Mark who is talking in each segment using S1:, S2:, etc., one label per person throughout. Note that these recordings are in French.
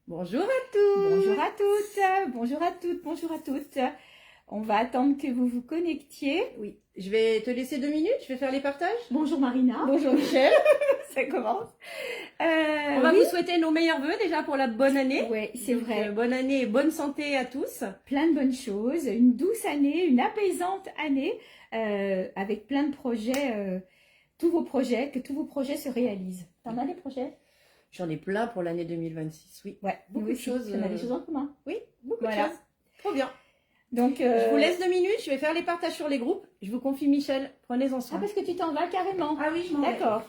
S1: Bonjour à tous.
S2: Bonjour à toutes, bonjour à toutes, bonjour à toutes. On va attendre que vous vous connectiez.
S1: Oui, je vais te laisser 2 minutes, je vais faire les partages.
S2: Bonjour Marina.
S1: Bonjour Michel.
S2: Ça commence.
S1: On va vous souhaiter nos meilleurs vœux déjà pour la bonne année.
S2: Oui, c'est vrai.
S1: Bonne année et bonne santé à tous.
S2: Plein de bonnes choses, une douce année, une apaisante année, avec plein de projets, tous vos projets, que tous vos projets se réalisent. T'en as des projets?
S1: J'en ai plein pour l'année 2026, oui.
S2: Ouais,
S1: beaucoup de choses.
S2: On a des choses en commun.
S1: Oui, beaucoup
S2: Voilà.
S1: de choses. Trop bien.
S2: Donc,
S1: je vous laisse 2 minutes, je vais faire les partages sur les groupes. Je vous confie Michel, prenez-en soin.
S2: Ah, parce que tu t'en vas carrément.
S1: Ah oui, je m'en vais.
S2: D'accord.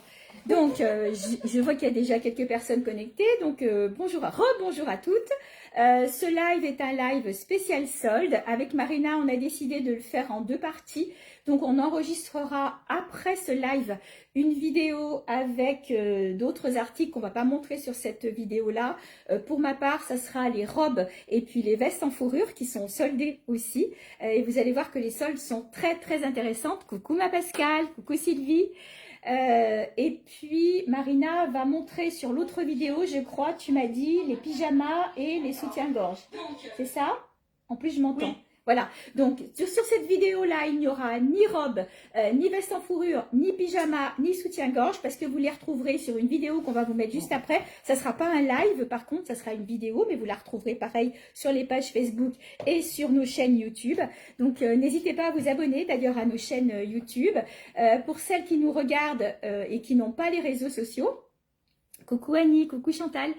S2: Donc, je vois qu'il y a déjà quelques personnes connectées. Donc, rebonjour à toutes. Ce live est un live spécial solde. Avec Marina, on a décidé de le faire en 2 parties. Donc, on enregistrera après ce live une vidéo avec d'autres articles qu'on ne va pas montrer sur cette vidéo-là. Pour ma part, ça sera les robes et puis les vestes en fourrure qui sont soldées aussi. Et vous allez voir que les soldes sont très, très intéressantes. Coucou ma Pascale, coucou Sylvie. Et puis Marina va montrer sur l'autre vidéo, je crois, tu m'as dit, les pyjamas et les soutiens-gorge. C'est ça? En plus, je m'entends. Oui. Voilà, donc sur cette vidéo-là, il n'y aura ni robe, ni veste en fourrure, ni pyjama, ni soutien-gorge, parce que vous les retrouverez sur une vidéo qu'on va vous mettre juste après. Ça ne sera pas un live, par contre, ça sera une vidéo, mais vous la retrouverez pareil sur les pages Facebook et sur nos chaînes YouTube. Donc, n'hésitez pas à vous abonner d'ailleurs à nos chaînes YouTube. Pour celles qui nous regardent et qui n'ont pas les réseaux sociaux, coucou Annie, coucou Chantal,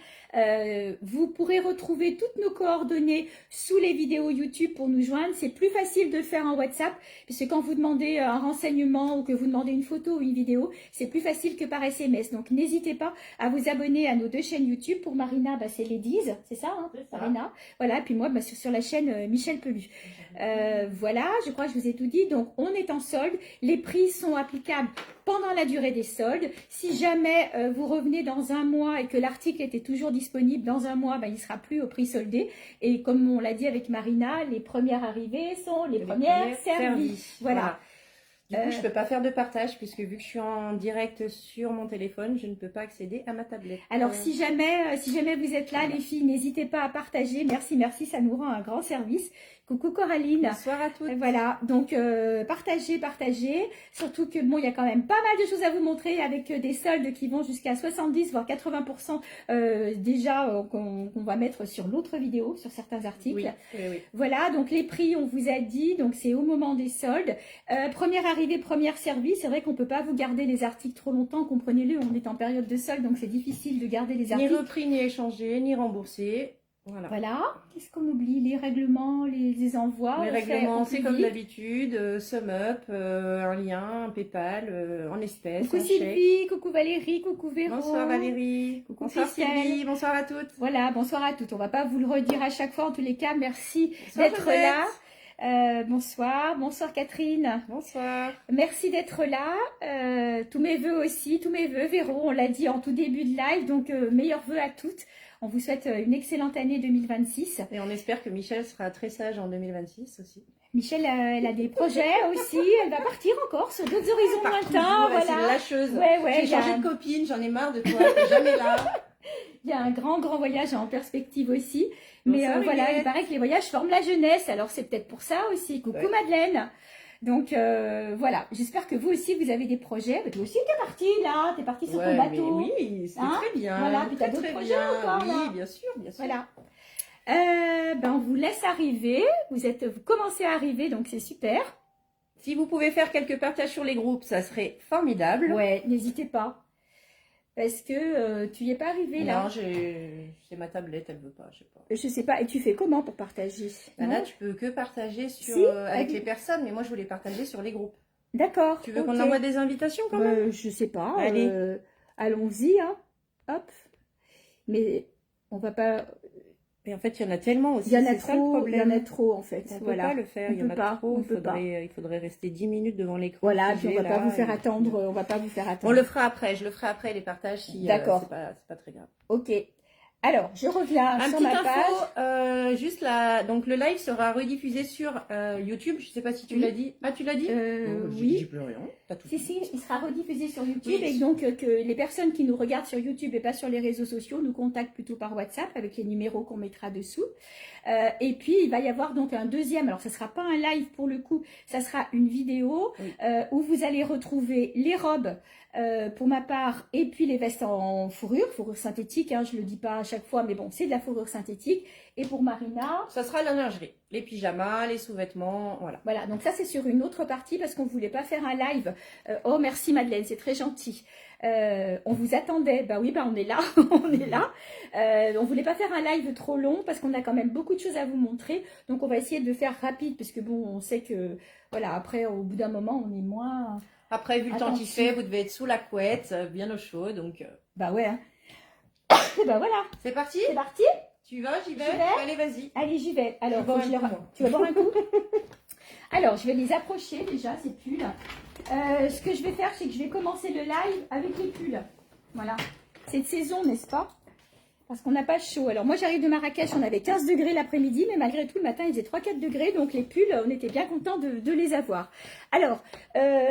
S2: vous pourrez retrouver toutes nos coordonnées sous les vidéos YouTube pour nous joindre. C'est plus facile de le faire en WhatsApp, puisque quand vous demandez un renseignement ou que vous demandez une photo ou une vidéo, c'est plus facile que par SMS. Donc n'hésitez pas à vous abonner à nos 2 chaînes YouTube. Pour Marina, bah, c'est Ladies, c'est ça, hein, Marina. Voilà, puis moi, bah, sur la chaîne Michel Pelu. Voilà, je crois que je vous ai tout dit. Donc on est en solde, les prix sont applicables pendant la durée des soldes. Si jamais vous revenez dans un mois et que l'article était toujours disponible dans un mois, ben, il ne sera plus au prix soldé. Et comme on l'a dit avec Marina, les premières arrivées sont les premières servies. Voilà.
S1: Du coup, je ne peux pas faire de partage puisque vu que je suis en direct sur mon téléphone, je ne peux pas accéder à ma tablette.
S2: Alors, si jamais vous êtes là, les filles, n'hésitez pas à partager. Merci, merci, ça nous rend un grand service. Coucou Coraline.
S1: Bonsoir à toutes.
S2: Voilà, donc partagez. Surtout que bon, il y a quand même pas mal de choses à vous montrer avec des soldes qui vont jusqu'à 70 voire 80% déjà qu'on va mettre sur l'autre vidéo, sur certains articles.
S1: Oui.
S2: Voilà, donc les prix, on vous a dit, donc c'est au moment des soldes. Première arrivée, première servie. C'est vrai qu'on peut pas vous garder les articles trop longtemps, comprenez-le, on est en période de solde, donc c'est difficile de garder les articles.
S1: Ni repris, ni échangé, ni remboursé.
S2: Voilà. Qu'est-ce qu'on oublie? Les règlements, les envois.
S1: Les règlements, c'est comme d'habitude. Sum up, un lien, un PayPal, en espèces.
S2: Coucou Sylvie, coucou Valérie, coucou Véro.
S1: Bonsoir Valérie. Bonsoir Sylvie, bonsoir à toutes.
S2: Voilà, bonsoir à toutes. On va pas vous le redire à chaque fois. En tous les cas, merci d'être là. Bonsoir Catherine.
S1: Bonsoir.
S2: Merci d'être là. Tous mes vœux aussi, tous mes vœux. Véro, on l'a dit en tout début de live, donc meilleurs vœux à toutes. On vous souhaite une excellente année 2026.
S1: Et on espère que Michel sera très sage en 2026 aussi.
S2: Michel, elle a des projets aussi. Elle va partir encore sur d'autres horizons lointains. Voilà.
S1: C'est une lâcheuse.
S2: Ouais,
S1: j'ai changé de copine, j'en ai marre de toi. T'es jamais là.
S2: Il y a un grand voyage en perspective aussi. Mais voilà, il paraît que les voyages forment la jeunesse. Alors c'est peut-être pour ça aussi. Coucou Madeleine. Donc voilà, j'espère que vous aussi vous avez des projets. Toi aussi t'es partie là, t'es partie sur ton bateau.
S1: Oui, c'est très bien.
S2: Voilà, puis t'as d'autres projets encore là.
S1: Oui, bien sûr.
S2: Voilà. On vous laisse arriver. Vous commencez à arriver, donc c'est super.
S1: Si vous pouvez faire quelques partages sur les groupes, ça serait formidable.
S2: Ouais, n'hésitez pas. Parce que tu n'y es pas arrivé là.
S1: Non, c'est ma tablette, elle veut pas, je sais pas.
S2: Je sais pas. Et tu fais comment pour partager?
S1: Là, tu peux que partager avec les personnes, mais moi je voulais partager sur les groupes.
S2: D'accord.
S1: Tu veux qu'on envoie des invitations quand même?
S2: Je sais pas.
S1: Allez.
S2: Allons-y, hein. Hop. Mais on va pas.
S1: Mais en fait, il y en a tellement aussi.
S2: Il y en a trop en fait.
S1: On peut pas le faire. Il y en a trop. Il faudrait rester 10 minutes devant l'écran.
S2: Voilà, puis on va pas vous faire attendre. On va pas vous faire attendre.
S1: On le fera après. Je le ferai après les partages si
S2: D'accord.
S1: c'est pas très grave.
S2: Ok. Alors, je reviens
S1: Un
S2: sur
S1: petit
S2: ma page.
S1: info, juste là, donc le live sera rediffusé sur YouTube. Je sais pas si tu
S2: Oui.
S1: l'as dit. Ah, tu l'as dit?
S3: Non,
S2: Oui.
S3: j'ai plus rien. T'as tout
S2: Si,
S3: dit.
S2: si, il sera rediffusé sur YouTube
S1: Oui.
S2: et donc que les personnes qui nous regardent sur YouTube et pas sur les réseaux sociaux nous contactent plutôt par WhatsApp avec les numéros qu'on mettra dessous. Et puis, il va y avoir donc un deuxième, alors ça ne sera pas un live pour le coup, ça sera une vidéo
S1: Oui.
S2: où vous allez retrouver les robes pour ma part et puis les vestes en fourrure synthétique, hein, je ne le dis pas à chaque fois, mais bon, c'est de la fourrure synthétique. Et pour Marina,
S1: Ça sera la lingerie, les pyjamas, les sous-vêtements, voilà.
S2: voilà, donc ça c'est sur une autre partie parce qu'on ne voulait pas faire un live. Oh merci Madeleine, c'est très gentil. On vous attendait, bah oui, bah on est là, on est là. On voulait pas faire un live trop long parce qu'on a quand même beaucoup de choses à vous montrer. Donc on va essayer de le faire rapide parce que bon, on sait que voilà, après au bout d'un moment on est moins.
S1: Après, vu le temps qu'il
S2: Attention.
S1: fait, vous devez être sous la couette, bien au chaud, donc
S2: Bah ouais. Hein. Et bah voilà,
S1: c'est parti.
S2: c'est parti.
S1: Tu vas, j'y vais.
S2: J'y vais.
S1: Allez, vas-y.
S2: Allez, j'y vais. Alors,
S1: Je bois
S2: faut que
S1: un
S2: je les
S1: coup,
S2: ra-
S1: moi.
S2: tu vas boire un coup. Alors, je vais les approcher déjà, ces pulls. Ce que je vais faire, c'est que je vais commencer le live avec les pulls. Voilà. C'est de saison, n'est-ce pas? Parce qu'on n'a pas chaud. Alors, moi, j'arrive de Marrakech, on avait 15 degrés l'après-midi, mais malgré tout, le matin, il faisait 3-4 degrés. Donc, les pulls, on était bien contents de les avoir. Alors,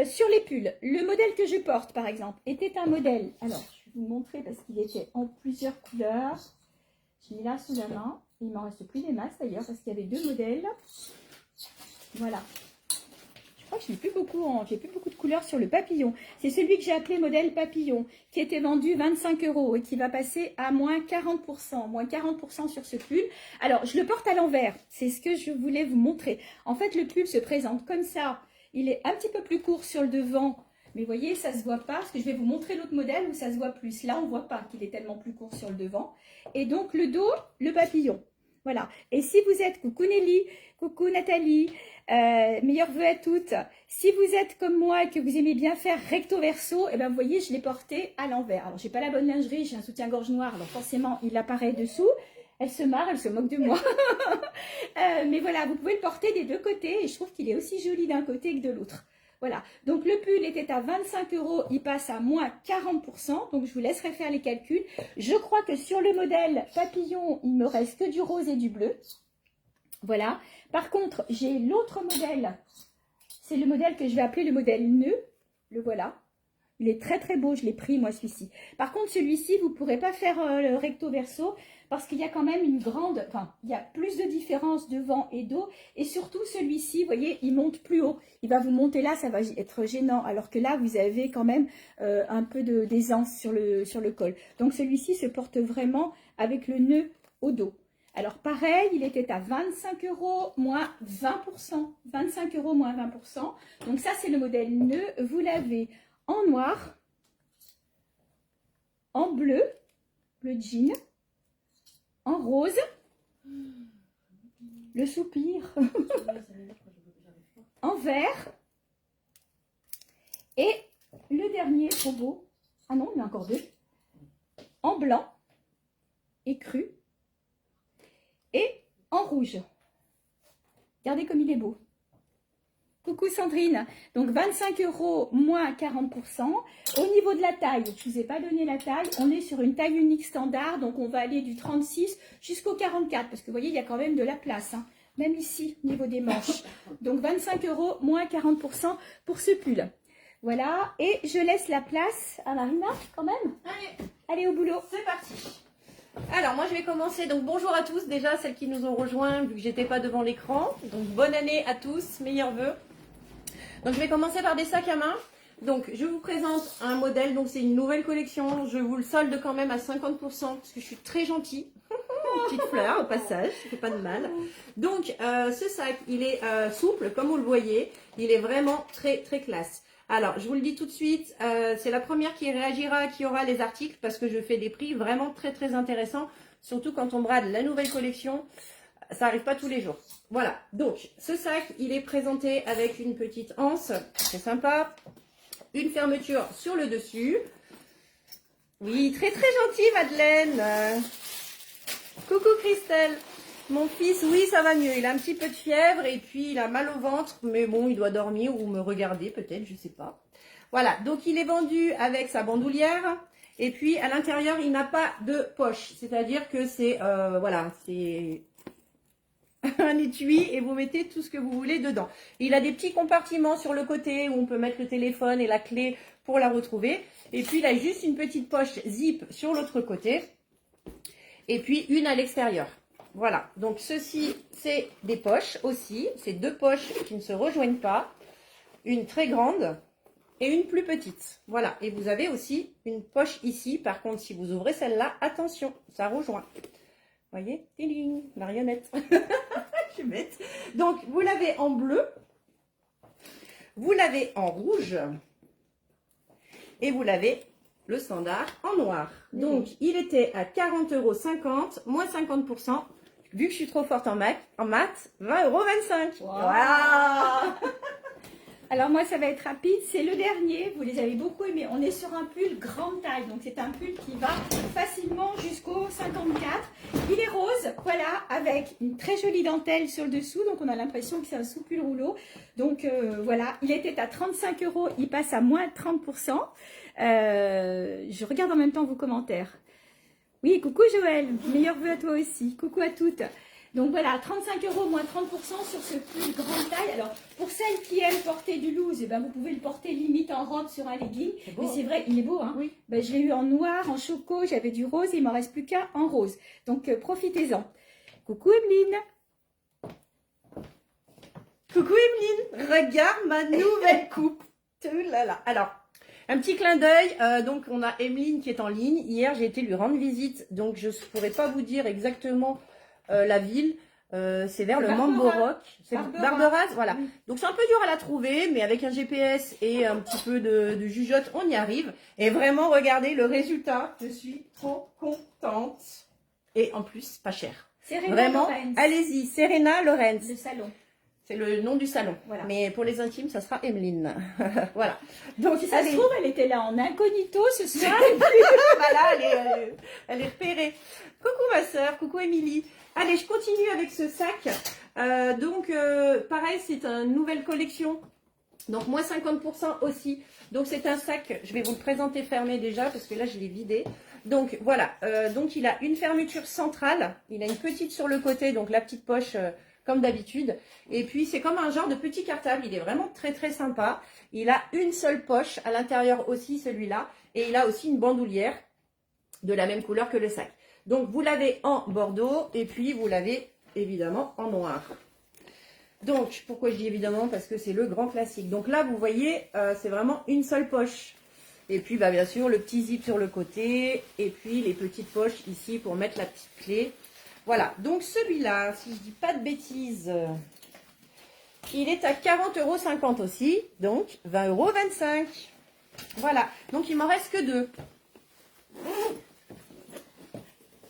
S2: sur les pulls, le modèle que je porte, par exemple, était un modèle. Alors, je vais vous montrer parce qu'il était en plusieurs couleurs. Je l'ai là sous la main. Il m'en reste plus des masses d'ailleurs parce qu'il y avait deux modèles. Voilà. Je crois que j'ai plus beaucoup de couleurs sur le papillon. C'est celui que j'ai appelé modèle papillon qui était vendu 25 € et qui va passer à moins 40%. Moins 40% sur ce pull. Alors, je le porte à l'envers. C'est ce que je voulais vous montrer. En fait, le pull se présente comme ça. Il est un petit peu plus court sur le devant. Mais vous voyez, ça ne se voit pas, parce que je vais vous montrer l'autre modèle où ça se voit plus. Là, on ne voit pas qu'il est tellement plus court sur le devant. Et donc, le dos, le papillon. Voilà. Et si vous êtes, coucou Nelly, coucou Nathalie, meilleurs vœux à toutes. Si vous êtes comme moi et que vous aimez bien faire recto verso, et ben vous voyez, je l'ai porté à l'envers. Alors, j'ai pas la bonne lingerie, j'ai un soutien-gorge noir, alors forcément, il apparaît dessous. Elle se marre, elle se moque de moi. Mais voilà, vous pouvez le porter des deux côtés et je trouve qu'il est aussi joli d'un côté que de l'autre. Voilà, donc le pull était à 25 €, il passe à moins 40%, donc je vous laisserai faire les calculs. Je crois que sur le modèle papillon, il me reste que du rose et du bleu. Voilà, par contre, j'ai l'autre modèle, c'est le modèle que je vais appeler le modèle nœud, le voilà. Il est très très beau, je l'ai pris moi celui-ci. Par contre, celui-ci, vous ne pourrez pas faire le recto verso parce qu'il y a quand même une grande, enfin, il y a plus de différence de vent et d'eau. Et surtout, celui-ci, vous voyez, il monte plus haut. Il va vous monter là, ça va être gênant. Alors que là, vous avez quand même un peu d'aisance sur le col. Donc, celui-ci se porte vraiment avec le nœud au dos. Alors, pareil, il était à 25 € moins 20%. 25 € moins 20%. Donc, ça, c'est le modèle nœud. Vous l'avez en noir, en bleu, le jean, en rose, le soupir, en vert, et le dernier, trop beau, ah non, il y en a encore deux, en blanc, et cru, et en rouge. Regardez comme il est beau. Coucou Sandrine, donc 25 € moins 40%. Au niveau de la taille, je ne vous ai pas donné la taille, on est sur une taille unique standard, donc on va aller du 36 jusqu'au 44, parce que vous voyez, il y a quand même de la place, hein, même ici, au niveau des manches. Donc 25 € moins 40% pour ce pull. Voilà, et je laisse la place à Marina, quand même.
S1: Allez,
S2: Allez au boulot.
S1: c'est parti. Alors, moi, je vais commencer. Donc, bonjour à tous, déjà, celles qui nous ont rejoints, vu que j'étais pas devant l'écran. Donc, bonne année à tous, meilleurs vœux. Donc, je vais commencer par des sacs à main. Donc, je vous présente un modèle. Donc, c'est une nouvelle collection. Je vous le solde quand même à 50% parce que je suis très gentille. Petite fleur au passage, ça fait pas de mal. Donc, ce sac, il est souple, comme vous le voyez. Il est vraiment très, très classe. Alors, je vous le dis tout de suite, c'est la première qui réagira, qui aura les articles parce que je fais des prix vraiment très, très intéressants. Surtout quand on brade la nouvelle collection. Ça n'arrive pas tous les jours. Voilà, donc ce sac, il est présenté avec une petite anse, c'est sympa. Une fermeture sur le dessus. Oui, très très gentil Madeleine. Coucou Christelle. Mon fils, oui, ça va mieux. Il a un petit peu de fièvre et puis il a mal au ventre. Mais bon, il doit dormir ou me regarder peut-être, je sais pas. Voilà, donc il est vendu avec sa bandoulière. Et puis à l'intérieur, il n'a pas de poche. C'est-à-dire que c'est voilà, c'est un étui et vous mettez tout ce que vous voulez dedans. Il a des petits compartiments sur le côté où on peut mettre le téléphone et la clé pour la retrouver. Et puis il a juste une petite poche zip sur l'autre côté. Et puis une à l'extérieur. Voilà, donc ceci, c'est des poches aussi. C'est deux poches qui ne se rejoignent pas. Une très grande et une plus petite. Voilà, et vous avez aussi une poche ici. Par contre, si vous ouvrez celle-là, attention, ça rejoint. Vous voyez, tiling, marionnette. Je suis bête. Donc, vous l'avez en bleu. Vous l'avez en rouge. Et vous l'avez le standard en noir. Donc, il était à 40,50 €, moins 50%. Vu que je suis trop forte en maths, 20,25 €.
S2: Wow.
S1: Wow.
S2: Alors moi, ça va être rapide. C'est le dernier. Vous les avez beaucoup aimés. On est sur un pull grande taille. Donc, c'est un pull qui va facilement jusqu'au 54. Il est rose, voilà, avec une très jolie dentelle sur le dessous. Donc, on a l'impression que c'est un sous-pull rouleau. Donc, voilà. Il était à 35 €. Il passe à moins 30%. Je regarde en même temps vos commentaires. Oui, coucou Joël. Meilleurs vœux à toi aussi. Coucou à toutes. Donc voilà, 35 € moins 30% sur ce pull grande taille. Alors, pour celles qui aiment porter du loose, eh ben, vous pouvez le porter limite en robe sur un legging. Mais c'est vrai, il est beau. Hein,
S1: oui.
S2: Ben, je l'ai eu en noir, en choco, j'avais du rose et il ne m'en reste plus qu'un en rose. Donc, profitez-en. Coucou Emeline.
S1: Coucou Emeline, regarde ma nouvelle coupe. Là. Alors, un petit clin d'œil. Donc, on a Emeline qui est en ligne. Hier, j'ai été lui rendre visite. Donc, je ne pourrais pas vous dire exactement... la ville, c'est vers le Mambo Rock, c'est Barberaz, voilà.
S2: Oui.
S1: Donc c'est un peu dur à la trouver, mais avec un GPS et un petit peu de jugeote, on y arrive. Et vraiment, regardez le résultat, je suis trop contente. Et en plus, pas cher.
S2: Serena
S1: Vraiment,
S2: Lorenz,
S1: allez-y, Serena Lorenz.
S2: le salon.
S1: C'est le nom du salon.
S2: Voilà.
S1: Mais pour les intimes, ça sera Emeline. Voilà. Donc,
S2: Si ça se trouve, elle était là en incognito ce soir.
S1: voilà, elle est repérée. Coucou ma soeur, coucou Émilie. Allez, je continue avec ce sac. Pareil, c'est une nouvelle collection. Donc, moins 50% aussi. Donc, c'est un sac, je vais vous le présenter fermé déjà, parce que là, je l'ai vidé. Donc, voilà. Donc, il a une fermeture centrale. Il a une petite sur le côté, donc la petite poche... comme d'habitude. Et puis, c'est comme un genre de petit cartable. Il est vraiment très, très sympa. Il a une seule poche à l'intérieur aussi, celui-là. Et il a aussi une bandoulière de la même couleur que le sac. Donc, vous l'avez en bordeaux et puis vous l'avez évidemment en noir. Donc, pourquoi je dis évidemment? Parce que c'est le grand classique. Donc là, vous voyez, c'est vraiment une seule poche. Et puis, bah, bien sûr, le petit zip sur le côté. Et puis, les petites poches ici pour mettre la petite clé. Voilà, donc celui-là, si je dis pas de bêtises, il est à 40,50 € aussi, donc 20,25 €. Voilà, donc il m'en reste que deux.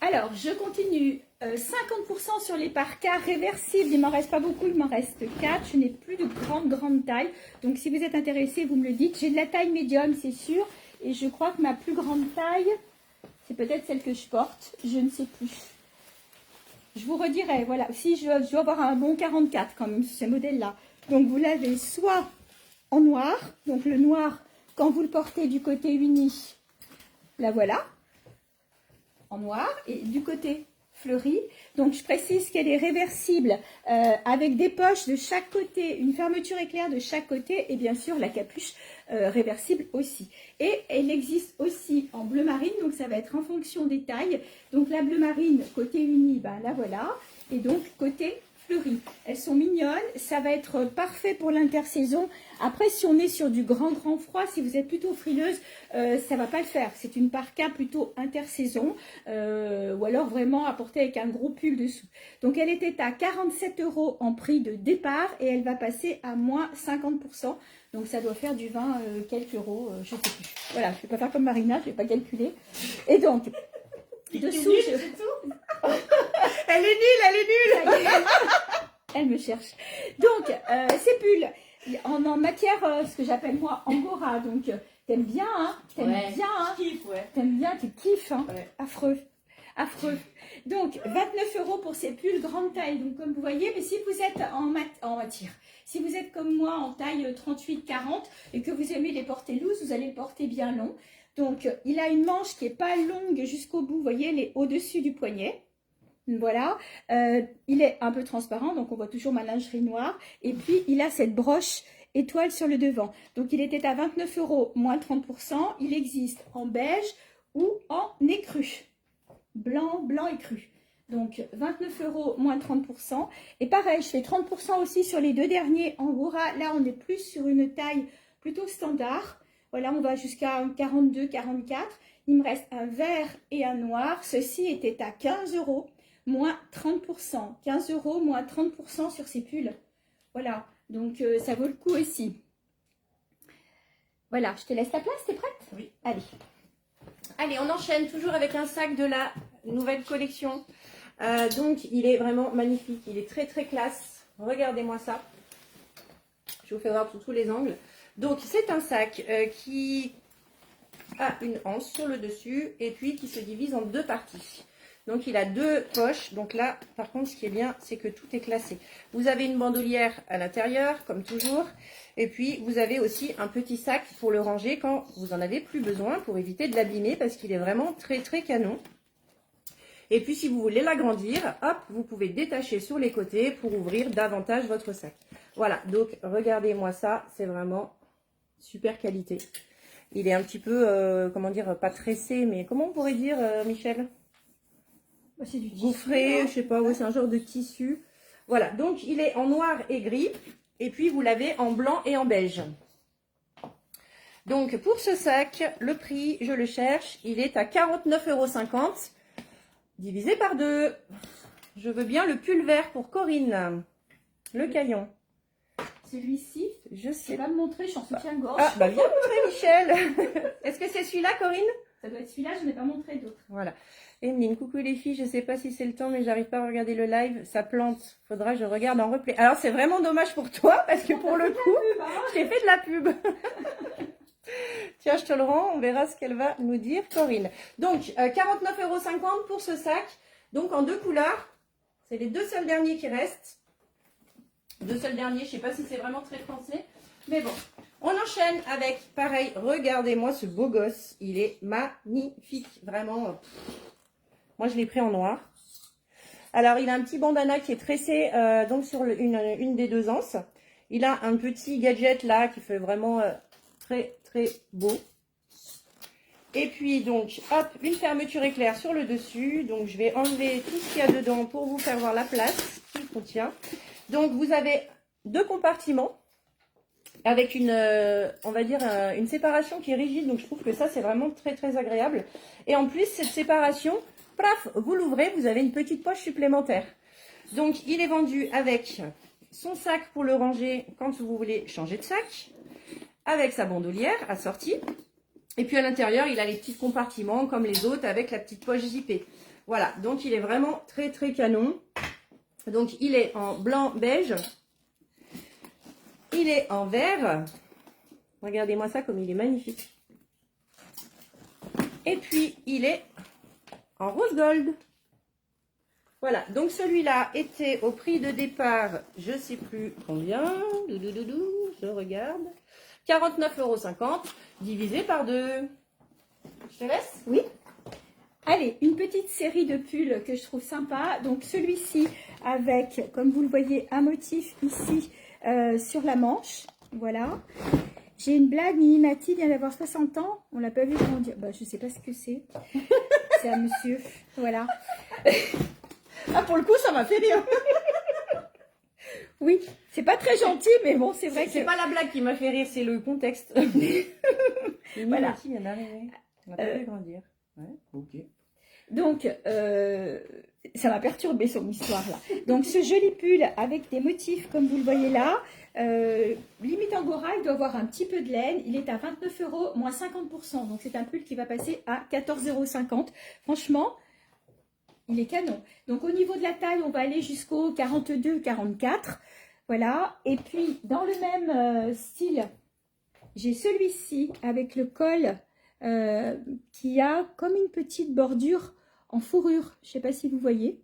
S2: Alors, je continue. 50% sur les parkas réversibles. Il m'en reste pas beaucoup, il m'en reste 4. Je n'ai plus de grande taille. Donc, si vous êtes intéressé, vous me le dites. J'ai de la taille médium, c'est sûr. Et je crois que ma plus grande taille, c'est peut-être celle que je porte. Je ne sais plus. Je vous redirai, voilà, si je dois avoir un bon 44 quand même sur ces modèles-là. Donc, vous l'avez soit en noir, donc le noir, quand vous le portez du côté uni, là voilà, en noir, et du côté fleuri. Donc, je précise qu'elle est réversible avec des poches de chaque côté, une fermeture éclair de chaque côté, et bien sûr, la capuche réversible aussi. Et elle existe aussi en bleu marine, donc ça va être en fonction des tailles. Donc la bleu marine, côté uni, ben là voilà. Et donc côté fleuri. Elles sont mignonnes, ça va être parfait pour l'intersaison. Après, si on est sur du grand froid, si vous êtes plutôt frileuse, ça va pas le faire. C'est une parka plutôt intersaison, ou alors vraiment à porter avec un gros pull dessous. Donc elle était à 47 € en prix de départ et elle va passer à moins 50%. Donc ça doit faire du 20 quelques euros, je sais plus. Voilà, je ne vais pas faire comme Marina, je ne vais pas calculer. Et donc, dessous,
S1: c'est tout. Elle est nulle.
S2: Elle me cherche. Donc, ces pulls, en matière, ce que j'appelle moi Angora. Donc, t'aimes bien, hein? T'aimes bien, hein?
S1: Je kiffe, ouais.
S2: T'aimes bien, tu kiffes, hein?
S1: Ouais.
S2: Affreux. Donc, 29 € pour ces pulls grande taille. Donc, comme vous voyez, mais si vous êtes en matière, si vous êtes comme moi en taille 38-40 et que vous aimez les porter loose, vous allez les porter bien long. Donc, il a une manche qui n'est pas longue jusqu'au bout. Vous voyez, elle est au-dessus du poignet. Voilà. Il est un peu transparent, donc on voit toujours ma lingerie noire. Et puis, il a cette broche étoile sur le devant. Donc, il était à 29 € moins 30%. Il existe en beige ou en écru. Blanc, blanc et cru. Donc, 29 € moins 30%. Et pareil, je fais 30% aussi sur les deux derniers Angora. Là, on est plus sur une taille plutôt standard. Voilà, on va jusqu'à 42, 44. Il me reste un vert et un noir. Ceci était à 15 € moins 30%. 15 € moins 30% sur ces pulls. Voilà, donc ça vaut le coup aussi. Voilà, je te laisse ta place, t'es prête?
S1: Oui.
S2: Allez.
S1: Allez, on enchaîne toujours avec un sac de la nouvelle collection. Donc, il est vraiment magnifique. Il est très, très classe. Regardez-moi ça. Je vous fais voir sous tous les angles. Donc, c'est un sac qui a une anse sur le dessus et puis qui se divise en deux parties. Donc, il a deux poches. Donc là, par contre, ce qui est bien, c'est que tout est classé. Vous avez une bandoulière à l'intérieur, comme toujours. Et puis, vous avez aussi un petit sac pour le ranger quand vous en avez plus besoin pour éviter de l'abîmer parce qu'il est vraiment très, très canon. Et puis, si vous voulez l'agrandir, hop, vous pouvez détacher sur les côtés pour ouvrir davantage votre sac. Voilà, donc regardez-moi ça, c'est vraiment super qualité. Il est un petit peu, comment dire, pas tressé, mais comment on pourrait dire, Michel?
S2: C'est du tissu,
S1: Gaufré,
S2: hein.
S1: je sais pas, ouais, c'est un genre de tissu. Voilà, donc il est en noir et gris, et puis vous l'avez en blanc et en beige. Donc pour ce sac, le prix, je le cherche, il est à 49,50 € divisé par 2. Je veux bien le pull vert pour Corinne, le caillon.
S2: Celui-ci,
S1: Je
S2: je
S1: sais.
S2: vais pas me montrer, je suis en soutien-gorge.
S1: Ah, bah viens montrer Michel. Est-ce que c'est celui-là, Corinne?
S2: Ça doit être celui-là, je n'ai pas montré d'autres.
S1: Voilà. Emeline, coucou les filles, je sais pas si c'est le temps, mais j'arrive pas à regarder le live. Ça plante. Faudra que je regarde en replay. Alors c'est vraiment dommage pour toi, parce que pour le coup, je t'ai fait de la pub. Tiens, je te le rends, on verra ce qu'elle va nous dire, Corinne. Donc, 49,50 € pour ce sac. Donc en deux couleurs. C'est les deux seuls derniers qui restent. Deux seuls derniers, je sais pas si c'est vraiment très français. Mais bon, on enchaîne avec, pareil, regardez-moi ce beau gosse. Il est magnifique, vraiment. Moi, je l'ai pris en noir. Alors, il a un petit bandana qui est tressé donc sur une des deux anses. Il a un petit gadget là qui fait vraiment très, très beau. Et puis, donc, hop, une fermeture éclair sur le dessus. Donc, je vais enlever tout ce qu'il y a dedans pour vous faire voir la place qu'il contient. Donc, vous avez deux compartiments avec une, on va dire, une séparation qui est rigide. Donc, je trouve que ça, c'est vraiment très, très agréable. Et en plus, cette séparation, paf, vous l'ouvrez, vous avez une petite poche supplémentaire. Donc, il est vendu avec son sac pour le ranger quand vous voulez changer de sac, avec sa bandoulière assortie. Et puis, à l'intérieur, il a les petits compartiments comme les autres avec la petite poche zippée. Voilà, donc il est vraiment très, très canon. Donc, il est en blanc beige. Il est en vert. Regardez-moi ça comme il est magnifique. Et puis, il est en rose gold. Voilà, donc celui-là était au prix de départ, je ne sais plus combien. Doudoudou, je regarde. 49,50 € divisé par 2. Je te laisse?
S2: Oui. Allez, une petite série de pulls que je trouve sympa. Donc celui-ci avec, comme vous le voyez, un motif ici sur la manche. Voilà. J'ai une blague, Mimi Mati vient d'avoir 60 ans. On l'a pas vu grandir. Bah, je sais pas ce que c'est. C'est un monsieur. Voilà.
S1: Ah, pour le coup, ça m'a fait rire.
S2: Oui, c'est pas très gentil, mais bon, c'est vrai que...
S1: C'est pas la blague qui m'a fait rire, c'est le contexte.
S2: Voilà.
S1: Vient d'arriver. On l'a pas vu grandir. Ouais, ok.
S2: Donc, ça m'a perturbé son histoire là. Donc, ce joli pull avec des motifs comme vous le voyez là, limite Angora, il doit avoir un petit peu de laine. Il est à 29 € moins 50%. Donc, c'est un pull qui va passer à 14,50 €. Franchement, il est canon. Donc, au niveau de la taille, on va aller jusqu'au 42-44. Voilà. Et puis, dans le même style, j'ai celui-ci avec le col qui a comme une petite bordure en fourrure. Je ne sais pas si vous voyez.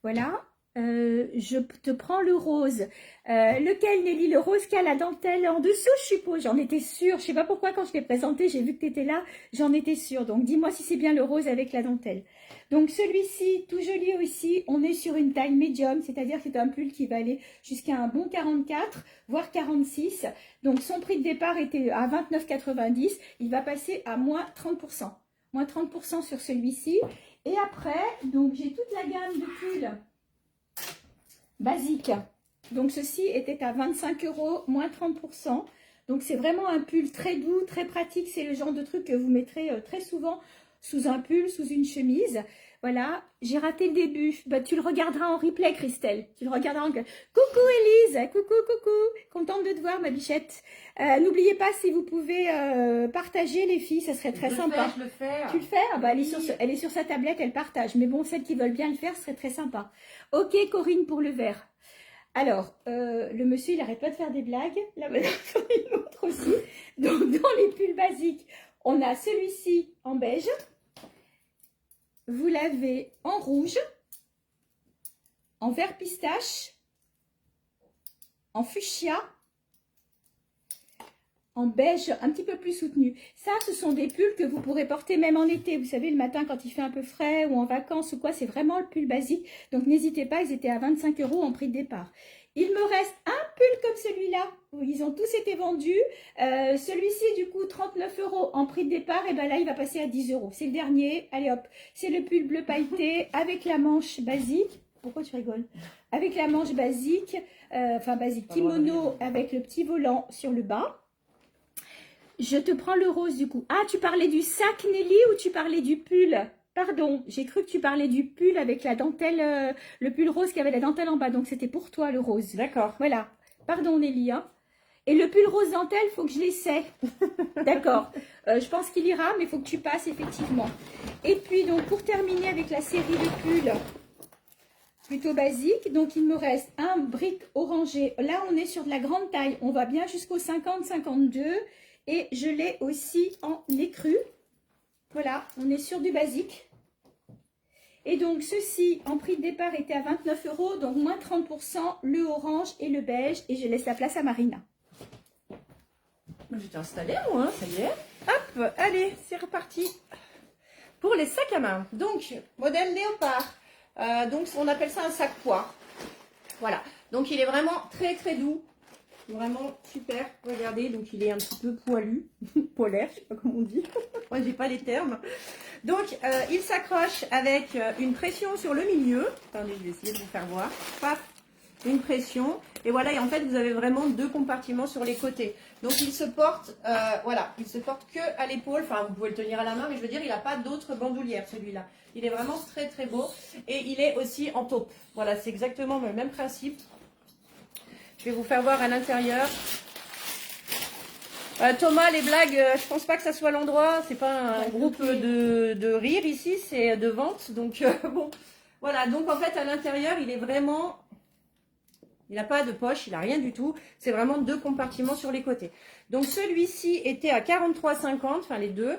S2: Voilà. Je te prends le rose. Lequel, Nelly? Le rose qui a la dentelle en dessous, je suppose. J'en étais sûre. Je sais pas pourquoi, quand je l'ai présenté, j'ai vu que tu étais là. J'en étais sûre. Donc, dis-moi si c'est bien le rose avec la dentelle. Donc, celui-ci, tout joli aussi, on est sur une taille médium. C'est-à-dire que c'est un pull qui va aller jusqu'à un bon 44, voire 46. Donc, son prix de départ était à 29,90. Il va passer à moins 30%. Moins 30% sur celui-ci. Et après, donc, j'ai toute la gamme de pulls basique. Donc ceci était à 25 €, moins 30%. Donc c'est vraiment un pull très doux, très pratique. C'est le genre de truc que vous mettrez très souvent sous un pull, sous une chemise. Voilà, j'ai raté le début. Bah, tu le regarderas en replay, Christelle. Tu le regarderas en... Coucou Élise, coucou, coucou. Contente de te voir, ma bichette. N'oubliez pas, si vous pouvez partager, les filles, ça serait très sympa.
S1: Je le fais.
S2: Tu le fais? Ah bah, elle est sur sa tablette, elle partage. Mais bon, celles qui veulent bien le faire, ce serait très sympa. Ok, Corinne, pour le vert. Alors, le monsieur, il n'arrête pas de faire des blagues. Là, maintenant, une autre aussi. Donc, dans les pulls basiques, on a celui-ci en beige. Vous l'avez en rouge, en vert pistache, en fuchsia, en beige un petit peu plus soutenu. Ça, ce sont des pulls que vous pourrez porter même en été. Vous savez, le matin quand il fait un peu frais ou en vacances ou quoi, c'est vraiment le pull basique. Donc, n'hésitez pas, ils étaient à 25 € en prix de départ. Il me reste un pull comme celui-là. Ils ont tous été vendus. Celui-ci, du coup, 39 € en prix de départ. Et bien là, il va passer à 10 €. C'est le dernier. Allez hop. C'est le pull bleu pailleté avec la manche basique. Pourquoi tu rigoles? Avec la manche basique. Enfin, basique kimono avec le petit volant sur le bas. Je te prends le rose du coup. Ah, tu parlais du sac, Nelly, ou tu parlais du pull? Pardon, j'ai cru que tu parlais du pull avec la dentelle, le pull rose qui avait la dentelle en bas. Donc, c'était pour toi, le rose.
S1: D'accord.
S2: Voilà. Pardon, Nelly. Hein. Et le pull rose dentelle, il faut que je l'essaie. D'accord. Je pense qu'il ira, mais il faut que tu passes, effectivement. Et puis, donc, pour terminer avec la série de pulls plutôt basique, donc il me reste un brick orangé. Là, on est sur de la grande taille. On va bien jusqu'au 50-52. Et je l'ai aussi en écru. Voilà, on est sur du basique. Et donc, ceci, en prix de départ, était à 29 €, donc moins 30%, le orange et le beige. Et je laisse la place à Marina.
S1: Je vais t'installer, moi, hein, ça y est. Hop, allez, c'est reparti. Pour les sacs à main. Donc, modèle léopard. Donc, on appelle ça un sac poire. Voilà. Donc, il est vraiment très, très doux. Vraiment super, regardez, donc il est un petit peu poilu, polaire, je sais pas comment on dit, moi j'ai pas les termes. Donc il s'accroche avec une pression sur le milieu, attendez je vais essayer de vous faire voir, paf, une pression, et voilà, et en fait vous avez vraiment deux compartiments sur les côtés. Donc il se porte, voilà, il se porte que à l'épaule, enfin vous pouvez le tenir à la main, mais je veux dire il n'a pas d'autre bandoulière celui-là. Il est vraiment très très beau, et il est aussi en taupe, voilà, c'est exactement le même principe. Je vais vous faire voir à l'intérieur. Thomas, les blagues, je pense pas que ça soit l'endroit. C'est pas un groupe de rire ici, c'est de vente. Donc bon, voilà. Donc en fait, à l'intérieur, il est vraiment, il n'a pas de poche, il n'a rien du tout. C'est vraiment deux compartiments sur les côtés. Donc celui-ci était à 43,50, enfin les deux,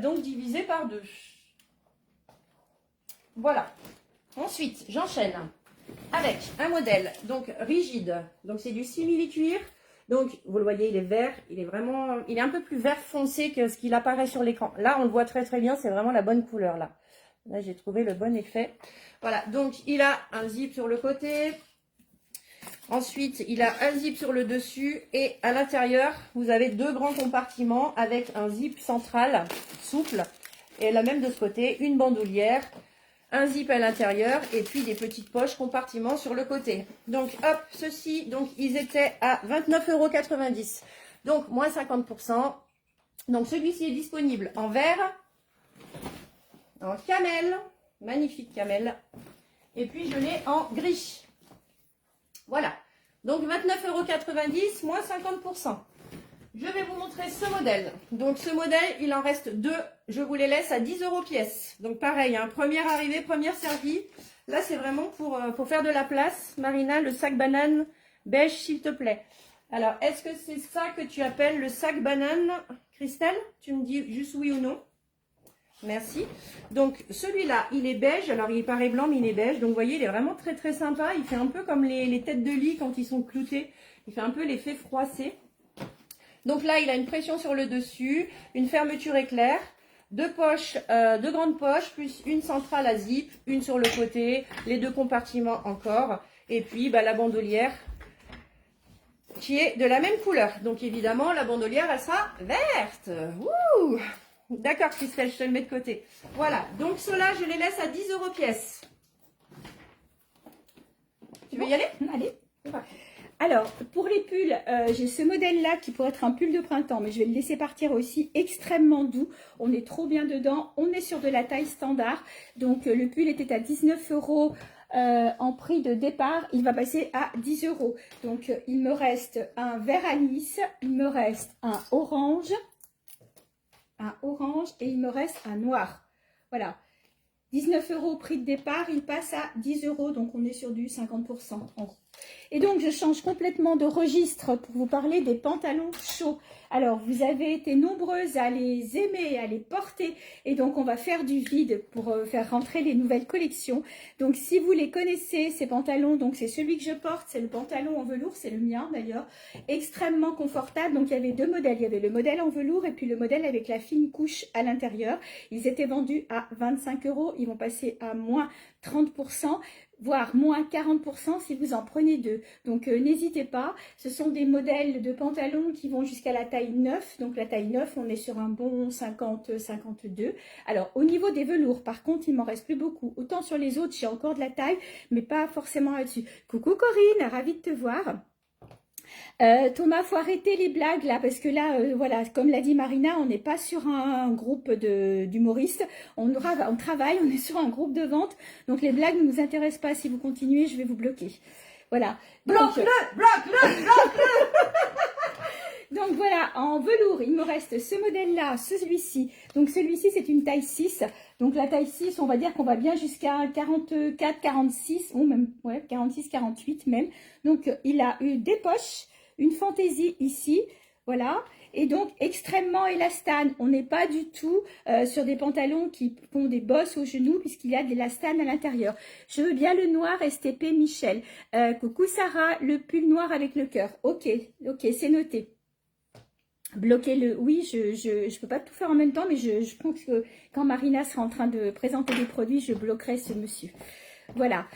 S1: donc divisé par deux. Voilà. Ensuite, j'enchaîne avec un modèle donc rigide, donc c'est du simili-cuir, donc vous le voyez il est vert, il est un peu plus vert foncé que ce qu'il apparaît sur l'écran. Là on le voit très très bien, c'est vraiment la bonne couleur là. Là j'ai trouvé le bon effet. Voilà, donc il a un zip sur le côté, ensuite il a un zip sur le dessus et à l'intérieur vous avez deux grands compartiments avec un zip central souple et la même de ce côté, une bandoulière, un zip à l'intérieur et puis des petites poches compartiments sur le côté. Donc hop, ceux-ci, donc ils étaient à 29,90 €. Donc moins 50%. Donc celui-ci est disponible en vert, en camel, magnifique camel. Et puis je l'ai en gris. Voilà. Donc 29,90 € moins 50%. Je vais vous montrer ce modèle. Donc ce modèle, il en reste deux. Je vous les laisse à 10 € pièce. Donc pareil, hein, première arrivée, première servie. Là, c'est vraiment pour faire de la place. Marina, le sac banane beige, s'il te plaît. Alors, est-ce que c'est ça que tu appelles le sac banane, Christelle? Tu me dis juste oui ou non. Merci. Donc celui-là, il est beige. Alors il paraît blanc, mais il est beige. Donc vous voyez, il est vraiment très très sympa. Il fait un peu comme les têtes de lit quand ils sont cloutés. Il fait un peu l'effet froissé. Donc là, il a une pression sur le dessus, une fermeture éclair, deux poches, deux grandes poches, plus une centrale à zip, une sur le côté, les deux compartiments encore. Et puis bah, la bandolière qui est de la même couleur. Donc évidemment, la bandolière, elle sera verte. Ouh! D'accord, Christelle, je te le mets de côté. Voilà, donc ceux-là, je les laisse à 10 € pièce. Tu veux y aller?
S2: Allez. Alors, pour les pulls, j'ai ce modèle-là qui pourrait être un pull de printemps, mais je vais le laisser partir aussi, extrêmement doux. On est trop bien dedans. On est sur de la taille standard. Donc, le pull était à 19 € en prix de départ. Il va passer à 10 €. Donc, il me reste un vert anis, il me reste un orange et il me reste un noir. Voilà. 19 € prix de départ, il passe à 10 €, donc on est sur du 50% en gros. Et donc, je change complètement de registre pour vous parler des pantalons chauds. Alors, vous avez été nombreuses à les aimer, à les porter. Et donc, on va faire du vide pour faire rentrer les nouvelles collections. Donc, si vous les connaissez, ces pantalons, donc c'est celui que je porte, c'est le pantalon en velours, c'est le mien d'ailleurs. Extrêmement confortable. Donc, il y avait deux modèles. Il y avait le modèle en velours et puis le modèle avec la fine couche à l'intérieur. Ils étaient vendus à 25 €. Ils vont passer à moins 30%. Voire moins 40% si vous en prenez deux. Donc n'hésitez pas, ce sont des modèles de pantalons qui vont jusqu'à la taille 9. Donc la taille 9, on est sur un bon 50-52. Alors au niveau des velours, par contre, il m'en reste plus beaucoup. Autant sur les autres, j'ai encore de la taille, mais pas forcément là-dessus. Coucou Corinne, ravie de te voir. Thomas, faut arrêter les blagues là, parce que là, voilà, comme l'a dit Marina, on n'est pas sur un groupe d'humoristes, on travaille, on est sur un groupe de vente, donc les blagues ne nous intéressent pas. Si vous continuez, je vais vous bloquer. Voilà.
S1: Bloque-le, bloque-le, bloque-le.
S2: Donc voilà, en velours, il me reste ce modèle-là, celui-ci. Donc celui-ci, c'est une taille 6. Donc la taille 6, on va dire qu'on va bien jusqu'à 44, 46, ou même, ouais, 46, 48 même. Donc il a eu des poches, une fantaisie ici, voilà. Et donc extrêmement élastane. On n'est pas du tout sur des pantalons qui font des bosses au genou puisqu'il y a de l'élastane à l'intérieur. Je veux bien le noir STP Michel. Coucou Sarah, le pull noir avec le cœur. Ok, c'est noté. Bloquez-le. Oui, je peux pas tout faire en même temps, mais je pense que quand Marina sera en train de présenter des produits, je bloquerai ce monsieur. Voilà.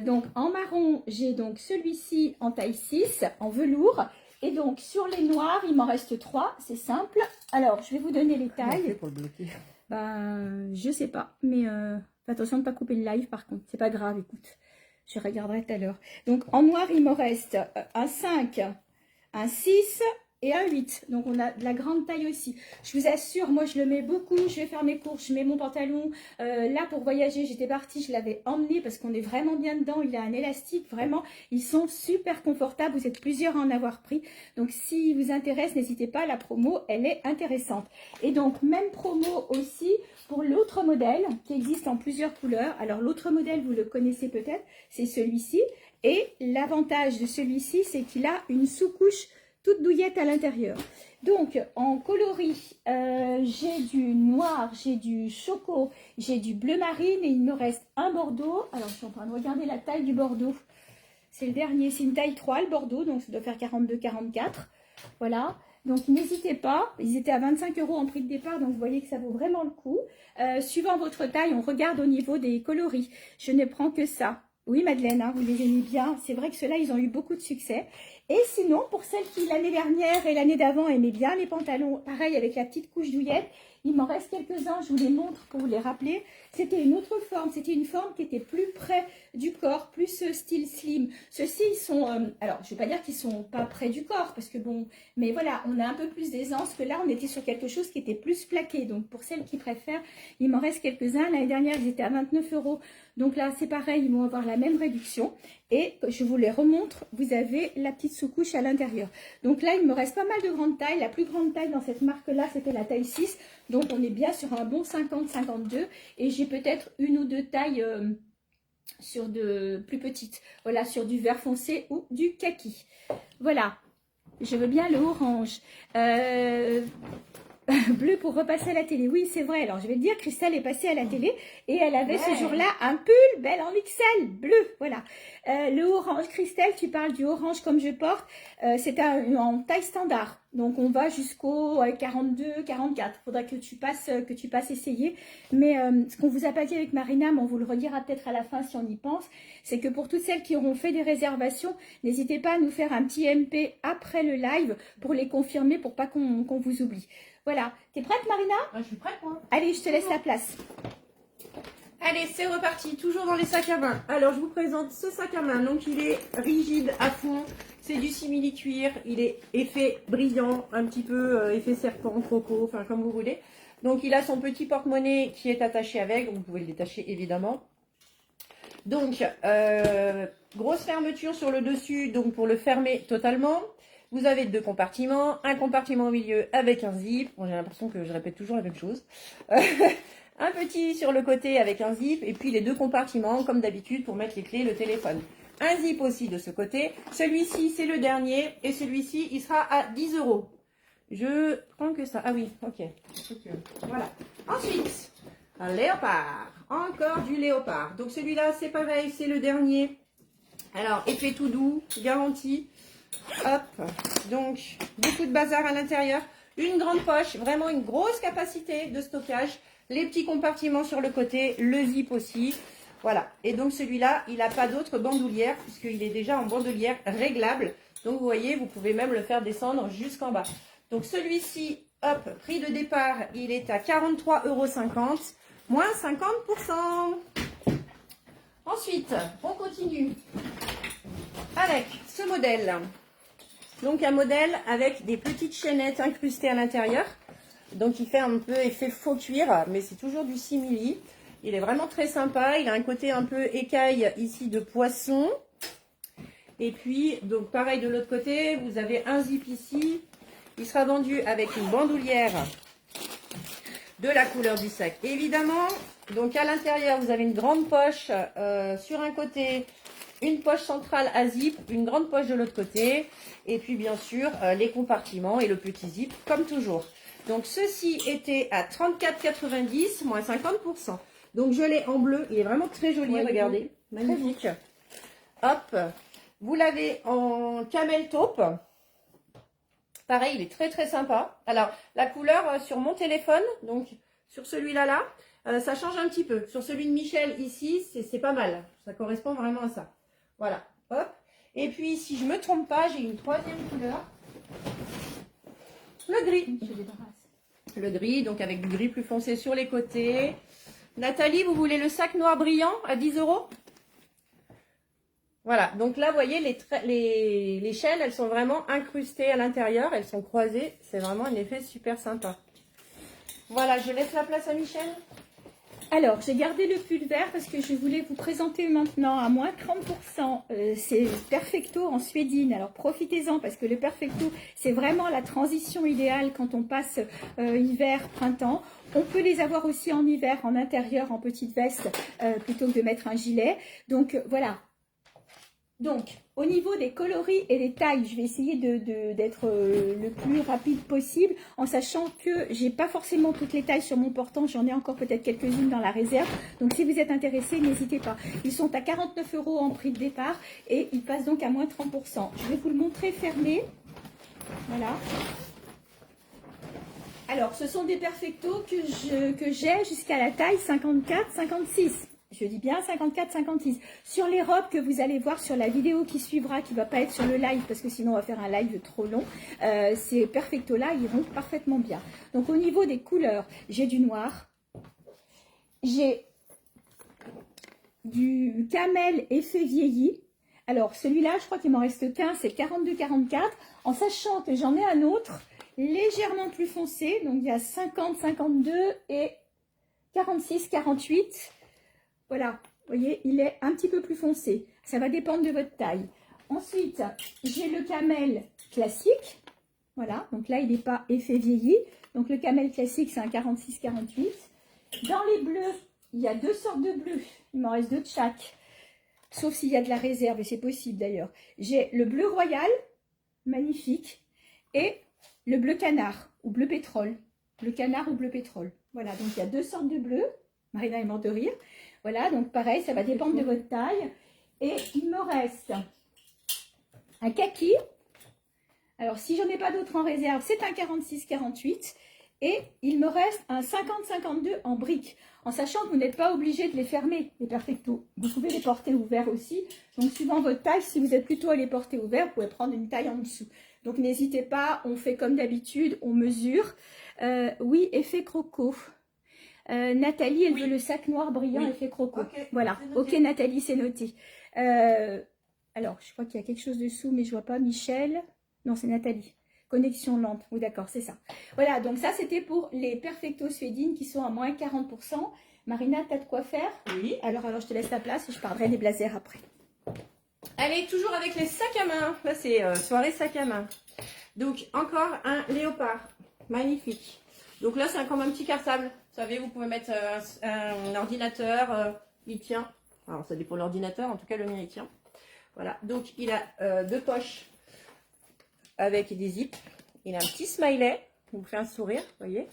S2: Donc, en marron, j'ai donc celui-ci en taille 6, en velours. Et donc, sur les noirs, il m'en reste 3. C'est simple. Alors, je vais vous donner les tailles.
S1: Pour le bloquer.
S2: Ben, je sais pas. Mais fais attention de ne pas couper le live, par contre. C'est pas grave, écoute. Je regarderai tout à l'heure. Donc, en noir, il me reste un 5, un 6... et un 8, donc on a de la grande taille aussi. Je vous assure, moi je le mets beaucoup, je vais faire mes courses, je mets mon pantalon. Là pour voyager, j'étais partie, je l'avais emmené parce qu'on est vraiment bien dedans. Il a un élastique, vraiment, ils sont super confortables. Vous êtes plusieurs à en avoir pris. Donc si vous intéresse, n'hésitez pas, la promo, elle est intéressante. Et donc même promo aussi pour l'autre modèle qui existe en plusieurs couleurs. Alors l'autre modèle, vous le connaissez peut-être, c'est celui-ci. Et l'avantage de celui-ci, c'est qu'il a une sous-couche toute douillette à l'intérieur. Donc, en coloris, j'ai du noir, j'ai du choco, j'ai du bleu marine et il me reste un bordeaux. Alors, je suis en train de regarder la taille du bordeaux. C'est le dernier, c'est une taille 3, le bordeaux, donc ça doit faire 42-44. Voilà. Donc, n'hésitez pas. Ils étaient à 25 € en prix de départ, donc vous voyez que ça vaut vraiment le coup. Suivant votre taille, on regarde au niveau des coloris. Je ne prends que ça. Oui, Madeleine, hein, vous les aimez bien. C'est vrai que ceux-là, ils ont eu beaucoup de succès. Et sinon, pour celles qui, l'année dernière et l'année d'avant, aimaient bien les pantalons, pareil, avec la petite couche douillette, il m'en reste quelques-uns, je vous les montre pour vous les rappeler. C'était une autre forme, c'était une forme qui était plus près du corps, plus style slim. Ceux-ci, ils sont, alors je ne vais pas dire qu'ils sont pas près du corps, parce que bon, mais voilà, on a un peu plus d'aisance que là, on était sur quelque chose qui était plus plaqué. Donc pour celles qui préfèrent, il m'en reste quelques-uns. L'année dernière, ils étaient à 29 €. Donc là, c'est pareil, ils vont avoir la même réduction. Et je vous les remontre, vous avez la petite sous-couche à l'intérieur. Donc là, il me reste pas mal de grandes tailles. La plus grande taille dans cette marque-là, c'était la taille 6. Donc on est bien sur un bon 50-52. Et j'ai peut-être une ou deux tailles sur de plus petites. Voilà, sur du vert foncé ou du kaki. Voilà, je veux bien le orange. Bleu pour repasser à la télé. Oui, c'est vrai. Alors, je vais te dire, Christelle est passée à la télé et elle avait ce
S1: Ouais.
S2: jour-là un pull belle en XL, bleu. Voilà. Le orange, Christelle, tu parles du orange comme je porte. C'est en taille standard. Donc, on va jusqu'au 42, 44. Faudra que tu passes essayer. Mais ce qu'on vous a pas dit avec Marina, mais on vous le redira peut-être à la fin si on y pense, c'est que pour toutes celles qui auront fait des réservations, n'hésitez pas à nous faire un petit MP après le live pour les confirmer, pour pas qu'on vous oublie. Voilà. T'es prête, Marina?
S1: Je suis prête, moi.
S2: Allez, je te laisse la place.
S1: Allez, c'est reparti, toujours dans les sacs à main. Alors, je vous présente ce sac à main. Donc, il est rigide à fond. C'est du simili-cuir. Il est effet brillant, un petit peu effet serpent, croco, enfin, comme vous voulez. Donc, il a son petit porte-monnaie qui est attaché avec. Donc, vous pouvez le détacher, évidemment. Donc, grosse fermeture sur le dessus, donc pour le fermer totalement. Vous avez 2 compartiments, un compartiment au milieu avec un zip. Bon, j'ai l'impression que je répète toujours la même chose. Un petit sur le côté avec un zip et puis les 2 compartiments comme d'habitude pour mettre les clés, le téléphone. Un zip aussi de ce côté. Celui-ci, c'est le dernier et celui-ci, il sera à 10 €. Je prends que ça. Ah oui, ok. Voilà. Ensuite, un léopard. Encore du léopard. Donc celui-là, c'est pareil, c'est le dernier. Alors, effet tout doux, garanti. Hop. Donc, beaucoup de bazar à l'intérieur. Une grande poche, vraiment une grosse capacité de stockage. Les petits compartiments sur le côté, le zip aussi. Voilà. Et donc celui-là, il n'a pas d'autre bandoulière puisqu'il est déjà en bandoulière réglable. Donc vous voyez, vous pouvez même le faire descendre jusqu'en bas. Donc celui-ci, hop, prix de départ, il est à 43,50 €, moins 50%. Ensuite, on continue avec ce modèle. Donc un modèle avec des petites chaînettes incrustées à l'intérieur. Donc il fait un peu effet faux cuir, mais c'est toujours du simili. Il est vraiment très sympa. Il a un côté un peu écaille ici de poisson. Et puis, donc pareil de l'autre côté, vous avez un zip ici. Il sera vendu avec une bandoulière de la couleur du sac, évidemment. Donc à l'intérieur, vous avez une grande poche sur un côté, une poche centrale à zip, une grande poche de l'autre côté. Et puis bien sûr, les compartiments et le petit zip, comme toujours. Donc ceci était à 34,90 €, moins 50%. Donc je l'ai en bleu, il est vraiment très joli,
S2: Ouais,
S1: regardez, magnifique. Hop, vous l'avez en camel taupe. Pareil, il est très très sympa. Alors la couleur sur mon téléphone, donc sur celui-là là, ça change un petit peu. Sur celui de Michel ici, c'est pas mal. Ça correspond vraiment à ça. Voilà, hop. Et puis si je me trompe pas, j'ai une 3e couleur. Le gris. Le gris, donc avec du gris plus foncé sur les côtés. Nathalie, vous voulez le sac noir brillant à 10 €? Voilà, donc là, vous voyez, les chaînes, elles sont vraiment incrustées à l'intérieur. Elles sont croisées. C'est vraiment un effet super sympa. Voilà, je laisse la place à Michel.
S2: Alors, j'ai gardé le pull vert parce que je voulais vous présenter maintenant à moins 30%. C'est Perfecto en suédine. Alors, profitez-en parce que le Perfecto, c'est vraiment la transition idéale quand on passe hiver, printemps. On peut les avoir aussi en hiver, en intérieur, en petite veste, plutôt que de mettre un gilet. Donc, voilà. Donc, au niveau des coloris et des tailles, je vais essayer d'être le plus rapide possible, en sachant que j'ai pas forcément toutes les tailles sur mon portant, j'en ai encore peut-être quelques-unes dans la réserve. Donc, si vous êtes intéressés, n'hésitez pas. Ils sont à 49 € en prix de départ et ils passent donc à moins 30%. Je vais vous le montrer fermé. Voilà. Alors, ce sont des Perfecto que j'ai jusqu'à la taille 54-56. Je dis bien 54-56. Sur les robes que vous allez voir sur la vidéo qui suivra, qui ne va pas être sur le live, parce que sinon on va faire un live trop long, ces Perfecto-là iront parfaitement bien. Donc au niveau des couleurs, j'ai du noir, j'ai du camel effet vieilli. Alors celui-là, je crois qu'il m'en reste qu'un, c'est 42-44, en sachant que j'en ai un autre légèrement plus foncé, donc il y a 50-52 et 46-48. Voilà, vous voyez, il est un petit peu plus foncé. Ça va dépendre de votre taille. Ensuite, j'ai le camel classique. Voilà, donc là, il n'est pas effet vieilli. Donc le camel classique, c'est un 46-48. Dans les bleus, il y a 2 sortes de bleus. Il m'en reste 2 de chaque. Sauf s'il y a de la réserve, et c'est possible d'ailleurs. J'ai le bleu royal, magnifique, et le bleu canard, ou bleu pétrole. bleu canard ou bleu pétrole. Voilà, donc il y a 2 sortes de bleus. Marina est morte de rire. Voilà, donc pareil, ça va dépendre de votre taille. Et il me reste un kaki. Alors, si j'en ai pas d'autres en réserve, c'est un 46-48. Et il me reste un 50-52 en briques. En sachant que vous n'êtes pas obligé de les fermer, les perfectos. Vous pouvez les porter ouverts aussi. Donc, suivant votre taille, si vous êtes plutôt à les porter ouverts, vous pouvez prendre une taille en dessous. Donc, n'hésitez pas, on fait comme d'habitude, on mesure. Oui, effet croco. Nathalie, elle veut le sac noir brillant, effet croco.
S1: Okay,
S2: voilà, ok Nathalie, c'est noté. Alors, je crois qu'il y a quelque chose dessous, mais je vois pas. Michel, non, c'est Nathalie. Connexion lente, oui d'accord, c'est ça. Voilà, donc ça c'était pour les Perfecto Suédines qui sont à moins 40%. Marina, tu as de quoi faire?
S1: Oui.
S2: Alors je te laisse la place et je parlerai des blazers après.
S1: Allez, toujours avec les sacs à main. Là, c'est soirée sac à main. Donc, encore un léopard. Magnifique. Donc là, c'est comme un petit cartable. Vous savez, vous pouvez mettre un ordinateur. Il tient. Alors, ça dépend de l'ordinateur. En tout cas, le mien, il tient. Voilà. Donc, il a 2 poches avec des zips. Il a un petit smiley. Il vous fait un sourire, vous voyez.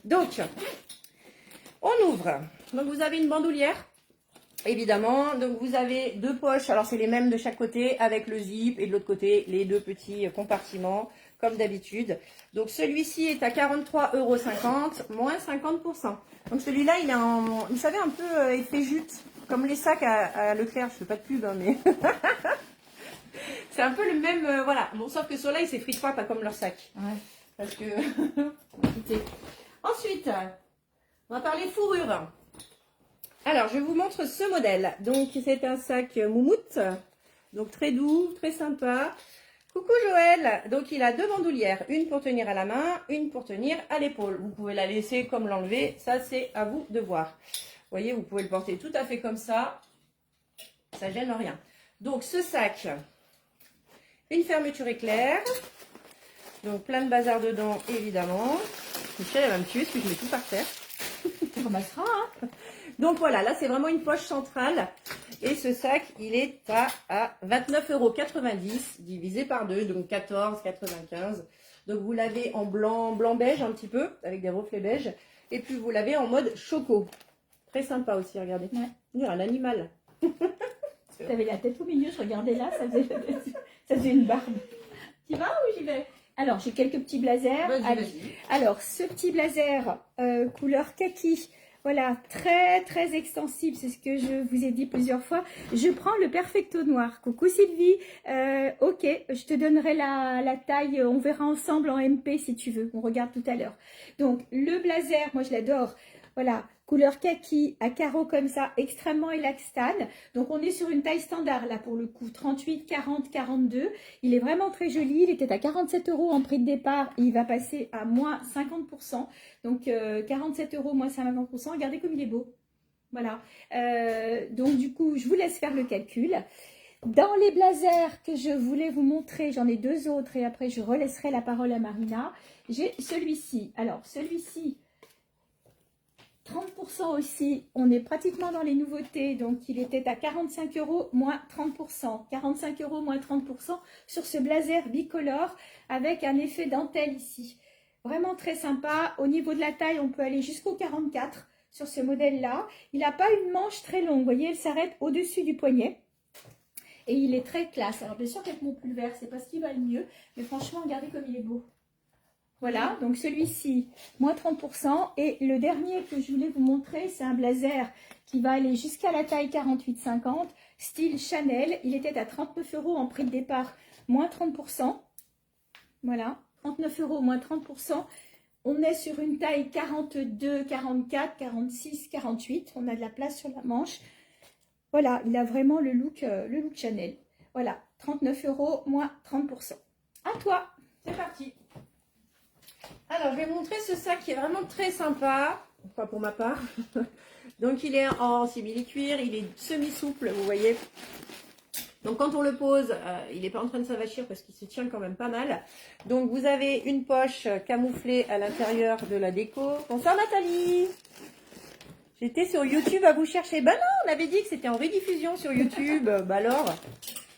S1: Donc, on ouvre. Donc, vous avez une bandoulière. Évidemment, donc vous avez 2 poches, alors c'est les mêmes de chaque côté avec le zip et de l'autre côté les 2 petits compartiments comme d'habitude. Donc celui-ci est à 43,50 € moins 50%. Donc celui-là il est en, vous savez un peu effet jute, comme les sacs à Leclerc, je fais pas de pub hein, mais c'est un peu le même, voilà. Bon sauf que ceux-là ils s'effritent pas comme leur sac. Ouais. Parce que, écoutez. Ensuite, on va parler fourrure. Alors, je vous montre ce modèle. Donc, c'est un sac moumoute. Donc, très doux, très sympa. Coucou Joël. Donc, il a 2 bandoulières. Une pour tenir à la main, une pour tenir à l'épaule. Vous pouvez la laisser comme l'enlever. Ça, c'est à vous de voir. Vous voyez, vous pouvez le porter tout à fait comme ça. Ça gêne rien. Donc, ce sac, une fermeture éclair. Donc, plein de bazar dedans, évidemment. Michel, elle va me tuer parce que je mets tout par terre.
S2: Tu ramasseras, hein.
S1: Donc voilà, là c'est vraiment une poche centrale et ce sac il est à 29,90 € divisé par 2, donc 14,95 €. Donc vous l'avez en blanc beige un petit peu avec des reflets beige et puis vous l'avez en mode choco. Très sympa aussi, regardez. Ouais. Il y a un animal.
S2: Tu avais la tête au milieu, je regardais là, ça faisait une barbe. Tu vas ou j'y vais? Alors j'ai quelques petits blazers.
S1: Vas-y.
S2: Alors ce petit blazer couleur kaki. Voilà, très très extensible, c'est ce que je vous ai dit plusieurs fois. Je prends le Perfecto noir. Coucou Sylvie, ok, je te donnerai la taille, on verra ensemble en MP si tu veux, on regarde tout à l'heure. Donc le blazer, moi je l'adore, voilà, couleur kaki à carreaux comme ça, extrêmement élastane. Donc on est sur une taille standard là pour le coup, 38, 40, 42. Il est vraiment très joli, il était à 47 € en prix de départ, et il va passer à moins 50%. Donc 47 € moins 50%, regardez comme il est beau. Voilà, donc du coup je vous laisse faire le calcul. Dans les blazers que je voulais vous montrer, j'en ai 2 autres et après je relaisserai la parole à Marina. J'ai celui-ci, alors celui-ci 30% aussi, on est pratiquement dans les nouveautés, donc il était à 45 € moins 30%, 45 € moins 30% sur ce blazer bicolore avec un effet dentelle ici. Vraiment très sympa, au niveau de la taille on peut aller jusqu'au 44 sur ce modèle-là. Il n'a pas une manche très longue, vous voyez, elle s'arrête au-dessus du poignet. Et il est très classe, alors bien sûr qu'avec mon pull vert, c'est pas ce qui va le mieux, mais franchement regardez comme il est beau. Voilà, donc celui-ci, moins 30%. Et le dernier que je voulais vous montrer, c'est un blazer qui va aller jusqu'à la taille 48-50, style Chanel. Il était à 39 € en prix de départ, moins 30%. Voilà, 39 € moins 30%. On est sur une taille 42, 44, 46, 48. On a de la place sur la manche. Voilà, il a vraiment le look Chanel. Voilà, 39 € moins 30%. À toi, c'est parti. Alors, je vais vous montrer ce sac qui est vraiment très sympa, enfin pour ma part. Donc, il est en simili-cuir, il est semi-souple, vous voyez. Donc, quand on le pose, il n'est pas en train de s'avachir parce qu'il se tient quand même pas mal. Donc, vous avez une poche camouflée à l'intérieur de la déco. Bonsoir Nathalie. J'étais sur YouTube à vous chercher. Bah non, on avait dit que c'était en rediffusion sur YouTube. Bah alors,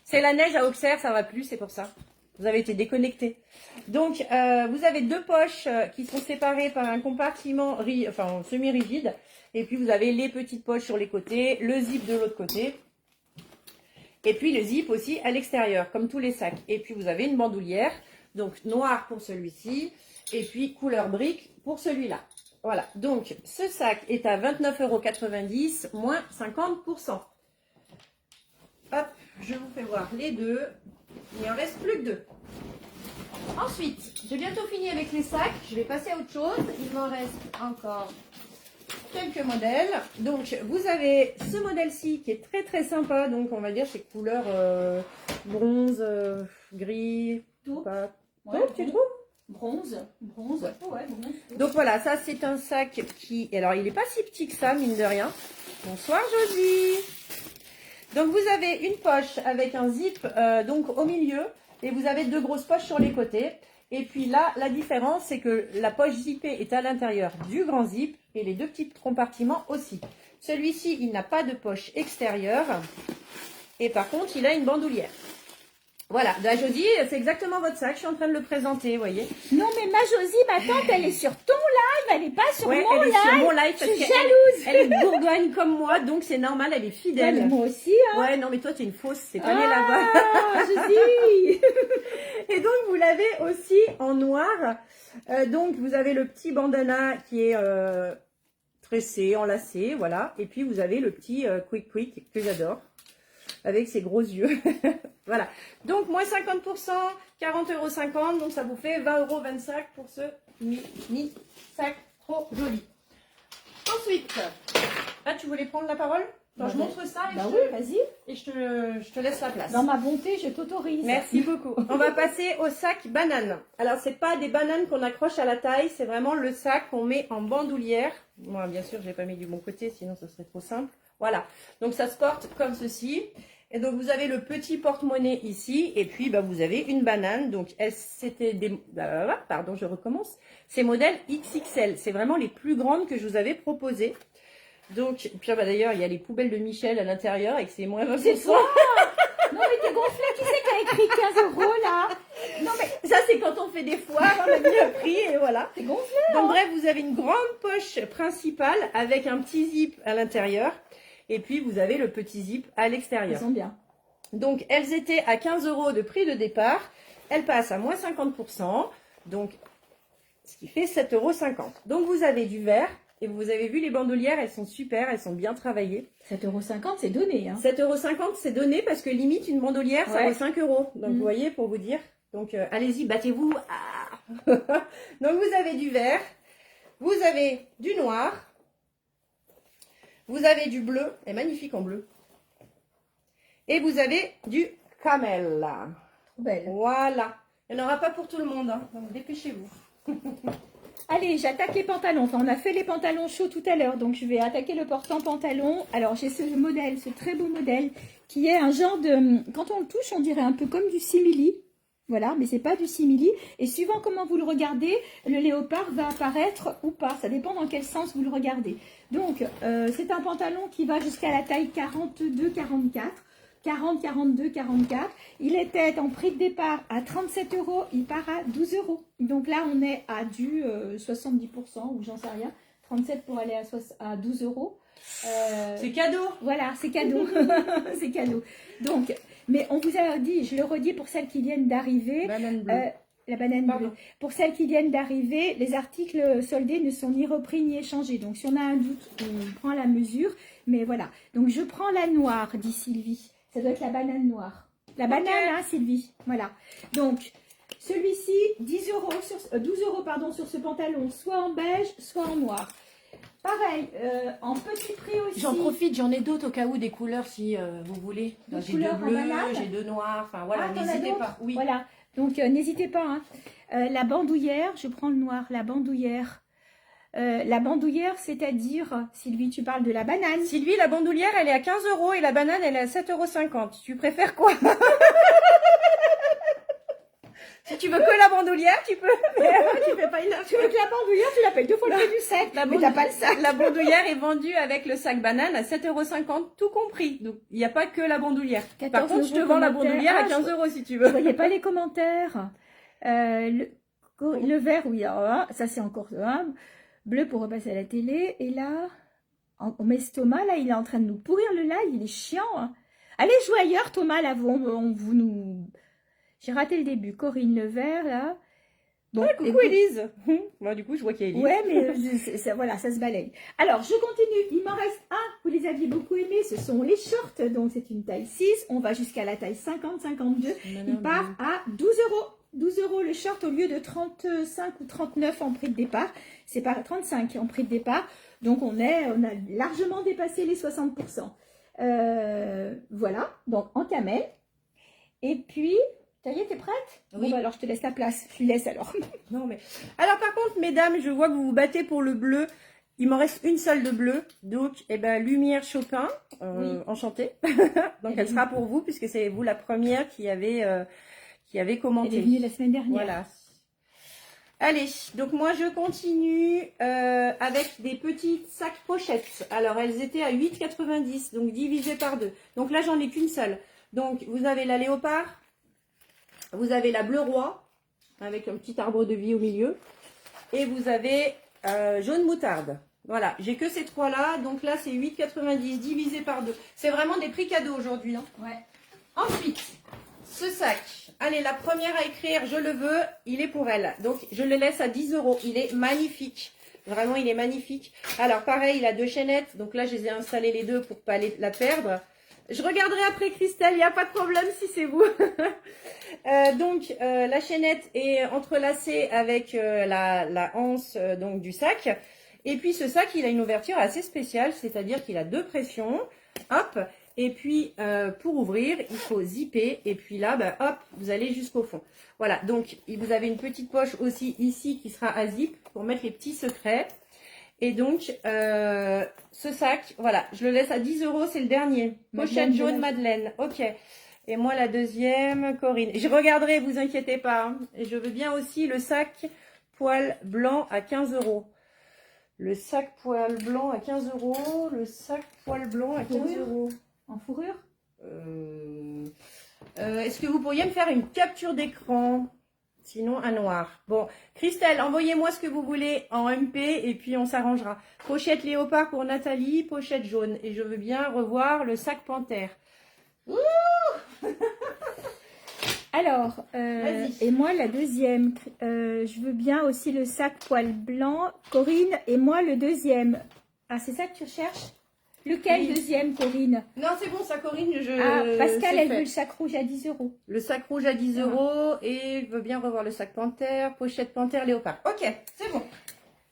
S2: c'est la neige à Auxerre, ça va plus, c'est pour ça.
S1: Vous avez été déconnecté. Donc, vous avez deux poches qui sont séparées par un compartiment semi-rigide. Et puis, vous avez les petites poches sur les côtés, le zip de l'autre côté. Et puis, le zip aussi à l'extérieur, comme tous les sacs. Et puis, vous avez une bandoulière. Donc, noir pour celui-ci. Et puis, couleur brique pour celui-là. Voilà. Donc, ce sac est à 29,90 € moins 50%. Hop, je vous fais voir les deux. Il en reste plus que deux. Ensuite, j'ai bientôt fini avec les sacs. Je vais passer à autre chose. Il m'en reste encore quelques modèles. Donc, vous avez ce modèle-ci qui est très très sympa. Donc, on va dire c'est couleur bronze, gris.
S2: Taupe.
S1: Pas...
S2: Ouais,
S1: Taupe, tu trouves?
S2: Bronze.
S1: Ouais.
S2: Ouais, bronze.
S1: Donc voilà, ça c'est un sac qui... Alors, il n'est pas si petit que ça, mine de rien. Bonsoir Josie. Donc, vous avez une poche avec un zip donc au milieu. Et vous avez deux grosses poches sur les côtés. Et puis là, la différence, c'est que la poche zippée est à l'intérieur du grand zip et les deux petits compartiments aussi. Celui-ci, il n'a pas de poche extérieure. Et par contre, il a une bandoulière. Voilà, la Josie, c'est exactement votre sac. Je suis en train de le présenter, vous voyez.
S2: Non, mais ma Josie, ma tante, elle est sur ton live, elle n'est pas sur
S1: Ouais,
S2: mon
S1: elle
S2: live.
S1: est sur mon live parce
S2: Je suis
S1: qu'elle
S2: jalouse.
S1: est bourgogne comme moi, donc c'est normal, elle est
S2: Ouais,
S1: fidèle.
S2: mais moi aussi, hein.
S1: Ouais, non, mais toi, tu es une fausse, c'est pas né là-bas.
S2: Ah, Josie.
S1: Et donc, vous l'avez aussi en noir. Donc, vous avez le petit bandana qui est tressé, enlacé, voilà. Et puis, vous avez le petit quick quick que j'adore, avec ses gros yeux. Voilà. Donc, moins 50%, 40,50 €. Donc, ça vous fait 20,25 € pour ce mini sac trop joli. Ensuite, tu voulais prendre la parole? Attends, je montre ça et,
S2: oui, vas-y.
S1: et je te laisse la place.
S2: Dans ma bonté, je t'autorise.
S1: Merci beaucoup. On va passer au sac banane. Alors, c'est pas des bananes qu'on accroche à la taille, c'est vraiment le sac qu'on met en bandoulière. Moi, bien sûr, je l'ai pas mis du bon côté, sinon ce serait trop simple. Voilà. Donc, ça se porte comme ceci. Et donc, vous avez le petit porte-monnaie ici. Et puis, vous avez une banane. Donc, c'était des... Pardon, je recommence. C'est modèle XXL. C'est vraiment les plus grandes que je vous avais proposées. Donc, puis d'ailleurs, il y a les poubelles de Michel à l'intérieur et que c'est moins 20%.
S2: C'est toi. Non, mais t'es gonflé. Qui c'est qui a écrit 15 € là?
S1: Non, mais ça, c'est quand on fait des foires, on a mis un prix et voilà.
S2: T'es gonflé.
S1: Donc, bref, vous avez une grande poche principale avec un petit zip à l'intérieur. Et puis, vous avez le petit zip à l'extérieur.
S2: Ils sont bien.
S1: Donc, elles étaient à 15 € de prix de départ. Elles passent à moins 50%. Donc, ce qui fait 7,50 €. Donc, vous avez du vert. Et vous avez vu les bandoulières, elles sont super, elles sont bien travaillées.
S2: 7,50 €, c'est donné. Hein.
S1: 7,50 €, c'est donné parce que limite, une bandoulière, ça
S2: Ouais.
S1: vaut 5 €. Donc, vous voyez, pour vous dire. Donc, allez-y, battez-vous. Ah. Donc, vous avez du vert. Vous avez du noir. Vous avez du bleu. Elle est magnifique en bleu. Et vous avez du camel.
S2: Trop belle.
S1: Voilà. Il n'y en aura pas pour tout le monde. Hein. Donc, dépêchez-vous.
S2: Allez, j'attaque les pantalons. Enfin, on a fait les pantalons chauds tout à l'heure, donc je vais attaquer le portant pantalon. Alors, j'ai ce modèle, ce très beau modèle, qui est un genre de... Quand on le touche, on dirait un peu comme du simili. Voilà, mais c'est pas du simili. Et suivant comment vous le regardez, le léopard va apparaître ou pas. Ça dépend dans quel sens vous le regardez. Donc, c'est un pantalon qui va jusqu'à la taille 42-44. 40, 42, 44. Il était en prix de départ à 37 €. Il part à 12 €. Donc là, on est à du 70% ou j'en sais rien. 37 pour aller à 12 €.
S1: C'est cadeau.
S2: Voilà, c'est cadeau. C'est cadeau. Donc, mais on vous a dit, je le redis pour celles qui viennent d'arriver.
S1: Banane bleue.
S2: La banane bleue. Pour celles qui viennent d'arriver, les articles soldés ne sont ni repris ni échangés. Donc, si on a un doute, on prend la mesure. Mais voilà. Donc, je prends la noire, dit Sylvie. Ça doit être la banane noire. La banane, hein, Sylvie. Voilà. Donc, celui-ci, 12 € pardon, sur ce pantalon, soit en beige, soit en noir. Pareil, en petit prix aussi.
S1: J'en profite, j'en ai d'autres au cas où des couleurs si vous voulez.
S2: Des
S1: J'ai
S2: couleurs
S1: deux
S2: en
S1: bleus,
S2: banane.
S1: j'ai deux noirs. Enfin voilà,
S2: t'en as
S1: n'hésitez
S2: d'autres?
S1: pas. Oui.
S2: Voilà. Donc, n'hésitez pas. Hein. La bandoulière, je prends le noir. La bandoulière. La bandoulière, c'est-à-dire, Sylvie, tu parles de la banane.
S1: Sylvie, la bandoulière, elle est à 15 € et la banane, elle est à 7,50 €. Tu préfères quoi? Si tu veux que la bandoulière, tu peux, mais tu fais pas une
S2: Tu veux que la bandoulière, tu la payes 2 fois le prix du sac. Mais t'as pas le sac.
S1: La bandoulière est vendue avec le sac banane à 7,50 € tout compris. Donc, il n'y a pas que la bandoulière. Par contre, je te vends la bandoulière à 15 € si tu
S2: Vous
S1: veux.
S2: voyez pas les commentaires. Le vert, oui, alors là, ça c'est encore bleu pour repasser à la télé. Et là, on met ce Thomas, là, il est en train de nous pourrir le live, il est chiant. Hein. Allez jouer ailleurs, Thomas, là, vous nous... J'ai raté le début. Corinne, le vert, là.
S1: Bon, coucou Élise. Bon, du coup, je vois qu'il y a Élise.
S2: Ouais, mais voilà, ça se balaye. Alors, je continue. Il m'en reste un. Vous les aviez beaucoup aimés. Ce sont les shorts. Donc, c'est une taille 6. On va jusqu'à la taille 50-52. Il part à 12 €. 12 € le short au lieu de 35 ou 39 en prix de départ. C'est pas 35 en prix de départ. Donc, on a largement dépassé les 60%. Voilà. Donc, en camel. Et puis... Ça y est, t'es prête? Oui. Bon, bah alors je te laisse la place. Je lui laisse alors.
S1: Non, mais... Alors, par contre, mesdames, je vois que vous vous battez pour le bleu. Il m'en reste une seule de bleu. Donc, eh ben, Lumière Chopin, oui. Enchantée. Donc, elle sera pour vous, puisque c'est vous la première qui avait commenté.
S2: Elle est venue la semaine dernière.
S1: Voilà. Allez, donc moi, je continue avec des petites sacs pochettes. Alors, elles étaient à 8,90, donc divisé par 2. Donc là, j'en ai qu'une seule. Donc, vous avez la léopard. Vous avez la bleu roi, avec un petit arbre de vie au milieu. Et vous avez jaune moutarde. Voilà, j'ai que ces trois-là. Donc là, c'est 8,90 divisé par 2. C'est vraiment des prix cadeaux aujourd'hui. Hein.
S2: Ouais.
S1: Ensuite, ce sac. Allez, la première à écrire, je le veux, il est pour elle. Donc, je le laisse à 10 €. Il est magnifique. Vraiment, il est magnifique. Alors, pareil, il a 2 chaînettes. Donc là, je les ai installées les deux pour ne pas la perdre. Je regarderai après Christelle, il n'y a pas de problème si c'est vous. Donc, la chaînette est entrelacée avec la anse donc, du sac. Et puis, ce sac, il a une ouverture assez spéciale, c'est-à-dire qu'il a 2 pressions. Hop. Et puis, pour ouvrir, il faut zipper. Et puis là, bah, hop, vous allez jusqu'au fond. Voilà. Donc, vous avez une petite poche aussi ici qui sera à zip pour mettre les petits secrets. Et donc, ce sac, voilà, je le laisse à 10 €, c'est le dernier. Pochette jaune Madeleine, ok. Et moi, la deuxième, Corinne. Je regarderai, vous inquiétez pas. Hein. Et je veux bien aussi le sac poil blanc à 15 €. Le sac poil blanc à 15 €. Le sac poil blanc à 15 €.
S2: En fourrure
S1: Est-ce que vous pourriez me faire une capture d'écran ? Sinon, un noir. Bon, Christelle, envoyez-moi ce que vous voulez en MP et puis on s'arrangera. Pochette léopard pour Nathalie, pochette jaune. Et je veux bien revoir le sac panthère. Ouh
S2: Alors, et moi la deuxième, je veux bien aussi le sac poil blanc, Corinne, et moi le deuxième. Ah, c'est ça que tu recherches? Lequel oui. Deuxième, Corinne?
S1: Non, c'est bon, ça, Corinne.
S2: Pascal, elle veut le sac rouge à 10 €.
S1: Le sac rouge à 10 € et je veux bien revoir le sac panthère, pochette panthère léopard. Ok, c'est bon.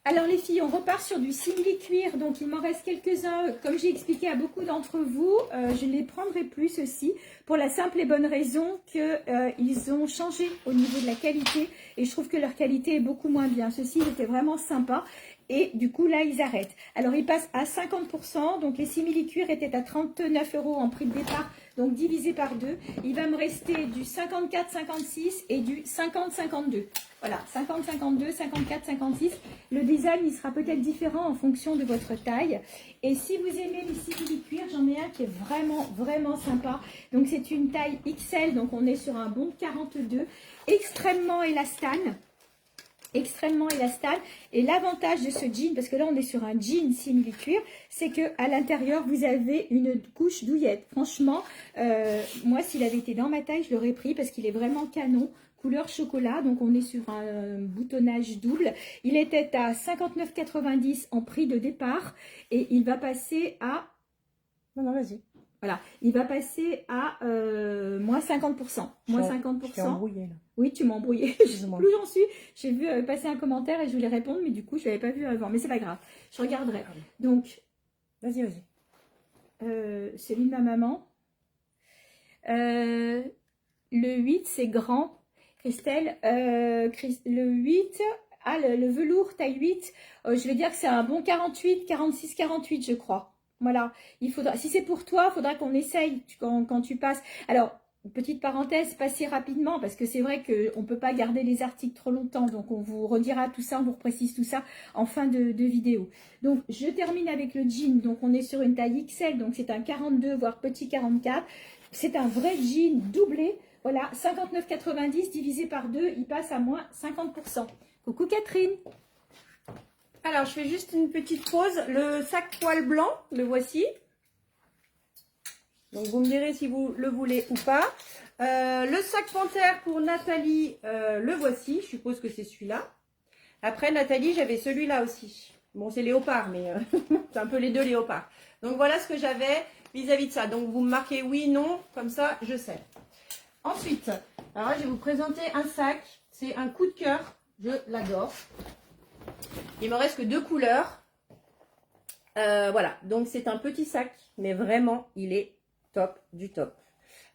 S2: Alors les filles, on repart sur du simili-cuir, donc il m'en reste quelques-uns, comme j'ai expliqué à beaucoup d'entre vous, je ne les prendrai plus ceux-ci, pour la simple et bonne raison qu'ils ont changé au niveau de la qualité, et je trouve que leur qualité est beaucoup moins bien. Ceux-ci, ils étaient vraiment sympas, et du coup là, ils arrêtent. Alors ils passent à 50%, donc les simili-cuir étaient à 39 € en prix de départ, donc divisé par 2. Il va me rester du 54-56 et du 50-52. Voilà, 50-52, 54-56. Le design, il sera peut-être différent en fonction de votre taille. Et si vous aimez les simili-cuir, j'en ai un qui est vraiment, vraiment sympa. Donc, c'est une taille XL, donc on est sur un bon de 42. Extrêmement élastane. Extrêmement élastane. Et l'avantage de ce jean, parce que là, on est sur un jean simili-cuir, c'est qu'à l'intérieur, vous avez une couche douillette. Franchement, moi, s'il avait été dans ma taille, je l'aurais pris parce qu'il est vraiment canon. Couleur chocolat, donc on est sur un boutonnage double. Il était à 59,90 en prix de départ et il va passer à...
S1: Non, vas-y.
S2: Voilà, il va passer à moins 50%. Moins 50%.
S1: Je suis embrouillée là.
S2: Oui, tu m'as embrouillée. Je sais plus où j'en suis. J'ai vu passer un commentaire et je voulais répondre, mais du coup, je l'avais pas vu avant. Mais c'est pas grave, je regarderai. Donc,
S1: vas-y.
S2: Celui de ma maman. Le 8, c'est grand. Christelle, le 8, le velours taille 8, je vais dire que c'est un bon 48, 46, 48, je crois. Voilà, il faudra, si c'est pour toi, il faudra qu'on essaye quand tu passes. Alors, petite parenthèse, passez rapidement parce que c'est vrai qu'on ne peut pas garder les articles trop longtemps. Donc, on vous redira tout ça, on vous précise tout ça en fin de vidéo. Donc, je termine avec le jean. Donc, on est sur une taille XL. Donc, c'est un 42, voire petit 44. C'est un vrai jean doublé. Voilà, 59,90 divisé par 2, il passe à moins 50%. Coucou Catherine.
S1: Alors, je fais juste une petite pause. Le sac poil blanc, le voici. Donc, vous me direz si vous le voulez ou pas. Le sac panthère pour Nathalie, le voici. Je suppose que c'est celui-là. Après, Nathalie, j'avais celui-là aussi. Bon, c'est léopard, mais c'est un peu les deux léopards. Donc, voilà ce que j'avais vis-à-vis de ça. Donc, vous me marquez oui, non. Comme ça, je sais. Ensuite, alors là, je vais vous présenter un sac. C'est un coup de cœur. Je l'adore. Il me reste que 2 couleurs. Voilà, donc c'est un petit sac, mais vraiment, il est top du top.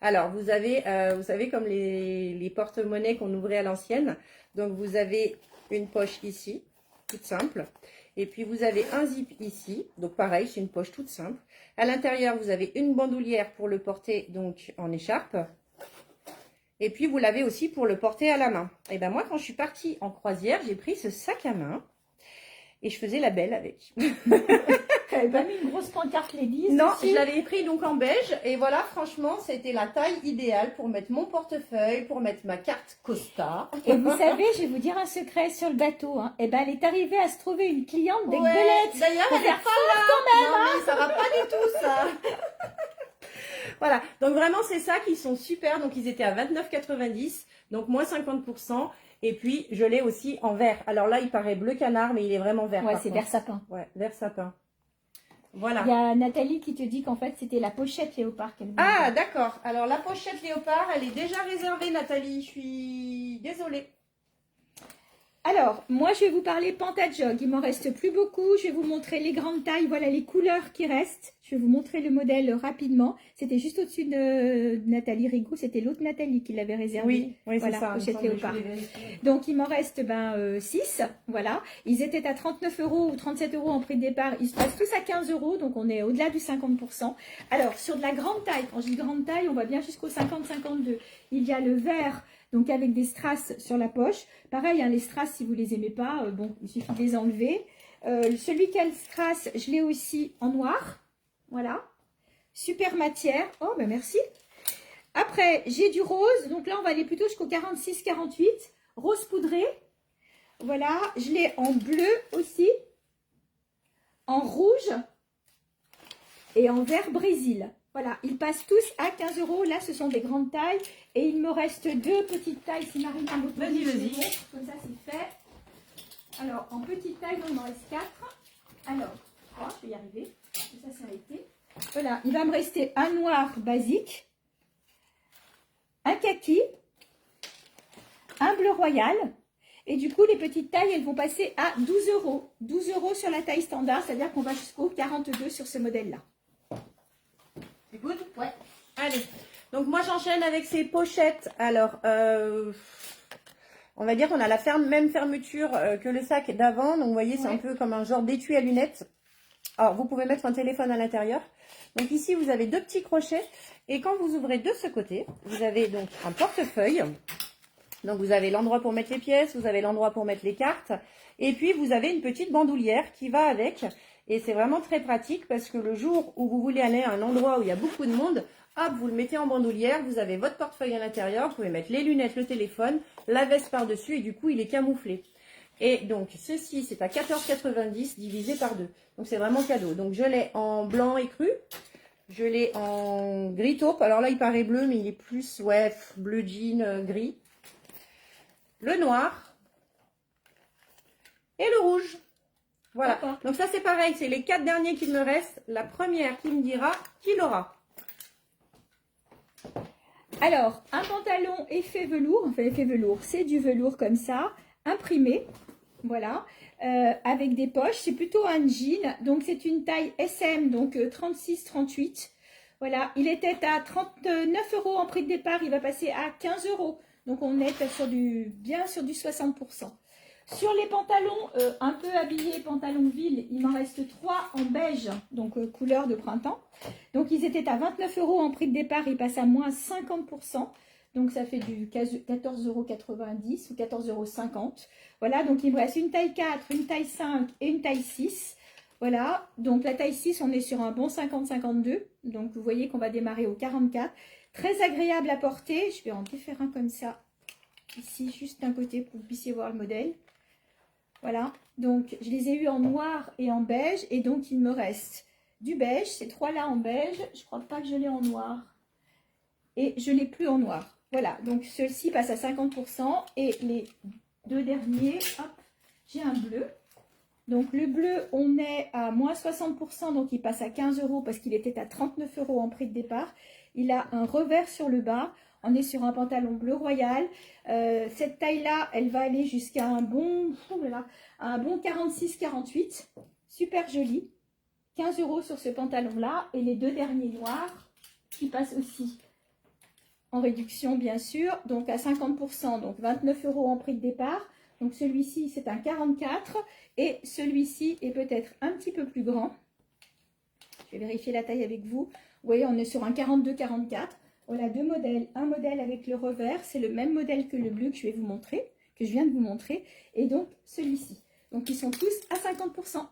S1: Alors, vous avez, vous savez, comme les porte-monnaies qu'on ouvrait à l'ancienne. Donc, vous avez une poche ici, toute simple. Et puis, vous avez un zip ici. Donc, pareil, c'est une poche toute simple. À l'intérieur, vous avez une bandoulière pour le porter donc en écharpe. Et puis, vous l'avez aussi pour le porter à la main. Et ben moi, quand je suis partie en croisière, j'ai pris ce sac à main. Et je faisais la belle avec.
S2: T'avais pas mis une grosse pancarte ladies?
S1: Non, je l'avais pris donc en beige. Et voilà, franchement, c'était la taille idéale pour mettre mon portefeuille, pour mettre ma carte Costa.
S2: Et vous savez, je vais vous dire un secret sur le bateau. Hein. Et ben, elle est arrivée à se trouver une cliente des
S1: Ouais,
S2: belettes.
S1: d'ailleurs, elle est pas là.
S2: quand même.
S1: Non, mais ça va pas du tout, ça. Voilà, donc vraiment, c'est ça qui sont super. Donc, ils étaient à 29,90, donc moins 50%. Et puis, je l'ai aussi en vert. Alors là, il paraît bleu canard, mais il est vraiment vert.
S2: Ouais, c'est vert sapin.
S1: Ouais, vert sapin. Voilà.
S2: Il y a Nathalie qui te dit qu'en fait, c'était la pochette léopard qu'elle voulait.
S1: Ah, d'accord. Alors, la pochette léopard, elle est déjà réservée, Nathalie. Je suis désolée.
S2: Alors, moi, je vais vous parler Pantajog. Il m'en reste plus beaucoup. Je vais vous montrer les grandes tailles. Voilà les couleurs qui restent. Je vais vous montrer le modèle rapidement. C'était juste au-dessus de Nathalie Rigaud. C'était l'autre Nathalie qui l'avait réservé.
S1: Oui, oui,
S2: voilà,
S1: c'est ça.
S2: pochette léopard. Donc, il m'en reste 6. Voilà. Ils étaient à 39 € ou 37 € en prix de départ. Ils se passent tous à 15 €. Donc, on est au-delà du 50%. Alors, sur de la grande taille, quand je dis grande taille, on va bien jusqu'au 50-52. Il y a le vert. Donc, avec des strass sur la poche. Pareil, hein, les strass, si vous les aimez pas, bon, il suffit de les enlever. Celui qui a le strass, je l'ai aussi en noir. Voilà. Super matière. Oh, ben merci. Après, j'ai du rose. Donc là, on va aller plutôt jusqu'au 46-48. Rose poudré. Voilà. Je l'ai en bleu aussi. En rouge. Et en vert Brésil. Voilà, ils passent tous à 15 €. Là, ce sont des grandes tailles. Et il me reste 2 petites tailles. Si Marina m'autorise,
S1: Vas-y.
S2: comme ça, c'est fait. Alors, en petite taille, il m'en reste 4. Alors, 3, je vais y arriver. Ça, ça a été. Voilà, il va me rester un noir basique, un kaki, un bleu royal. Et du coup, les petites tailles, elles vont passer à 12 €. 12 € sur la taille standard, c'est-à-dire qu'on va jusqu'au 42 sur ce modèle-là.
S1: C'est good?
S2: Ouais.
S1: Allez. Donc, moi, j'enchaîne avec ces pochettes. Alors, on va dire qu'on a la même fermeture que le sac d'avant. Donc, vous voyez, c'est un peu comme un genre d'étui à lunettes. Alors, vous pouvez mettre un téléphone à l'intérieur. Donc, ici, vous avez 2 petits crochets. Et quand vous ouvrez de ce côté, vous avez donc un portefeuille. Donc, vous avez l'endroit pour mettre les pièces. Vous avez l'endroit pour mettre les cartes. Et puis, vous avez une petite bandoulière qui va avec. Et c'est vraiment très pratique parce que le jour où vous voulez aller à un endroit où il y a beaucoup de monde, hop, vous le mettez en bandoulière, vous avez votre portefeuille à l'intérieur, vous pouvez mettre les lunettes, le téléphone, la veste par-dessus et du coup, il est camouflé. Et donc, ceci, c'est à 14,90 divisé par 2. Donc, c'est vraiment cadeau. Donc, je l'ai en blanc écru, je l'ai en gris taupe. Alors là, il paraît bleu, mais il est plus, ouais, bleu jean, gris. Le noir et le rouge. Voilà, donc ça c'est pareil, c'est les 4 derniers qu'il me reste. La première qui me dira qui l'aura.
S2: Alors, un pantalon effet velours, enfin effet velours, c'est du velours comme ça, imprimé, voilà, avec des poches. C'est plutôt un jean, donc c'est une taille SM, donc 36-38. Voilà, il était à 39 € en prix de départ, il va passer à 15 €. Donc on est sur bien sur du 60%. Sur les pantalons un peu habillés, pantalons ville, il m'en reste 3 en beige, donc couleur de printemps. Donc ils étaient à 29 € en prix de départ, ils passent à moins 50%. Donc ça fait du 14,90 € ou 14,50 €. Voilà, donc il me reste une taille 4, une taille 5 et une taille 6. Voilà, donc la taille 6, on est sur un bon 50-52. Donc vous voyez qu'on va démarrer au 44. Très agréable à porter. Je vais en défaire un comme ça, ici, juste d'un côté pour que vous puissiez voir le modèle. Voilà, donc je les ai eus en noir et en beige. Et donc il me reste du beige, ces 3-là en beige. Je ne crois pas que je l'ai en noir. Et je ne l'ai plus en noir. Voilà, donc ceux-ci passent à 50%. Et les 2 derniers, hop, j'ai un bleu. Donc le bleu, on est à moins 60%, donc il passe à 15 € parce qu'il était à 39 € en prix de départ. Il a un revers sur le bas. On est sur un pantalon bleu royal. Cette taille-là, elle va aller jusqu'à un bon 46-48. Super joli. 15 € sur ce pantalon-là. Et les 2 derniers noirs qui passent aussi en réduction, bien sûr. Donc à 50%, donc 29 € en prix de départ. Donc celui-ci, c'est un 44. Et celui-ci est peut-être un petit peu plus grand. Je vais vérifier la taille avec vous. Vous voyez, on est sur un 42-44. Voilà 2 modèles. Un modèle avec le revers, c'est le même modèle que le bleu que je vais vous montrer, que je viens de vous montrer. Et donc celui-ci. Donc ils sont tous à 50%.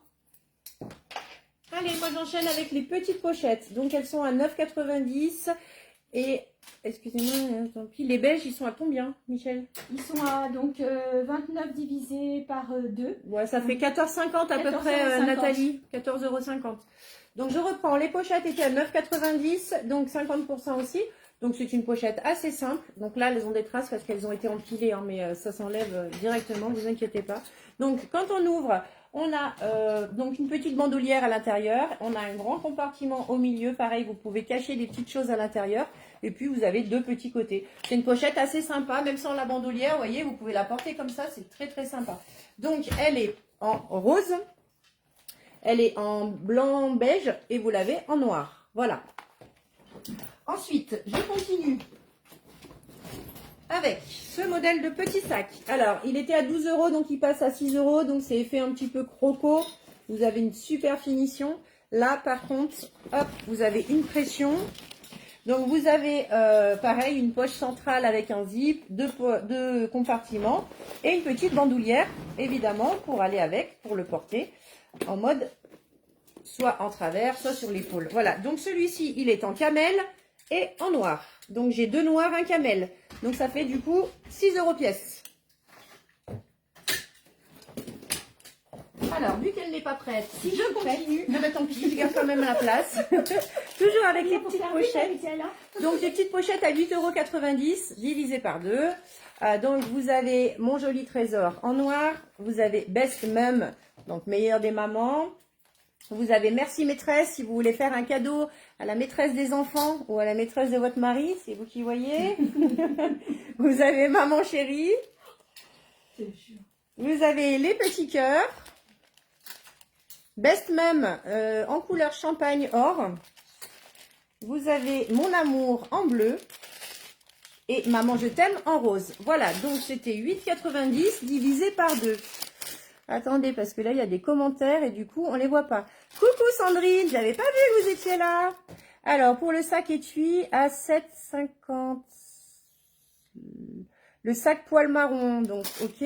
S1: Allez, moi j'enchaîne avec les petites pochettes. Donc elles sont à 9,90 €. Et, excusez-moi, tant pis, les beiges, ils sont à combien, Michel?
S2: Ils sont à donc 29 divisé par 2.
S1: Ouais, ça fait 14,50 à peu près, Nathalie. 14,50 €. Donc je reprends, les pochettes étaient à 9,90 €, donc 50% aussi. Donc c'est une pochette assez simple. Donc là, elles ont des traces parce qu'elles ont été empilées, hein, mais ça s'enlève directement, vous inquiétez pas. Donc quand on ouvre, on a donc une petite bandoulière à l'intérieur. On a un grand compartiment au milieu. Pareil, vous pouvez cacher des petites choses à l'intérieur. Et puis vous avez 2 petits côtés. C'est une pochette assez sympa, même sans la bandoulière. Vous voyez, vous pouvez la porter comme ça. C'est très très sympa. Donc elle est en rose. Elle est en blanc beige et vous l'avez en noir. Voilà. Ensuite, je continue avec ce modèle de petit sac. Alors, il était à 12 €, donc il passe à 6 €. Donc, c'est effet un petit peu croco. Vous avez une super finition. Là, par contre, hop, vous avez une pression. Donc, vous avez, pareil, une poche centrale avec un zip, 2 compartiments et une petite bandoulière, évidemment, pour aller avec, pour le porter en mode soit en travers, soit sur l'épaule. Voilà, donc celui-ci, il est en camel et en noir. Donc j'ai 2 noirs, un camel. Donc ça fait du coup 6 € pièce. Alors, vu qu'elle n'est pas prête, si je continue, tant pis, je garde quand même la place. Toujours avec les petites pochettes. Donc des petites pochettes à 8,90 € divisées par 2. Donc vous avez Mon Joli Trésor en noir. Vous avez Best Mum, donc meilleure des mamans. Vous avez Merci Maîtresse, si vous voulez faire un cadeau à la maîtresse des enfants ou à la maîtresse de votre mari, c'est vous qui voyez. Vous avez Maman Chérie. Vous avez les petits cœurs. Best Mum en couleur champagne or. Vous avez Mon Amour en bleu. Et Maman Je t'aime en rose. Voilà, donc c'était 8,90 € divisé par 2. Attendez, parce que là, il y a des commentaires et du coup, on ne les voit pas. Coucou Sandrine, j'avais pas vu que vous étiez là. Alors, pour le sac étui, à 7,50 €. Le sac poil marron, donc ok.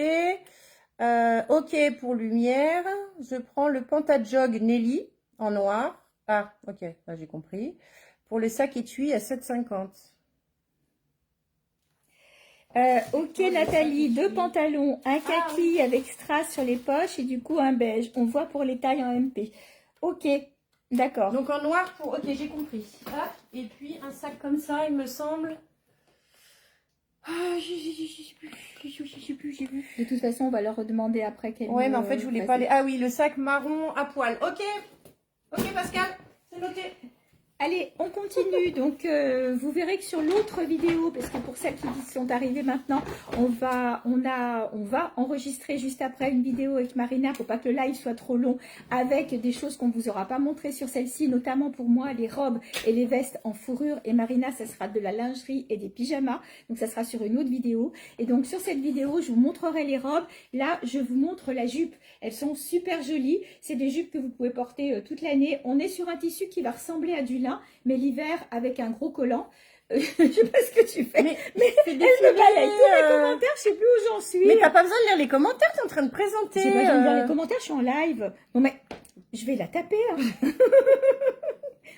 S1: Ok pour lumière. Je prends le Pantajog Nelly en noir. Ah, ok, là j'ai compris. Pour le sac étui, à 7,50 €.
S2: Ok Nathalie, 2 pantalons, un kaki avec strass sur les poches et du coup un beige. On voit pour les tailles en MP. Ok, d'accord.
S1: Donc en noir pour... Ok, j'ai compris. Ah, et puis un sac comme ça, il me semble. Ah, j'ai plus.
S2: De toute façon, on va leur redemander après qu'elle.
S1: Ouais, mais en fait, je voulais pas les... Ah oui, le sac marron à poil. Ok. Ok, Pascal, c'est noté.
S2: Allez, on continue. Donc, vous verrez que sur l'autre vidéo, parce que pour celles qui sont arrivées maintenant, on va enregistrer juste après une vidéo avec Marina, pour pas que le live soit trop long, avec des choses qu'on ne vous aura pas montrées sur celle-ci, notamment pour moi, les robes et les vestes en fourrure. Et Marina, ça sera de la lingerie et des pyjamas. Donc, ça sera sur une autre vidéo. Et donc, sur cette vidéo, je vous montrerai les robes. Là, je vous montre la jupe. Elles sont super jolies. C'est des jupes que vous pouvez porter toute l'année. On est sur un tissu qui va ressembler à du lin, mais l'hiver avec un gros collant. Je sais pas ce que tu fais. Mais elle me balaye tous les commentaires, je sais plus où j'en suis.
S1: Mais t'as pas besoin de lire les commentaires, t'es en train de présenter.
S2: J'ai pas besoin de lire les commentaires, je suis en live. Non mais, je vais la taper. Hein.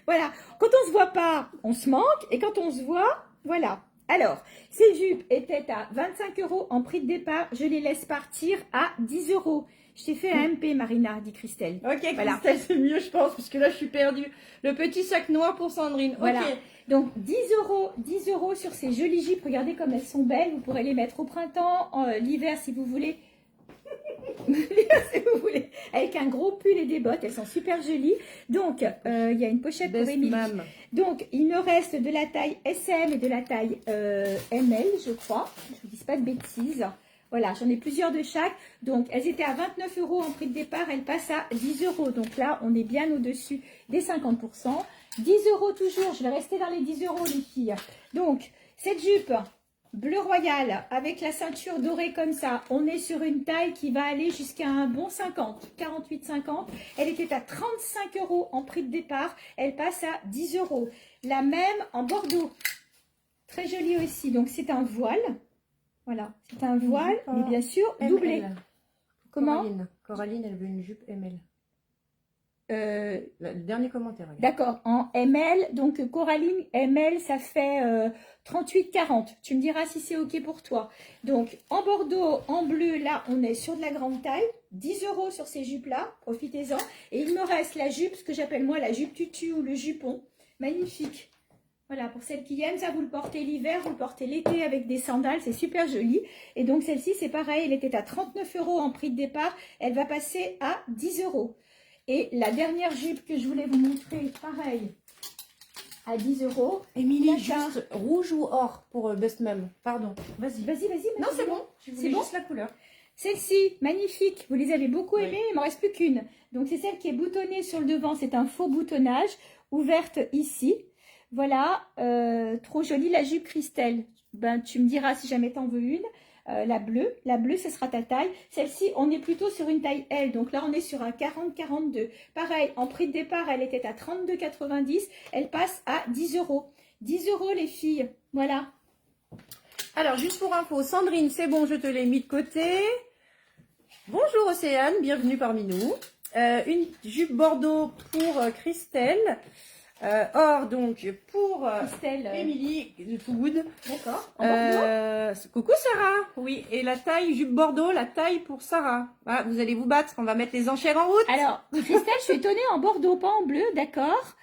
S2: Voilà, quand on se voit pas, on se manque. Et quand on se voit, voilà. Alors, ces jupes étaient à 25 € en prix de départ. Je les laisse partir à 10 €. Je t'ai fait un MP, Marina, dit Christelle.
S1: Ok,
S2: voilà.
S1: Christelle, c'est mieux, je pense, parce que là, je suis perdue. Le petit sac noir pour Sandrine.
S2: Voilà.
S1: Ok.
S2: Donc, 10 € sur ces jolies jupes. Regardez comme elles sont belles. Vous pourrez les mettre au printemps, l'hiver, si vous voulez. Si vous voulez. Avec un gros pull et des bottes. Elles sont super jolies. Donc, il y a une pochette pour Émilie. Donc, il me reste de la taille SM et de la taille ML, je crois. Je ne vous dis pas de bêtises. Voilà, j'en ai plusieurs de chaque. Donc, elles étaient à 29 € en prix de départ. Elles passent à 10 €. Donc là, on est bien au-dessus des 50%. 10 € toujours. Je vais rester dans les 10 € les filles. Donc, cette jupe bleu royal avec la ceinture dorée comme ça. On est sur une taille qui va aller jusqu'à un bon 50, 48-50. Elle était à 35 € en prix de départ. Elle passe à 10 €. La même en bordeaux. Très jolie aussi. Donc, c'est un voile. Voilà, c'est un voile, mais bien sûr doublé. Comment?
S1: Coraline, elle veut une jupe ML. Le dernier commentaire.
S2: D'accord, en ML, donc Coraline, ML, ça fait 38-40. Tu me diras si c'est OK pour toi. Donc, en bordeaux, en bleu, là, on est sur de la grande taille. 10 € sur ces jupes-là, profitez-en. Et il me reste la jupe, ce que j'appelle moi la jupe tutu ou le jupon. Magnifique. Voilà, pour celles qui aiment ça, vous le portez l'hiver, vous le portez l'été avec des sandales, c'est super joli. Et donc celle-ci, c'est pareil, elle était à 39 € en prix de départ, elle va passer à 10 €. Et la dernière jupe que je voulais vous montrer, pareil, à 10 €.
S1: Émilie, juste rouge ou or pour Best Mum? Pardon.
S2: Vas-y.
S1: Non, c'est bon. C'est bon. Juste la couleur.
S2: Celle-ci, magnifique, vous les avez beaucoup aimées, il ne m'en reste plus qu'une. Donc c'est celle qui est boutonnée sur le devant, c'est un faux boutonnage, ouverte ici. Voilà, trop jolie la jupe Christelle. Ben, tu me diras si jamais t'en veux une. La bleue, ce sera ta taille. Celle-ci, on est plutôt sur une taille L. Donc là, on est sur un 40-42. Pareil, en prix de départ, elle était à 32,90. Elle passe à 10 €. 10 € les filles. Voilà.
S1: Alors, juste pour info, Sandrine, c'est bon, je te l'ai mis de côté. Bonjour Océane, bienvenue parmi nous. Une jupe bordeaux pour Christelle. Or, donc, pour Émilie de Too Good.
S2: D'accord.
S1: Coucou Sarah. Oui, et la taille jupe bordeaux, la taille pour Sarah. Ah, vous allez vous battre, on va mettre les enchères en route.
S2: Alors, Christelle, je suis étonnée en bordeaux, pas en bleu, d'accord.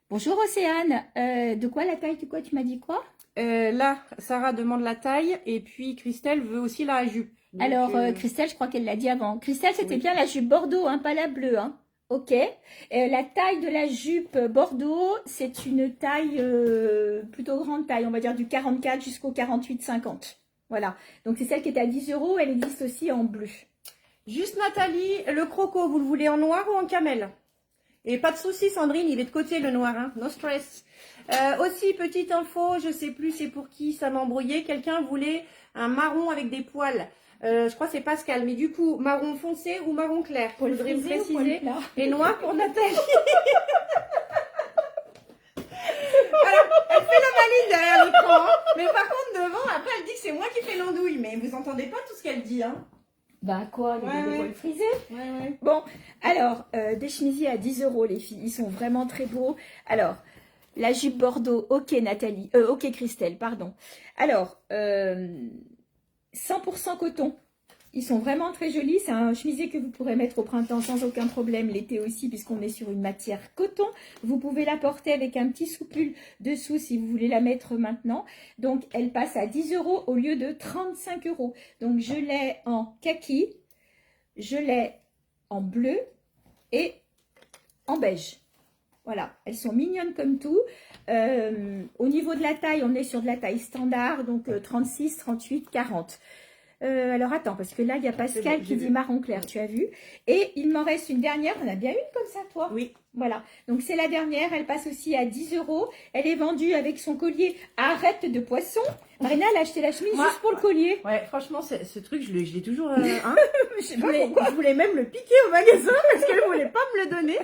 S2: Bonjour Océane. De quoi la taille? De quoi tu m'as dit quoi?
S1: Là, Sarah demande la taille et puis Christelle veut aussi la jupe. Donc,
S2: alors, Christelle, je crois qu'elle l'a dit avant. Christelle, c'était bien la jupe bordeaux, hein, pas la bleue, hein. Ok. La taille de la jupe bordeaux, c'est une taille plutôt grande taille, on va dire du 44 jusqu'au 48-50. Voilà. Donc c'est celle qui est à 10 €. Elle existe aussi en bleu.
S1: Juste Nathalie, le croco, vous le voulez en noir ou en camel? Et pas de souci, Sandrine, il est de côté le noir, hein. No stress. Aussi, petite info, je sais plus c'est pour qui, ça m'a embrouillé. Quelqu'un voulait un marron avec des poils. Je crois que c'est Pascal, mais du coup, marron foncé ou marron clair?
S2: Pour le préciser.
S1: Et noir pour Nathalie. Alors, elle fait la maline derrière l'écran, hein. Mais par contre, devant, après, elle dit que c'est moi qui fais l'andouille. Mais vous entendez pas tout ce qu'elle dit, hein?
S2: Bah quoi, il y a des poils frisés.
S1: Ouais.
S2: Bon, alors, des chemisiers à 10 € les filles, ils sont vraiment très beaux. Alors, la jupe bordeaux, ok Nathalie, ok Christelle, pardon. Alors, 100% coton. Ils sont vraiment très jolis. C'est un chemisier que vous pourrez mettre au printemps sans aucun problème, l'été aussi, puisqu'on est sur une matière coton. Vous pouvez la porter avec un petit sous-pull dessous si vous voulez la mettre maintenant. Donc, elle passe à 10 € au lieu de 35 €. Donc, je l'ai en kaki, je l'ai en bleu et en beige. Voilà, elles sont mignonnes comme tout. Au niveau de la taille, on est sur de la taille standard, donc 36, 38, 40. Alors attends, parce que là, il y a Pascal qui dit marron clair, tu as vu. Et il m'en reste une dernière. On a bien une comme ça, toi?
S1: Oui.
S2: Voilà, donc c'est la dernière. Elle passe aussi à 10 €. Elle est vendue avec son collier Arrête de poisson. Marina, elle a acheté la chemise juste pour le collier.
S1: Ouais, franchement, ce truc, je l'ai toujours... hein.
S2: Je
S1: je voulais même le piquer au magasin parce qu'elle voulait pas me le donner.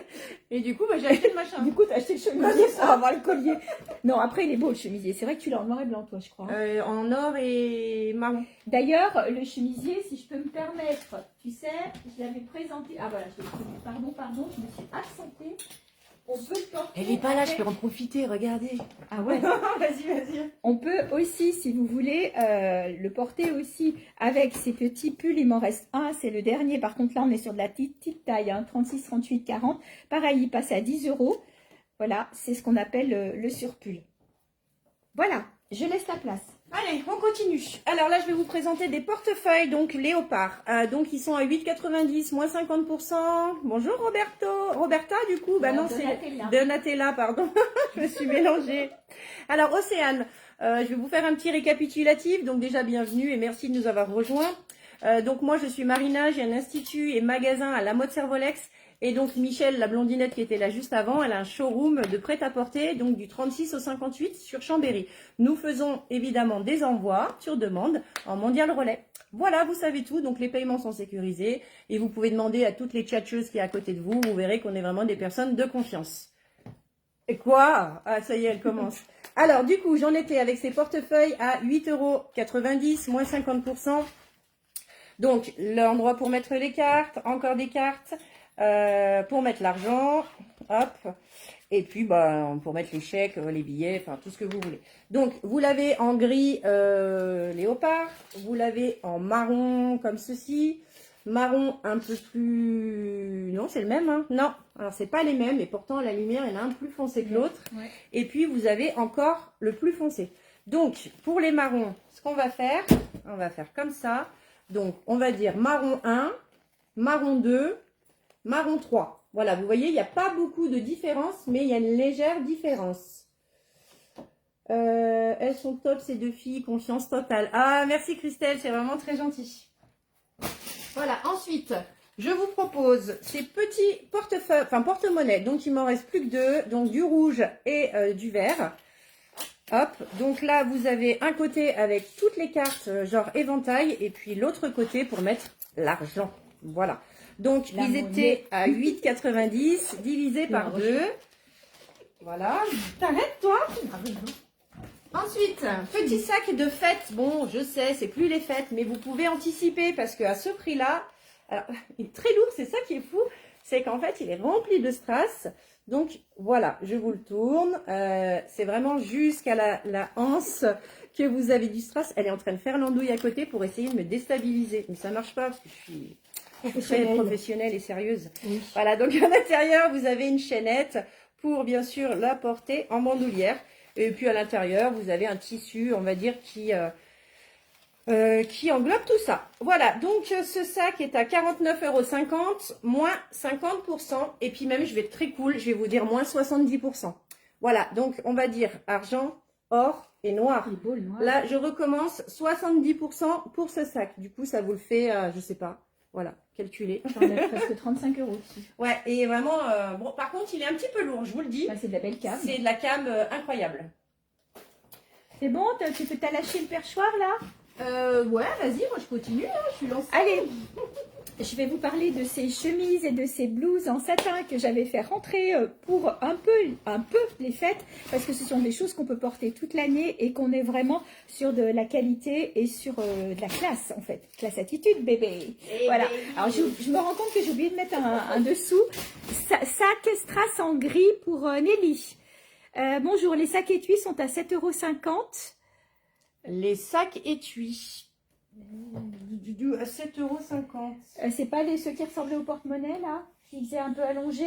S1: Et du coup, bah, j'ai acheté le machin.
S2: Du coup, tu as acheté le chemisier pour avoir le collier. Non, après, il est beau le chemisier. C'est vrai que tu l'as en noir et blanc, toi, je crois.
S1: En or et marron.
S2: D'ailleurs, le chemisier, si je peux me permettre, tu sais, je l'avais présenté. Ah voilà, pardon, je me suis absentée. On peut le porter.
S1: Elle est pas là, je peux en profiter, regardez.
S2: Ah ouais.
S1: Vas-y.
S2: On peut aussi, si vous voulez, le porter aussi avec ces petits pulls. Il m'en reste un, c'est le dernier. Par contre, là, on est sur de la petite taille, hein, 36, 38, 40. Pareil, il passe à 10 €. Voilà, c'est ce qu'on appelle le surpull. Voilà, je laisse la place.
S1: Allez, on continue. Alors là, je vais vous présenter des portefeuilles, donc léopard. Donc, ils sont à 8,90, moins 50%. Bonjour Roberta, du coup. Bah non, c'est Donatella, pardon. Je me suis mélangée. Alors, Océane, je vais vous faire un petit récapitulatif. Donc, déjà, bienvenue et merci de nous avoir rejoints. Donc, moi, je suis Marina, j'ai un institut et magasin à la mode Servolex. Et donc, Michel, la blondinette qui était là juste avant, elle a un showroom de prêt-à-porter, donc du 36 au 58 sur Chambéry. Nous faisons évidemment des envois sur demande en mondial relais. Voilà, vous savez tout. Donc, les paiements sont sécurisés et vous pouvez demander à toutes les tchatcheuses qui est à côté de vous. Vous verrez qu'on est vraiment des personnes de confiance. Et quoi? Ah, ça y est, elle commence. Alors, du coup, j'en étais avec ces portefeuilles à 8,90 €, moins 50%. Donc, l'endroit pour mettre les cartes, encore des cartes. Pour mettre l'argent, hop, et puis bah, pour mettre les chèques, les billets, enfin tout ce que vous voulez. Donc vous l'avez en gris léopard, vous l'avez en marron comme ceci, marron un peu plus... Non, c'est le même, hein. Non, alors c'est pas les mêmes, et pourtant la lumière elle est un peu plus foncée que l'autre. Ouais. Et puis vous avez encore le plus foncé. Donc pour les marrons, ce qu'on va faire, on va faire comme ça. Donc on va dire marron 1, marron 2, marron 3. Voilà, vous voyez, il n'y a pas beaucoup de différence, mais il y a une légère différence. Elles sont top, ces deux filles, confiance totale. Ah, merci Christelle, c'est vraiment très gentil. Voilà, ensuite, je vous propose ces petits portefeuilles, enfin porte-monnaie. Donc, il m'en reste plus que deux, donc du rouge et du vert. Hop, donc là, vous avez un côté avec toutes les cartes, genre éventail, et puis l'autre côté pour mettre l'argent. Voilà. Donc, ils étaient à 8,90 divisé par 2. Voilà. T'arrêtes, toi? Ensuite, petit sac de fête. Bon, je sais, c'est plus les fêtes, mais vous pouvez anticiper parce qu'à ce prix-là, alors, il est très lourd, c'est ça qui est fou. C'est qu'en fait, il est rempli de strass. Donc, voilà, je vous le tourne. C'est vraiment jusqu'à la anse que vous avez du strass. Elle est en train de faire l'andouille à côté pour essayer de me déstabiliser. Mais ça marche pas parce que je suis... très professionnelle et sérieuse. Oui. Voilà, donc à l'intérieur, vous avez une chaînette pour bien sûr la porter en bandoulière. Et puis à l'intérieur, vous avez un tissu, on va dire, qui englobe tout ça. Voilà, donc ce sac est à 49,50 €, moins 50%. Et puis même, je vais être très cool, je vais vous dire moins 70%. Voilà, donc on va dire argent, or et noir. Beau, le noir. Là, je recommence 70% pour ce sac. Du coup, ça vous le fait, je sais pas. Voilà, calculé.
S2: J'en ai presque 35 € dessus.
S1: Ouais, et vraiment, bon, par contre, il est un petit peu lourd, je vous le dis.
S2: Bah, c'est de la belle cam.
S1: C'est de la cam incroyable.
S2: C'est bon, t'as lâché le perchoir là?
S1: Ouais, vas-y, moi je continue, hein, je suis lancée.
S2: Allez, je vais vous parler de ces chemises et de ces blouses en satin que j'avais fait rentrer pour un peu les fêtes, parce que ce sont des choses qu'on peut porter toute l'année et qu'on est vraiment sur de la qualité et sur de la classe en fait. Classe attitude, bébé. Et voilà. Alors je me rends compte que j'ai oublié de mettre un dessous. Sac strass en gris pour Nelly. Bonjour, les sacs étuis sont à 7,50 €.
S1: Les sacs étuis. À 7,50 €.
S2: C'est pas ceux qui ressemblaient au porte-monnaie là, qui faisaient un peu allongé,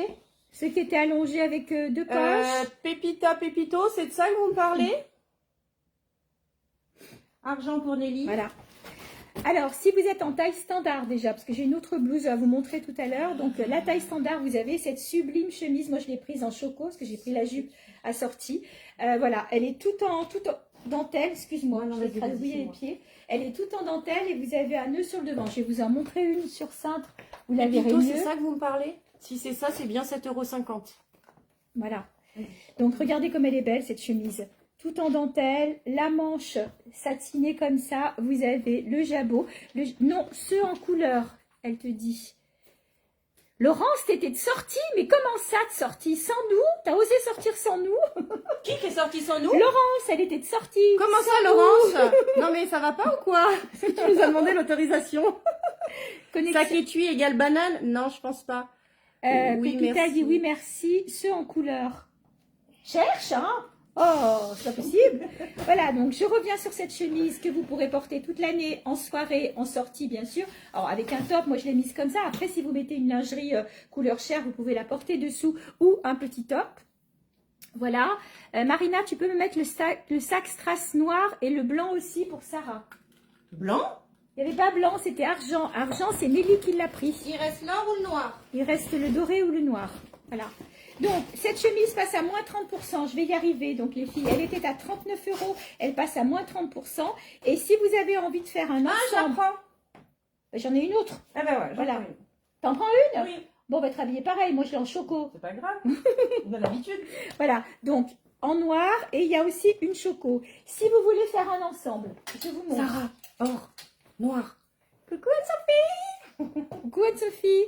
S2: ceux qui étaient allongés avec deux poches.
S1: Pépito, c'est de ça que vous me parlez? Argent pour Nelly.
S2: Voilà. Alors, si vous êtes en taille standard déjà, parce que j'ai une autre blouse à vous montrer tout à l'heure. Donc, la taille standard, vous avez cette sublime chemise. Moi, je l'ai prise en choco, parce que j'ai pris la jupe assortie. Voilà, elle est tout en dentelle. Excuse-moi, je vais écrasouiller les pieds. Elle est toute en dentelle et vous avez un nœud sur le devant. Je vais vous en montrer une sur cintre. Vous la verrez mieux.
S1: C'est ça que vous me parlez? Si c'est ça, c'est bien 7,50 €.
S2: Voilà. Donc, regardez comme elle est belle, cette chemise. Tout en dentelle, la manche satinée comme ça. Vous avez le jabot. Non, ceux en couleur, elle te dit. Laurence, t'étais sortie, mais comment ça de sortie? Sans nous? T'as osé sortir sans nous?
S1: Qui est sorti sans nous?
S2: Laurence, elle était de sortie.
S1: Comment ça, Laurence? Non mais ça va pas ou quoi? Tu nous as demandé l'autorisation. Sac étui égale banane? Non, je pense pas.
S2: Oui, Pépita dit oui, merci. Ceux en couleur. Cherche, hein? Oh, c'est pas possible. Voilà, donc je reviens sur cette chemise que vous pourrez porter toute l'année, en soirée, en sortie, bien sûr. Alors, avec un top, moi je l'ai mise comme ça. Après, si vous mettez une lingerie couleur chair, vous pouvez la porter dessous ou un petit top. Voilà. Marina, tu peux me mettre le sac strass noir et le blanc aussi pour Sarah.
S1: Blanc?
S2: Il n'y avait pas blanc, c'était argent. Argent, c'est Mélie qui l'a pris.
S1: Il reste l'or ou le noir?
S2: Il reste le doré ou le noir. Voilà. Donc, cette chemise passe à moins 30%. Je vais y arriver. Donc, les filles, elle était à 39 €. Elle passe à moins 30%. Et si vous avez envie de faire un ensemble...
S1: Ah, j'en prends.
S2: J'en ai une autre.
S1: Ah ben ouais,
S2: voilà. T'en prends une?
S1: Oui.
S2: Bon, on va être habillé pareil. Moi, je l'ai en choco.
S1: C'est pas grave. On a l'habitude.
S2: Voilà. Donc, en noir. Et il y a aussi une choco. Si vous voulez faire un ensemble, je vous montre.
S1: Sarah, or, noir.
S2: Coucou Anne-Sophie. Coucou Anne-Sophie.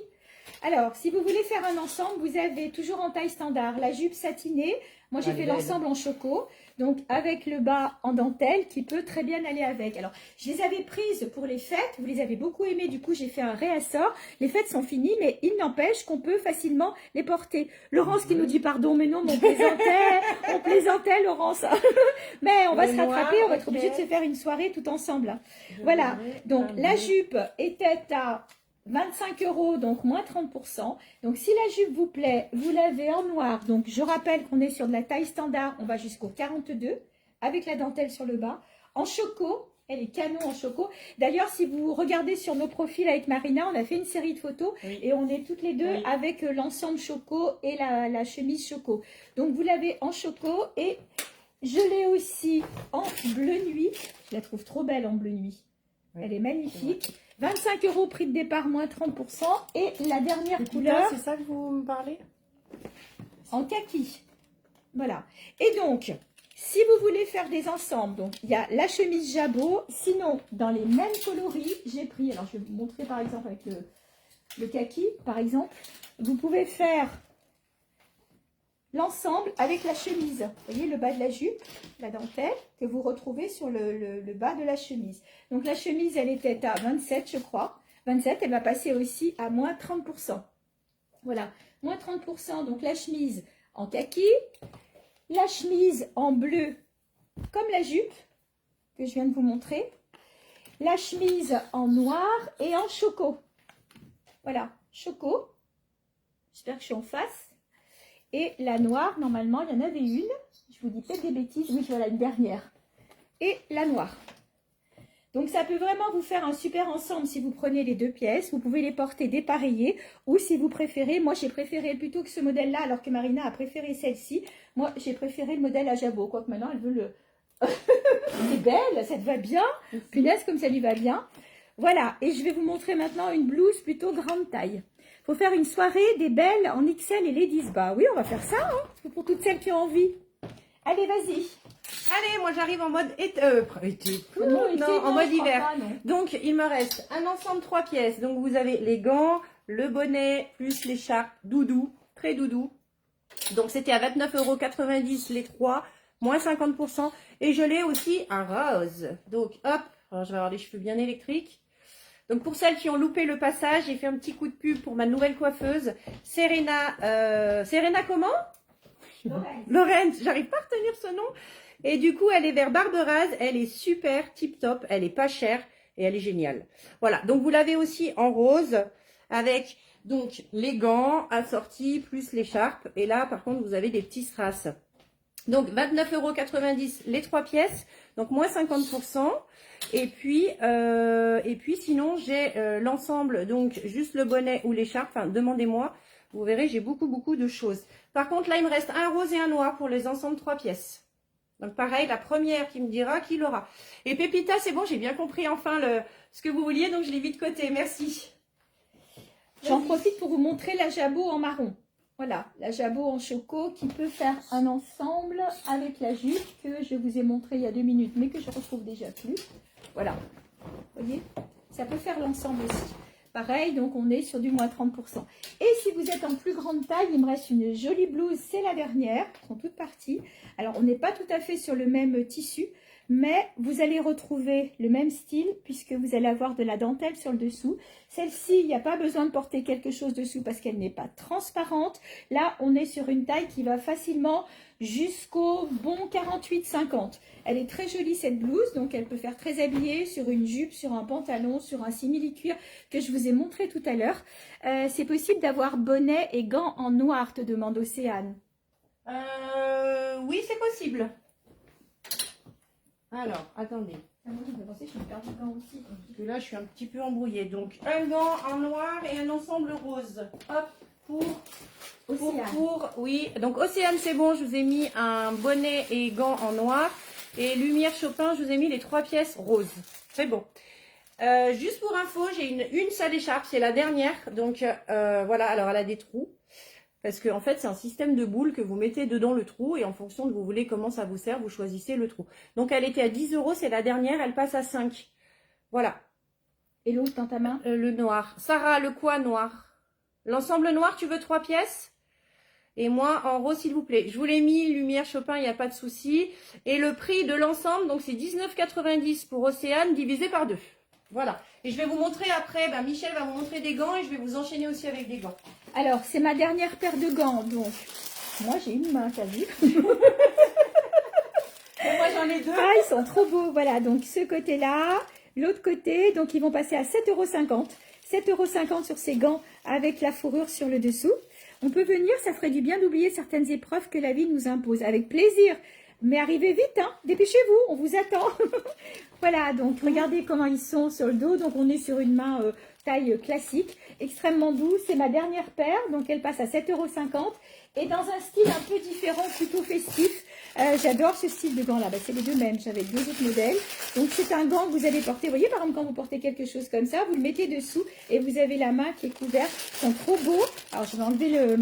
S2: Alors, si vous voulez faire un ensemble, vous avez toujours en taille standard la jupe satinée. Moi, j'ai fait l'ensemble en choco. Donc, avec le bas en dentelle qui peut très bien aller avec. Alors, je les avais prises pour les fêtes. Vous les avez beaucoup aimées. Du coup, j'ai fait un réassort. Les fêtes sont finies, mais il n'empêche qu'on peut facilement les porter. Laurence qui nous dit pardon, mais non, mais on plaisantait, Laurence. Mais on va se rattraper. On va être obligé de se faire une soirée tout ensemble. Voilà. Donc, la jupe était à 25 €, donc moins 30%. Donc, si la jupe vous plaît, vous l'avez en noir. Donc, je rappelle qu'on est sur de la taille standard. On va jusqu'au 42 avec la dentelle sur le bas. En choco, elle est canon en choco. D'ailleurs, si vous regardez sur nos profils avec Marina, on a fait une série de photos et on est toutes les deux avec l'ensemble choco et la chemise choco. Donc, vous l'avez en choco et je l'ai aussi en bleu nuit. Je la trouve trop belle en bleu nuit. Elle est magnifique. 25 € prix de départ, moins 30%. Et la dernière couleur...
S1: C'est ça que vous me parlez?
S2: En kaki. Voilà. Et donc, si vous voulez faire des ensembles, donc il y a la chemise jabot. Sinon, dans les mêmes coloris, j'ai pris... Alors, je vais vous montrer par exemple avec le kaki, par exemple. Vous pouvez faire l'ensemble avec la chemise. Vous voyez le bas de la jupe, la dentelle, que vous retrouvez sur le bas de la chemise. Donc la chemise, elle était à 27, je crois. 27, elle va passer aussi à moins 30%. Voilà, moins 30%. Donc la chemise en kaki, la chemise en bleu, comme la jupe, que je viens de vous montrer. La chemise en noir et en choco. Voilà, choco. J'espère que je suis en face. Et la noire, normalement, il y en avait une. Je vous dis peut-être des bêtises. Oui, voilà, une dernière. Et la noire. Donc, ça peut vraiment vous faire un super ensemble si vous prenez les deux pièces. Vous pouvez les porter dépareillées. Ou si vous préférez, moi, j'ai préféré plutôt que ce modèle-là, alors que Marina a préféré celle-ci. Moi, j'ai préféré le modèle à jabot. Quoique maintenant, elle veut le... C'est belle, ça te va bien. Punaise, comme ça lui va bien. Voilà. Et je vais vous montrer maintenant une blouse plutôt grande taille. Faut faire une soirée des belles en XL et ladies bas. Oui, on va faire ça, hein, pour toutes celles qui ont envie. Allez, vas-y.
S1: Allez, moi j'arrive en mode
S2: en
S1: mode hiver. Donc, il me reste un ensemble 3 pièces. Donc, vous avez les gants, le bonnet, plus l'écharpe, doudou, très doudou. Donc, c'était à 29,90 € les 3, moins 50%. Et je l'ai aussi un rose. Donc, hop, alors je vais avoir les cheveux bien électriques. Donc, pour celles qui ont loupé le passage, j'ai fait un petit coup de pub pour ma nouvelle coiffeuse, Serena. Serena comment? Lorraine, j'arrive pas à retenir ce nom. Et du coup, elle est vers Barberaz. Elle est super, tip top. Elle est pas chère et elle est géniale. Voilà, donc vous l'avez aussi en rose avec donc les gants assortis plus l'écharpe. Et là, par contre, vous avez des petits strass. Donc 29,90 € les 3 pièces, donc moins 50%. Et puis sinon j'ai l'ensemble, donc juste le bonnet ou l'écharpe, enfin demandez-moi, vous verrez j'ai beaucoup de choses. Par contre là il me reste un rose et un noir pour les ensembles 3 pièces. Donc pareil, la première qui me dira qui l'aura. Et Pépita, c'est bon, j'ai bien compris enfin ce que vous vouliez, donc je l'ai mis de côté, merci.
S2: J'en profite pour vous montrer la jabot en marron. Voilà, la jabot en choco qui peut faire un ensemble avec la jupe que je vous ai montré il y a 2 minutes, mais que je retrouve déjà plus. Voilà, vous voyez, ça peut faire l'ensemble aussi. Pareil, donc on est sur du moins 30%. Et si vous êtes en plus grande taille, il me reste une jolie blouse, c'est la dernière, elles sont toutes parties. Alors on n'est pas tout à fait sur le même tissu, mais vous allez retrouver le même style puisque vous allez avoir de la dentelle sur le dessous. Celle-ci, il n'y a pas besoin de porter quelque chose dessous parce qu'elle n'est pas transparente. Là, on est sur une taille qui va facilement jusqu'au bon 48-50. Elle est très jolie cette blouse, donc elle peut faire très habillée sur une jupe, sur un pantalon, sur un simili-cuir que je vous ai montré tout à l'heure. C'est possible d'avoir bonnet et gants en noir, te demande Océane.
S1: Oui, c'est possible. Alors, attendez.
S2: Ah, moi, je me pensais que je me perds du gant aussi.
S1: Parce que là, je suis un petit peu embrouillée. Donc, un gant en noir et un ensemble rose. Hop, oui. Donc, Océane, c'est bon. Je vous ai mis un bonnet et gants en noir. Et Lumière Chopin, je vous ai mis les 3 pièces roses. C'est bon. Juste pour info, j'ai une seule écharpe. C'est la dernière. Donc, voilà. Alors, elle a des trous. Parce que en fait, c'est un système de boules que vous mettez dedans le trou et en fonction de vous voulez comment ça vous sert, vous choisissez le trou. Donc, elle était à 10 €, c'est la dernière, elle passe à 5. Voilà.
S2: Et l'autre dans ta main?
S1: Le noir. Sarah, le quoi noir? L'ensemble noir, tu veux 3 pièces? Et moi, en rose, s'il vous plaît. Je vous l'ai mis, Lumière Chopin, il n'y a pas de souci. Et le prix de l'ensemble, donc c'est 19,90 € pour Océane, divisé par 2. Voilà. Et je vais vous montrer après, Michel va vous montrer des gants et je vais vous enchaîner aussi avec des gants.
S2: Alors, c'est ma dernière paire de gants, donc moi j'ai une main, t'as vu?
S1: Moi j'en ai 2.
S2: Ah, ils sont trop beaux, voilà, donc ce côté-là, l'autre côté, donc ils vont passer à 7,50 €. 7,50 € sur ces gants avec la fourrure sur le dessous. On peut venir, ça ferait du bien d'oublier certaines épreuves que la vie nous impose, avec plaisir. Mais arrivez vite, hein, dépêchez-vous, on vous attend. Voilà, donc regardez comment ils sont sur le dos. Donc on est sur une main taille classique, extrêmement douce. C'est ma dernière paire, donc elle passe à 7,50 € et dans un style un peu différent, plutôt festif. J'adore ce style de gant là, c'est les deux mêmes, j'avais 2 autres modèles. Donc c'est un gant que vous allez porter, vous voyez par exemple quand vous portez quelque chose comme ça, vous le mettez dessous et vous avez la main qui est couverte. Ils sont trop beaux. Alors je vais enlever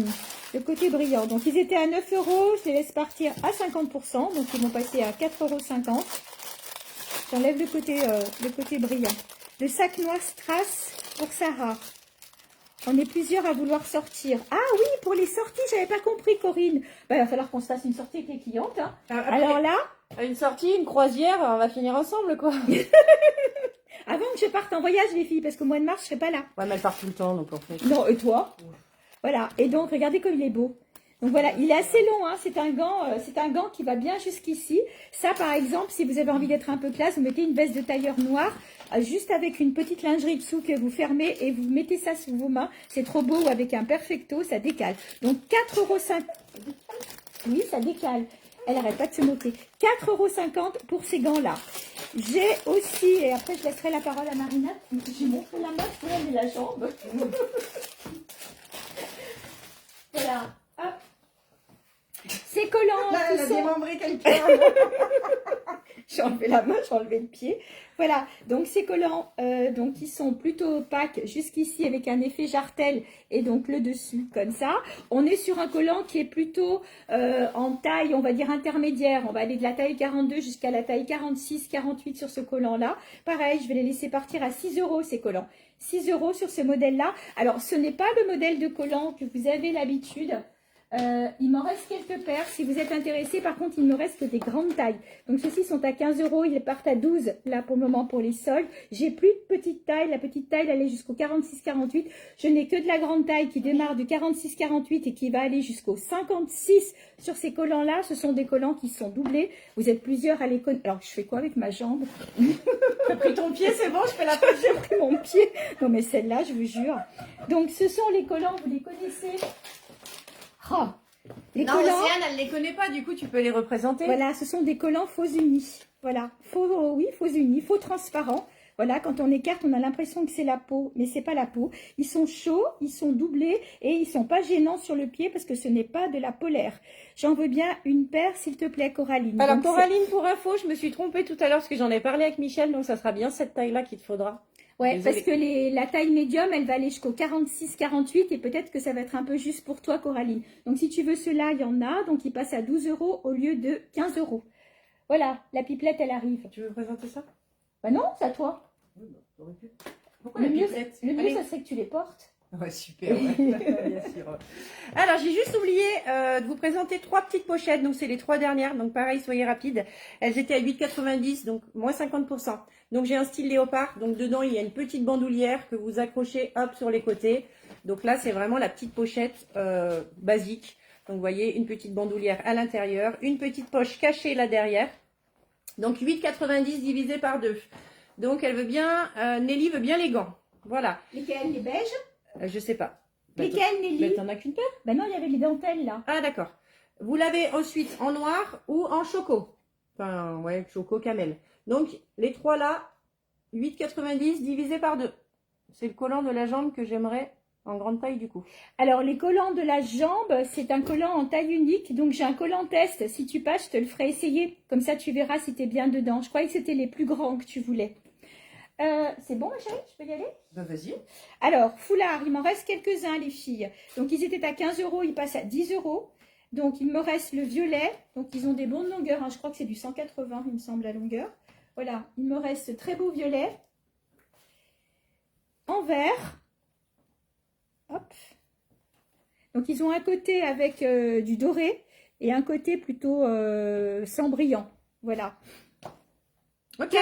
S2: le côté brillant. Donc ils étaient à 9 €, je les laisse partir à 50%, donc ils vont passer à 4,50 €. J'enlève le côté brillant. Le sac noir Strass pour Sarah. On est plusieurs à vouloir sortir. Ah oui, pour les sorties, j'avais pas compris, Corinne. Il va falloir qu'on se fasse une sortie avec les clientes. Hein. Alors là,
S1: une sortie, une croisière, on va finir ensemble, quoi.
S2: Avant que je parte en voyage, les filles, parce qu'au mois de mars, je serai pas là.
S1: Ouais, mais elle part tout le temps, donc en fait.
S2: Non, et toi? Voilà. Et donc, regardez comme il est beau. Donc voilà, il est assez long, hein. C'est un gant qui va bien jusqu'ici. Ça, par exemple, si vous avez envie d'être un peu classe, vous mettez une veste de tailleur noire, juste avec une petite lingerie dessous que vous fermez et vous mettez ça sous vos mains. C'est trop beau, avec un perfecto, ça décale. Donc 4,50 €. Oui, ça décale. Elle n'arrête pas de se moquer. 4,50 € pour ces gants-là. J'ai aussi, et après je laisserai la parole à Marina. J'ai montré la main, je peux la jambe. Voilà. Hop. Ces collants
S1: là, elle a démembré quelqu'un.
S2: J'ai enlevé la main, j'ai enlevé le pied. Voilà, donc ces collants, donc ils sont plutôt opaques jusqu'ici avec un effet jartel et donc le dessus comme ça. On est sur un collant qui est plutôt en taille, on va dire intermédiaire. On va aller de la taille 42 jusqu'à la taille 46, 48 sur ce collant-là. Pareil, je vais les laisser partir à 6 € ces collants. 6 € sur ce modèle-là. Alors, ce n'est pas le modèle de collant que vous avez l'habitude. Il m'en reste quelques paires. Si vous êtes intéressés, par contre, il me reste des grandes tailles. Donc, ceux-ci sont à 15 €. Ils partent à 12 là pour le moment pour les soldes. J'ai plus de petite taille. La petite taille, elle est jusqu'au 46-48. Je n'ai que de la grande taille qui démarre du 46-48 et qui va aller jusqu'au 56 sur ces collants-là. Ce sont des collants qui sont doublés. Vous êtes plusieurs à les connaître. Alors, je fais quoi avec ma jambe?
S1: T'as pris ton pied, c'est bon, je fais la page.
S2: J'ai pris mon pied. Non, mais celle-là, je vous jure. Donc, ce sont les collants, vous les connaissez. Oh, Les
S1: non,
S2: collants,
S1: Océane, elle les connaît pas, du coup, tu peux les représenter.
S2: voilà, ce sont des collants faux unis. Voilà, faux, oui, faux unis, faux transparents. Voilà, quand on écarte, on a l'impression que c'est la peau, mais c'est pas la peau. Ils sont chauds, ils sont doublés et ils sont pas gênants sur le pied parce que ce n'est pas de la polaire. J'en veux bien une paire, s'il te plaît, Coraline.
S1: Alors,
S2: Donc,
S1: Coraline, pour info, je me suis trompée tout à l'heure parce que j'en ai parlé avec Michel, donc ça sera bien cette taille-là qu'il te faudra.
S2: ouais,
S1: Désolée.
S2: parce que la taille médium, elle va aller jusqu'au 46-48 et peut-être que ça va être un peu juste pour toi, Coraline. Donc, si tu veux cela, il y en a. Donc, il passe à 12 € au lieu de 15 €. Voilà, la pipelette, elle arrive.
S1: Tu veux présenter ça?
S2: Bah non, c'est à toi.
S1: Pourquoi
S2: Le
S1: la
S2: mieux,
S1: pipelette?
S2: le mieux, ça serait que tu les portes.
S1: Ouais, super, ouais. Bien sûr. Alors, j'ai juste oublié de vous présenter 3 petites pochettes. Donc, c'est les 3 dernières. Donc, pareil, soyez rapides. Elles étaient à 8,90, donc moins 50%. Donc, j'ai un style léopard. Donc, dedans, il y a une petite bandoulière que vous accrochez, hop, sur les côtés. Donc là, c'est vraiment la petite pochette basique. Donc, vous voyez, une petite bandoulière à l'intérieur. Une petite poche cachée là derrière. Donc, 8,90 divisé par 2. Donc, elle veut bien, Nelly veut bien les gants. Voilà.
S2: Lesquelles? Les beiges?
S1: Je sais pas.
S2: Lesquelles, Nelly?
S1: Mais t'en as qu'une paire?
S2: Bah non, il y avait les dentelles, là.
S1: Ah, d'accord. Vous l'avez ensuite en noir ou en choco. Enfin, ouais, choco, camel. Donc, les 3 là, 8,90 divisé par 2. C'est le collant de la jambe que j'aimerais en grande taille du coup.
S2: Alors, les collants de la jambe, c'est un collant en taille unique. Donc, j'ai un collant test. Si tu passes, je te le ferai essayer. Comme ça, tu verras si tu es bien dedans. Je croyais que c'était les plus grands que tu voulais. C'est bon, ma chérie? Je peux y aller?
S1: Ben, vas-y.
S2: Alors, foulard, il m'en reste quelques-uns, les filles. Donc, ils étaient à 15 €, ils passent à 10 €. Donc, il me reste le violet. Donc, ils ont des bonnes longueurs. Hein. Je crois que c'est du 180, il me semble, la longueur. Voilà, il me reste ce très beau violet. En vert. Hop. Donc, ils ont un côté avec du doré et un côté plutôt sans brillant. Voilà.
S1: Ok,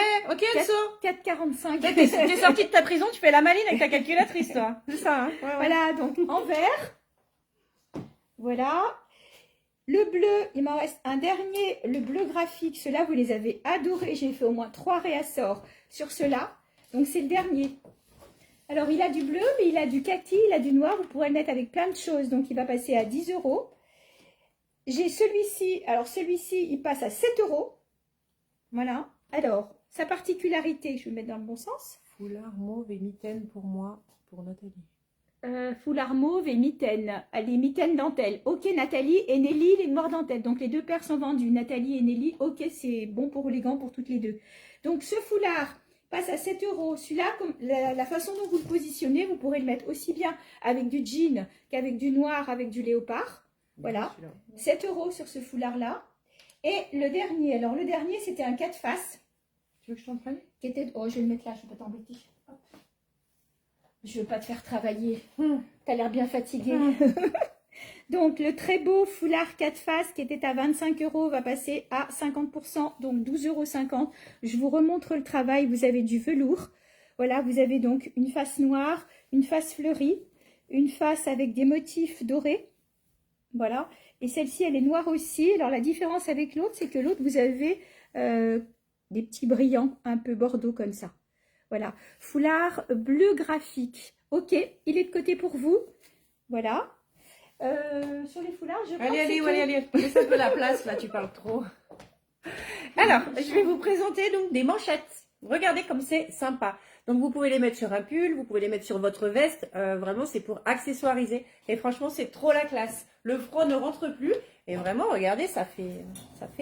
S1: Elso.
S2: 4,45.
S1: T'es sortie de ta prison, tu fais la maline avec ta calculatrice, toi. C'est ça, hein? Ouais, ouais.
S2: Voilà, donc en vert. Voilà. Le bleu, il m'en reste un dernier, le bleu graphique. Ceux-là, vous les avez adorés. J'ai fait au moins 3 réassorts sur ceux-là. Donc, c'est le dernier. Alors, il a du bleu, mais il a du kaki, il a du noir. Vous pourrez le mettre avec plein de choses. Donc, il va passer à 10 €. J'ai celui-ci. Alors, celui-ci, il passe à 7 €. Voilà. Alors, sa particularité, je vais le mettre dans le bon sens.
S1: Foulard mauve et mitaine pour moi, pour Nathalie.
S2: Foulard mauve et mitaine. Les mitaines dentelle. Ok, Nathalie et Nelly, les noirs dentelles. Donc, les 2 paires sont vendues. Nathalie et Nelly, ok, c'est bon pour les gants pour toutes les 2. Donc, ce foulard passe à 7 €. Celui-là, comme la façon dont vous le positionnez, vous pourrez le mettre aussi bien avec du jean qu'avec du noir, avec du léopard. Voilà. 7 € sur ce foulard-là. Et le dernier, alors le dernier, c'était un 4 faces.
S1: Tu veux que je t'en prenne?
S2: Qui était... Oh, je vais le mettre là, je ne vais pas t'embêter. Hop. Je ne veux pas te faire travailler. Tu as l'air bien fatigué. Donc, le très beau foulard 4 faces qui était à 25 € va passer à 50%, donc 12,50 €. Je vous remontre le travail. Vous avez du velours. Voilà, vous avez donc une face noire, une face fleurie, une face avec des motifs dorés. Voilà. Et celle-ci, elle est noire aussi. Alors, la différence avec l'autre, c'est que l'autre, vous avez des petits brillants un peu bordeaux comme ça. Voilà. Foulard bleu graphique. Ok, il est de côté pour vous. Voilà. Sur les foulards, je crois
S1: Allez, laisse un peu la place, là, tu parles trop. Alors, je vais vous présenter donc des manchettes. Regardez comme c'est sympa. Donc, vous pouvez les mettre sur un pull, vous pouvez les mettre sur votre veste. Vraiment, c'est pour accessoiriser. Et franchement, c'est trop la classe. Le froid ne rentre plus. Et vraiment, regardez, ça fait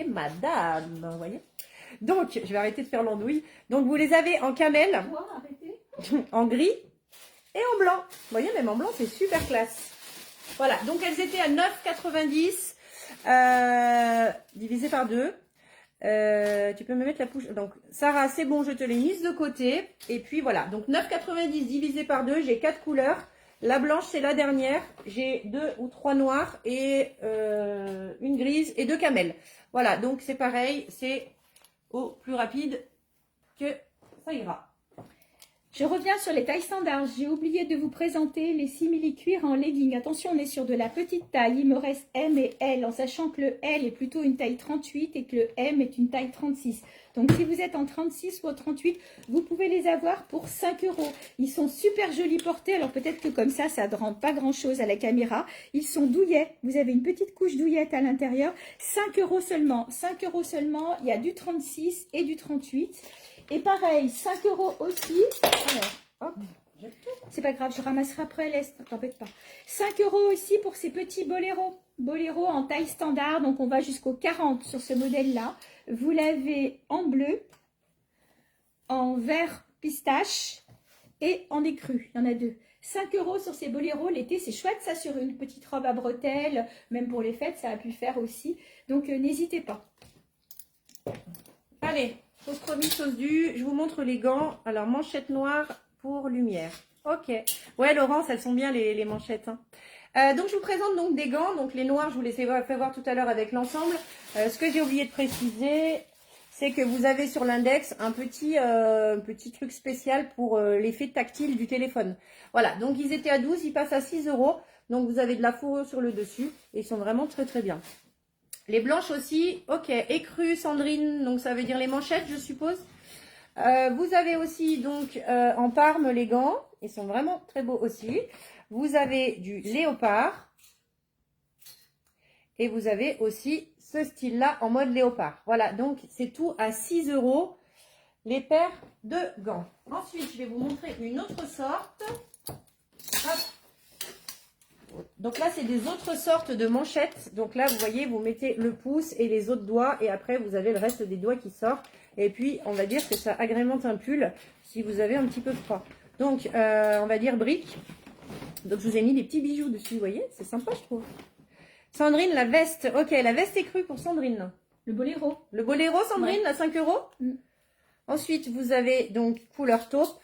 S1: madame, vous voyez. Donc, je vais arrêter de faire l'andouille. Donc, vous les avez en camel, en gris et en blanc. Vous voyez, même en blanc, c'est super classe. Voilà, donc elles étaient à 9,90 divisé par 2. Tu peux me mettre la pouche. Donc, Sarah, c'est bon, je te l'ai mise de côté. Et puis voilà, donc 9,90 divisé par 2, j'ai 4 couleurs. La blanche, c'est la dernière. J'ai 2 ou 3 noirs et une grise et 2 camels. Voilà, donc c'est pareil, c'est au plus rapide que ça ira.
S2: Je reviens sur les tailles standards. J'ai oublié de vous présenter les simili-cuir en legging. Attention, on est sur de la petite taille. Il me reste M et L, en sachant que le L est plutôt une taille 38 et que le M est une taille 36. Donc, si vous êtes en 36 ou en 38, vous pouvez les avoir pour 5 €. Ils sont super jolis portés. Alors, peut-être que comme ça ne rend pas grand-chose à la caméra. Ils sont douillets. Vous avez une petite couche douillette à l'intérieur. 5 € seulement. 5 € seulement. Il y a du 36 et du 38. Et pareil, 5 € aussi. Alors, hop, c'est pas grave, je ramasserai après, laisse, t'embête pas. 5 € aussi pour ces petits boléros. Boléros en taille standard, donc on va jusqu'au 40 sur ce modèle-là. Vous l'avez en bleu, en vert pistache et en écru. Il y en a deux. 5 € sur ces boléros. L'été, c'est chouette ça sur une petite robe à bretelles. Même pour les fêtes, ça a pu le faire aussi. Donc, n'hésitez pas.
S1: Allez, sauce promis, sauce due. Je vous montre les gants. Alors, manchette noire pour lumière. Ok. Ouais, Laurence, elles sont bien les manchettes. Hein. Donc, je vous présente donc des gants. Donc, les noirs, je vous les ai fait voir tout à l'heure avec l'ensemble. Ce que j'ai oublié de préciser, c'est que vous avez sur l'index un petit truc spécial pour l'effet tactile du téléphone. Voilà, donc ils étaient à 12, ils passent à 6 €. Donc, vous avez de la fourrure sur le dessus. Et ils sont vraiment très, très bien. Les blanches aussi, ok, écru, Sandrine, donc ça veut dire les manchettes, je suppose. Vous avez aussi donc en parme les gants, ils sont vraiment très beaux aussi. Vous avez du léopard et vous avez aussi ce style-là en mode léopard. Voilà, donc c'est tout à 6 € les paires de gants. Ensuite, je vais vous montrer une autre sorte. Hop. Donc là, c'est des autres sortes de manchettes. Donc là, vous voyez, vous mettez le pouce et les autres doigts. Et après, vous avez le reste des doigts qui sort. Et puis, on va dire que ça agrémente un pull si vous avez un petit peu froid. Donc, on va dire brique. Donc, je vous ai mis des petits bijoux dessus, vous voyez. C'est sympa, je trouve. Sandrine, la veste. Ok, la veste écrue pour Sandrine.
S2: Le boléro.
S1: Le boléro, Sandrine,
S2: ouais.
S1: À 5 €. Ensuite, vous avez donc couleur taupe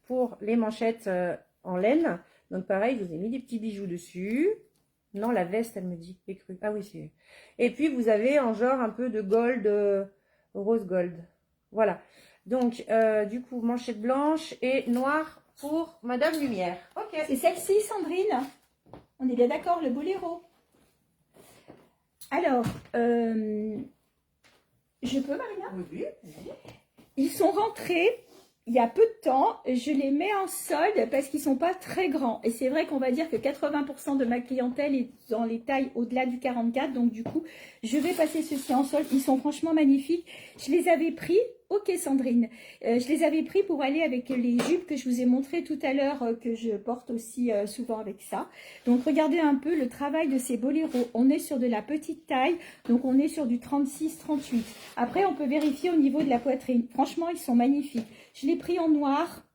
S1: pour les manchettes en laine. Donc pareil, je vous ai mis des petits bijoux dessus. Non, la veste, elle me dit écrue. Ah oui, c'est. Et puis vous avez en genre un peu de gold, rose gold. Voilà. Donc du coup, manchette blanche et noire pour Madame Lumière. Ok.
S2: C'est celle-ci, Sandrine. On est bien d'accord, le boléro. Alors, je peux, Marina?
S1: Oui.
S2: Ils sont rentrés il y a peu de temps. Je les mets en solde parce qu'ils ne sont pas très grands. Et c'est vrai qu'on va dire que 80% de ma clientèle est dans les tailles au-delà du 44. Donc du coup, je vais passer ceux-ci en solde. Ils sont franchement magnifiques. Je les avais pris. Ok Sandrine, je les avais pris pour aller avec les jupes que je vous ai montré tout à l'heure, que je porte aussi souvent avec ça. Donc regardez un peu le travail de ces boléros. On est sur de la petite taille, donc on est sur du 36-38. Après on peut vérifier au niveau de la poitrine. Franchement ils sont magnifiques. Je l'ai pris en noir,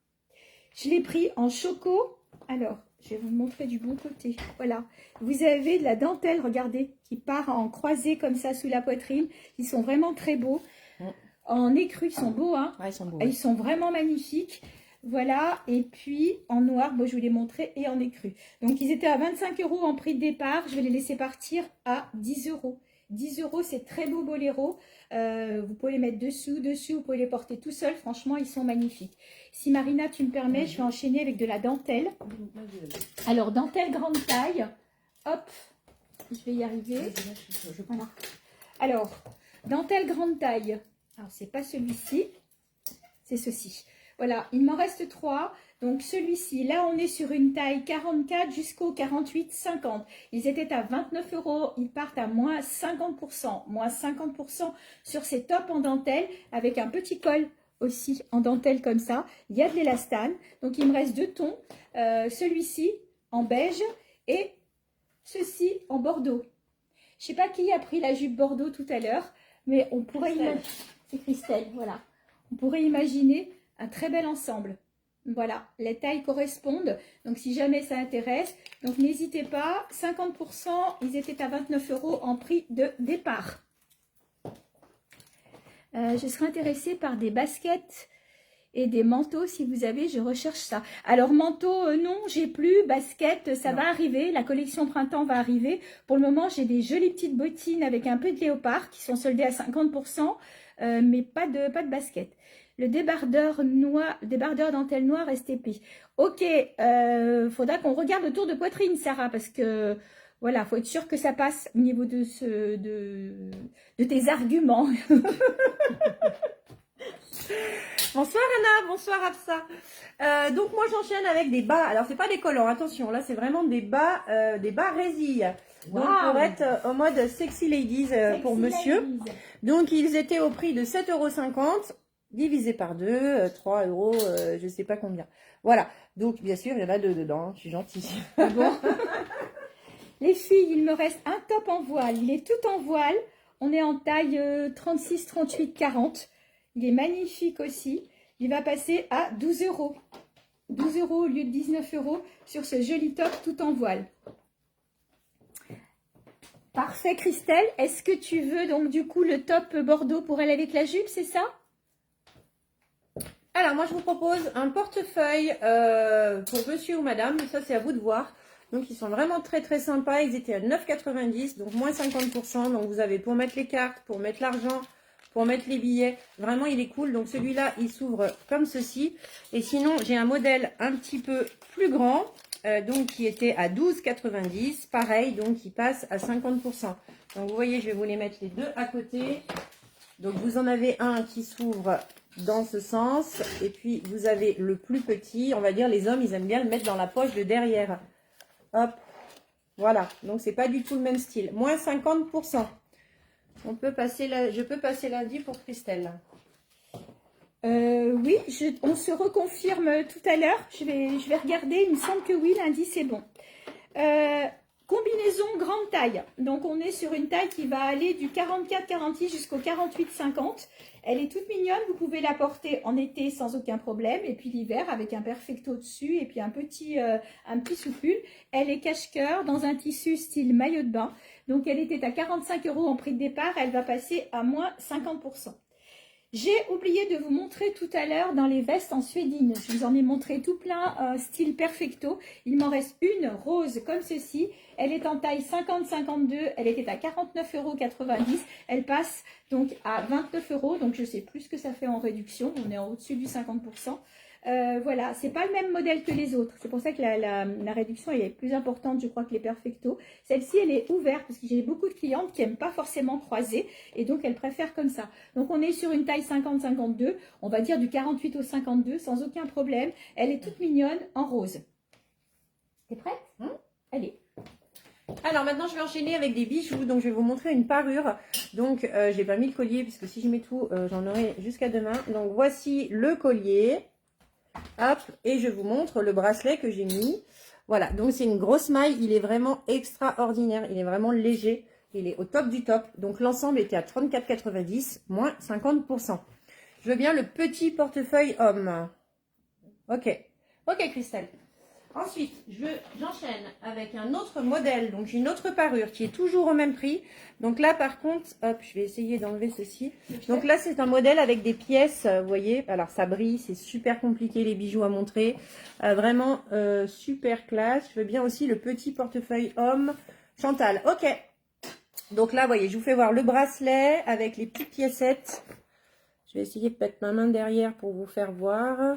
S2: je l'ai pris en choco. Alors je vais vous montrer du bon côté. Voilà, vous avez de la dentelle, regardez, qui part en croisée comme ça sous la poitrine. Ils sont vraiment très beaux. En écru, ils sont beaux, hein.
S1: Ouais, ils sont beaux.
S2: Ils sont vraiment magnifiques. Voilà, et puis en noir, bon, je vous l'ai montré, et en écru. Donc, ils étaient à 25 € en prix de départ. Je vais les laisser partir à 10 €. 10 €, c'est très beau boléro. Vous pouvez les mettre dessus, vous pouvez les porter tout seul. Franchement, ils sont magnifiques. Si Marina, tu me permets, je vais enchaîner avec de la dentelle. Alors, dentelle grande taille. Hop, je vais y arriver. Voilà. Alors, dentelle grande taille. Alors, c'est pas celui-ci, c'est ceci. Voilà, il m'en reste 3. Donc, celui-ci, là, on est sur une taille 44 jusqu'au 48-50. Ils étaient à 29 €. Ils partent à moins 50%. Moins 50% sur ces tops en dentelle avec un petit col aussi en dentelle comme ça. Il y a de l'élastane. Donc, il me reste 2 tons. Celui-ci en beige et ceci en bordeaux. Je sais pas qui a pris la jupe bordeaux tout à l'heure, mais on pourrait imaginer... C'est Christelle, voilà. On pourrait imaginer un très bel ensemble. Voilà, les tailles correspondent. Donc, si jamais ça intéresse, donc n'hésitez pas. 50%, ils étaient à 29 € en prix de départ. Je serais intéressée par des baskets et des manteaux. Si vous avez, je recherche ça. Alors, manteau, non, j'ai plus. Basket, ça va arriver. La collection printemps va arriver. Pour le moment, j'ai des jolies petites bottines avec un peu de léopard qui sont soldées à 50%. Mais pas de basket. Le débardeur dentelle noire reste épais. Ok, faudra qu'on regarde le tour de poitrine, Sarah, parce que voilà, faut être sûr que ça passe au niveau de tes arguments.
S1: Bonsoir Anna, bonsoir Afsa. Donc moi j'enchaîne avec des bas. Alors c'est pas des collants, attention, là c'est vraiment des bas résilles. Donc pour être en mode sexy ladies pour monsieur.
S2: Ladies.
S1: Donc ils étaient au prix de 7,50 € divisé par 2, 3 €, je sais pas combien. Voilà. Donc bien sûr il y en a deux dedans, hein, je suis gentille.
S2: Ah bon. Les filles, il me reste un top en voile. Il est tout en voile. On est en taille 36, 38, 40. Il est magnifique aussi. Il va passer à 12 €. 12 € au lieu de 19 € sur ce joli top tout en voile. Parfait, Christelle. Est-ce que tu veux donc du coup le top bordeaux pour aller avec la jupe, c'est ça?
S1: Alors moi je vous propose un portefeuille pour monsieur ou madame. Ça c'est à vous de voir. Donc ils sont vraiment très très sympas. Ils étaient à 9,90 €, donc moins 50%. Donc vous avez pour mettre les cartes, pour mettre l'argent, pour mettre les billets. Vraiment il est cool. Donc celui-là il s'ouvre comme ceci. Et sinon j'ai un modèle un petit peu plus grand. Donc qui était à 12,90 €. Pareil, donc il passe à 50%. Donc vous voyez, je vais vous les mettre les deux à côté. Donc vous en avez un qui s'ouvre dans ce sens. Et puis vous avez le plus petit. On va dire les hommes, ils aiment bien le mettre dans la poche de derrière. Hop, voilà. Donc c'est pas du tout le même style. Moins 50%. On peut passer je peux passer lundi pour Christelle.
S2: Oui, on se reconfirme tout à l'heure. Je vais regarder. Il me semble que oui, lundi c'est bon. Combinaison grande taille. Donc on est sur une taille qui va aller du 44-46 jusqu'au 48-50. Elle est toute mignonne. Vous pouvez la porter en été sans aucun problème. Et puis l'hiver avec un perfecto dessus et puis un petit soupul. Elle est cache-cœur dans un tissu style maillot de bain. Donc elle était à 45 € en prix de départ. Elle va passer à moins 50%. J'ai oublié de vous montrer tout à l'heure dans les vestes en suédine. Je vous en ai montré tout plein, style perfecto. Il m'en reste une rose comme ceci. Elle est en taille 50-52. Elle était à 49,90 €. Elle passe donc à 29 €. Donc je sais plus ce que ça fait en réduction. On est au-dessus du 50%. Voilà, c'est pas le même modèle que les autres. C'est pour ça que la réduction elle est plus importante, je crois, que les perfecto. Celle-ci, elle est ouverte parce que j'ai beaucoup de clientes qui n'aiment pas forcément croiser et donc elles préfèrent comme ça. Donc on est sur une taille 50-52, on va dire du 48 au 52 sans aucun problème. Elle est toute mignonne en rose. T'es prête? Allez.
S1: Alors maintenant je vais enchaîner avec des bijoux. Donc je vais vous montrer une parure. Donc j'ai pas mis le collier puisque si je mets tout, j'en aurai jusqu'à demain. Donc voici le collier. Hop, et je vous montre le bracelet que j'ai mis. Voilà, donc c'est une grosse maille, il est vraiment extraordinaire, il est vraiment léger, il est au top du top. Donc l'ensemble était à 34,90 €, moins 50%. Je veux bien le petit portefeuille homme. Ok, ok Christelle. Ensuite, j'enchaîne avec un autre modèle, donc j'ai une autre parure qui est toujours au même prix. Donc là, par contre, hop, je vais essayer d'enlever ceci. Donc là, c'est un modèle avec des pièces, vous voyez. Alors, ça brille, c'est super compliqué les bijoux à montrer. Vraiment super classe. Je veux bien aussi le petit portefeuille homme. Chantal, ok. Donc là, vous voyez, je vous fais voir le bracelet avec les petites piécettes. Je vais essayer de mettre ma main derrière pour vous faire voir.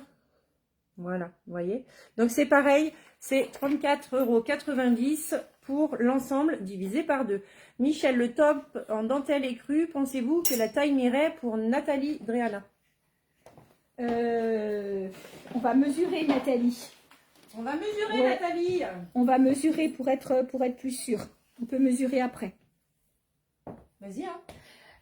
S1: Voilà, vous voyez. Donc c'est pareil, c'est 34,90 € pour l'ensemble divisé par 2. Michel, le top en dentelle écrue, pensez-vous que la taille m'irait pour Nathalie Dréala?
S2: On va mesurer, Nathalie.
S1: On va mesurer, Nathalie.
S2: On va mesurer pour être plus sûr. On peut mesurer après.
S1: Vas-y, hein.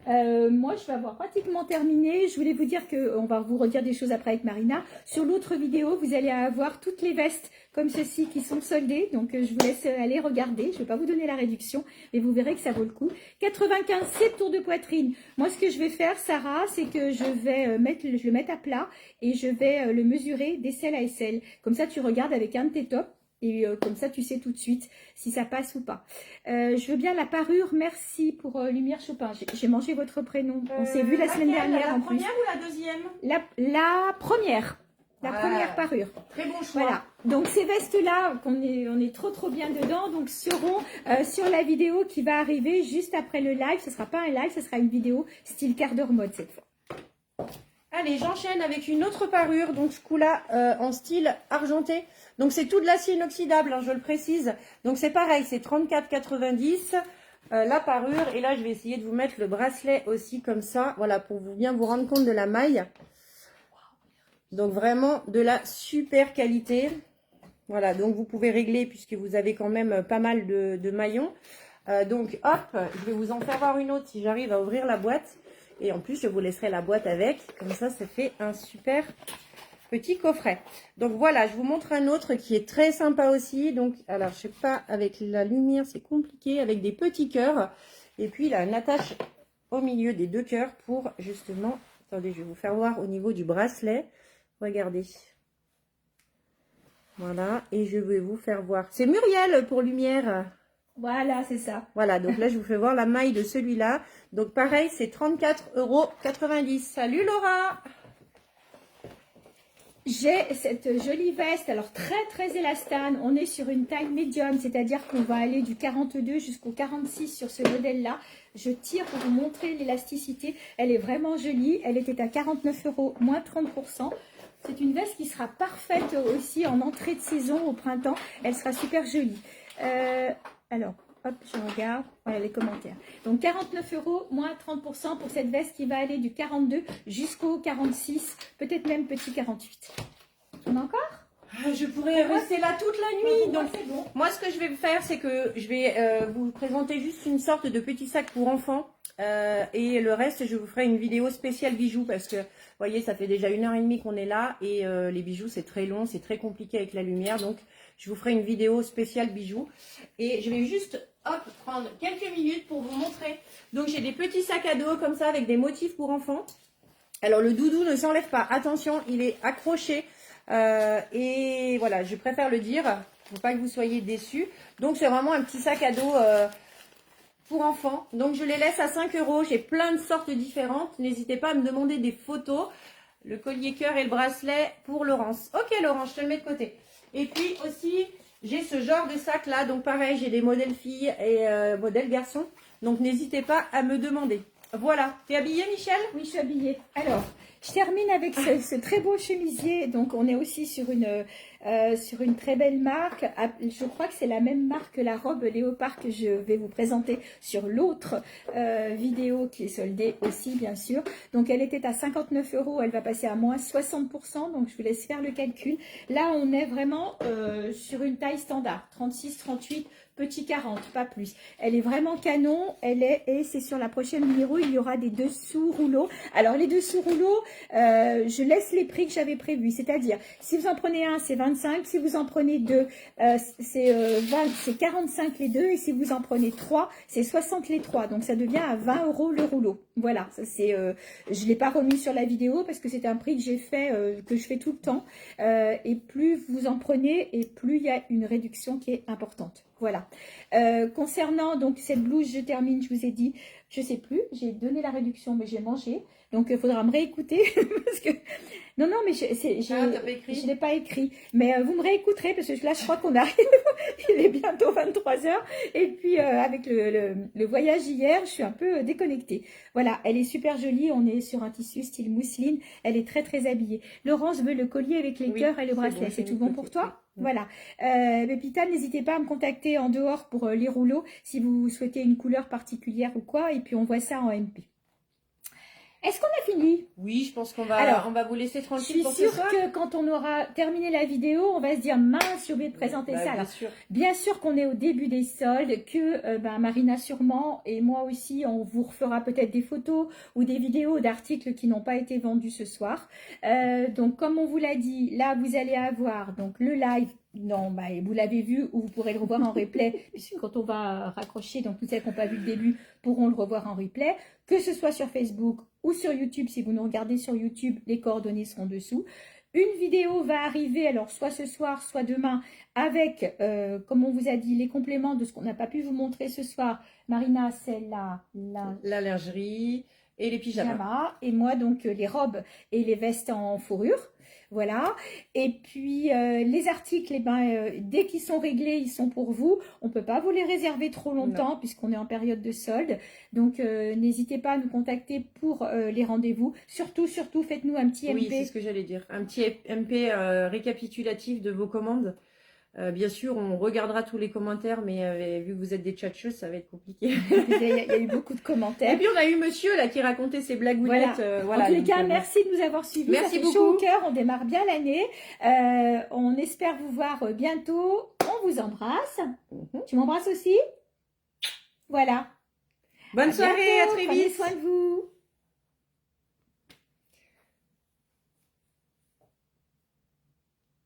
S2: Moi, je vais avoir pratiquement terminé. Je voulais vous dire qu'on va vous redire des choses après avec Marina. Sur l'autre vidéo, vous allez avoir toutes les vestes comme ceci qui sont soldées. Donc, je vous laisse aller regarder. Je ne vais pas vous donner la réduction, mais vous verrez que ça vaut le coup. 95, 7 tours de poitrine. Moi, ce que je vais faire, Sarah, c'est que je vais le mettre à plat et je vais le mesurer d'aisselle à aisselle. Comme ça, tu regardes avec un de tes tops. Et comme ça, tu sais tout de suite si ça passe ou pas. Je veux bien la parure. Merci pour Lumière Chopin. J'ai mangé votre prénom. On s'est vu la semaine dernière en plus.
S1: La première ou la deuxième?
S2: La première. La première parure.
S1: Très bon choix.
S2: Voilà. Donc ces vestes-là, on est trop bien dedans. Donc seront sur la vidéo qui va arriver juste après le live. Ce ne sera pas un live, ce sera une vidéo style quart d'heure mode cette fois.
S1: Allez, j'enchaîne avec une autre parure, donc ce coup-là en style argenté. Donc c'est tout de l'acier inoxydable, hein, je le précise. Donc c'est pareil, c'est 34,90 la parure. Et là, je vais essayer de vous mettre le bracelet aussi comme ça, voilà, pour bien vous rendre compte de la maille. Donc vraiment de la super qualité. Voilà, donc vous pouvez régler puisque vous avez quand même pas mal de maillons. Donc hop, je vais vous en faire voir une autre si j'arrive à ouvrir la boîte. Et en plus, je vous laisserai la boîte avec. Comme ça fait un super petit coffret. Donc voilà, je vous montre un autre qui est très sympa aussi. Donc, alors, je sais pas, avec la lumière, c'est compliqué. Avec des petits cœurs. Et puis, il a une attache au milieu des deux cœurs pour justement... Attendez, je vais vous faire voir au niveau du bracelet. Regardez. Voilà, et je vais vous faire voir. C'est Muriel pour lumière.
S2: Voilà, c'est ça.
S1: Voilà, donc là, je vous fais voir la maille de celui-là. Donc, pareil, c'est 34,90 €. Salut Laura!
S2: J'ai cette jolie veste, alors très élastane. On est sur une taille médium, c'est-à-dire qu'on va aller du 42 jusqu'au 46 sur ce modèle-là. Je tire pour vous montrer l'élasticité. Elle est vraiment jolie. Elle était à 49 €, moins 30%. C'est une veste qui sera parfaite aussi en entrée de saison au printemps. Elle sera super jolie. Alors, hop, je regarde. Voilà les commentaires. Donc, 49 €, moins 30% pour cette veste qui va aller du 42 jusqu'au 46, peut-être même petit 48. On a encore?
S1: Je pourrais rester là toute la nuit. Donc,
S2: bon.
S1: moi, ce que je vais faire, c'est que je vais vous présenter juste une sorte de petit sac pour enfants. Et le reste, je vous ferai une vidéo spéciale bijoux parce que, vous voyez, ça fait déjà 1h30 qu'on est là. Et les bijoux, c'est très long, c'est très compliqué avec la lumière. Donc, je vous ferai une vidéo spéciale bijoux. Et je vais juste, hop, prendre quelques minutes pour vous montrer. Donc, j'ai des petits sacs à dos comme ça avec des motifs pour enfants. Alors, le doudou ne s'enlève pas. Attention, il est accroché. Et voilà, je préfère le dire. Faut pas que vous soyez déçus. Donc, c'est vraiment un petit sac à dos pour enfants. Donc, je les laisse à 5 €. J'ai plein de sortes différentes. N'hésitez pas à me demander des photos. Le collier cœur et le bracelet pour Laurence. Ok, Laurence, je te le mets de côté. Et puis aussi, j'ai ce genre de sac là. Donc, pareil, j'ai des modèles filles et modèles garçons. Donc, n'hésitez pas à me demander. Voilà. T'es habillée, Michel?
S2: Oui, je suis habillée. Alors, je termine avec ce très beau chemisier. Donc, on est aussi sur une très belle marque. Je crois que c'est la même marque que la robe léopard que je vais vous présenter sur l'autre vidéo qui est soldée aussi, bien sûr. Donc, elle était à 59 €. Elle va passer à moins 60%. Donc, je vous laisse faire le calcul. Là, on est vraiment sur une taille standard. 36, 38, petit 40, pas plus. Elle est vraiment canon. Et c'est sur la prochaine numéro, il y aura des dessous rouleaux. Alors, les dessous rouleaux, je laisse les prix que j'avais prévus. C'est-à-dire, si vous en prenez un, c'est 25. Si vous en prenez deux, c'est 45 les deux. Et si vous en prenez trois, c'est 60 les trois. Donc, ça devient à 20 € le rouleau. Voilà, ça c'est, je ne l'ai pas remis sur la vidéo parce que c'est un prix que j'ai fait, que je fais tout le temps. Et plus vous en prenez et plus il y a une réduction qui est importante. Voilà. Concernant donc cette blouse, je termine, je vous ai dit, je sais plus, j'ai donné la réduction, mais j'ai mangé. Donc, il faudra me réécouter. Parce que... Non, mais je l'ai pas écrit. Mais vous me réécouterez parce que là, je crois qu'on arrive. Il est bientôt 23 h. Et puis, avec le voyage hier, je suis un peu déconnectée. Voilà, elle est super jolie. On est sur un tissu style mousseline. Elle est très habillée. Laurence veut le collier avec les cœurs et le bracelet. C'est tout bon pour toi? Voilà. Pépita, n'hésitez pas à me contacter en dehors pour les rouleaux si vous souhaitez une couleur particulière ou quoi. Et puis, on voit ça en MP. Est-ce qu'on a fini?
S1: Oui, je pense qu'on va, on va vous laisser tranquille pour ce soir.
S2: Je suis sûre que quand on aura terminé la vidéo, on va se dire mince, j'ai oublié de présenter ça. Alors, bien sûr qu'on est au début des soldes, que Marina sûrement et moi aussi, on vous refera peut-être des photos ou des vidéos d'articles qui n'ont pas été vendus ce soir. Donc, comme on vous l'a dit, là, vous allez avoir donc le live. Non, vous l'avez vu ou vous pourrez le revoir en replay puisque quand on va raccrocher, donc tous celles qui n'ont pas vu le début pourront le revoir en replay, que ce soit sur Facebook ou sur YouTube. Si vous nous regardez sur YouTube, les coordonnées seront dessous. Une vidéo va arriver, alors soit ce soir, soit demain, avec, comme on vous a dit, les compléments de ce qu'on n'a pas pu vous montrer ce soir. Marina, c'est
S1: la lingerie et les pyjamas.
S2: Et moi, donc, les robes et les vestes en fourrure. Voilà. Et puis, les articles, eh ben, dès qu'ils sont réglés, ils sont pour vous. On ne peut pas vous les réserver trop longtemps puisqu'on est en période de solde. Donc, n'hésitez pas à nous contacter pour les rendez-vous. Surtout, faites-nous un petit MP.
S1: Oui, c'est ce que j'allais dire. Un petit MP récapitulatif de vos commandes. Bien sûr, on regardera tous les commentaires, mais vu que vous êtes des tchatcheuses, ça va être compliqué.
S2: Il y a eu beaucoup de commentaires.
S1: Et puis, on a eu monsieur là qui racontait ses blagounettes.
S2: En tous les cas, merci de nous avoir suivis.
S1: Merci
S2: ça fait
S1: beaucoup.
S2: chaud au cœur, on démarre bien l'année. On espère vous voir bientôt. On vous embrasse. Tu m'embrasses aussi? Voilà.
S1: Bonne soirée, à très vite.
S2: Prenez soin de vous.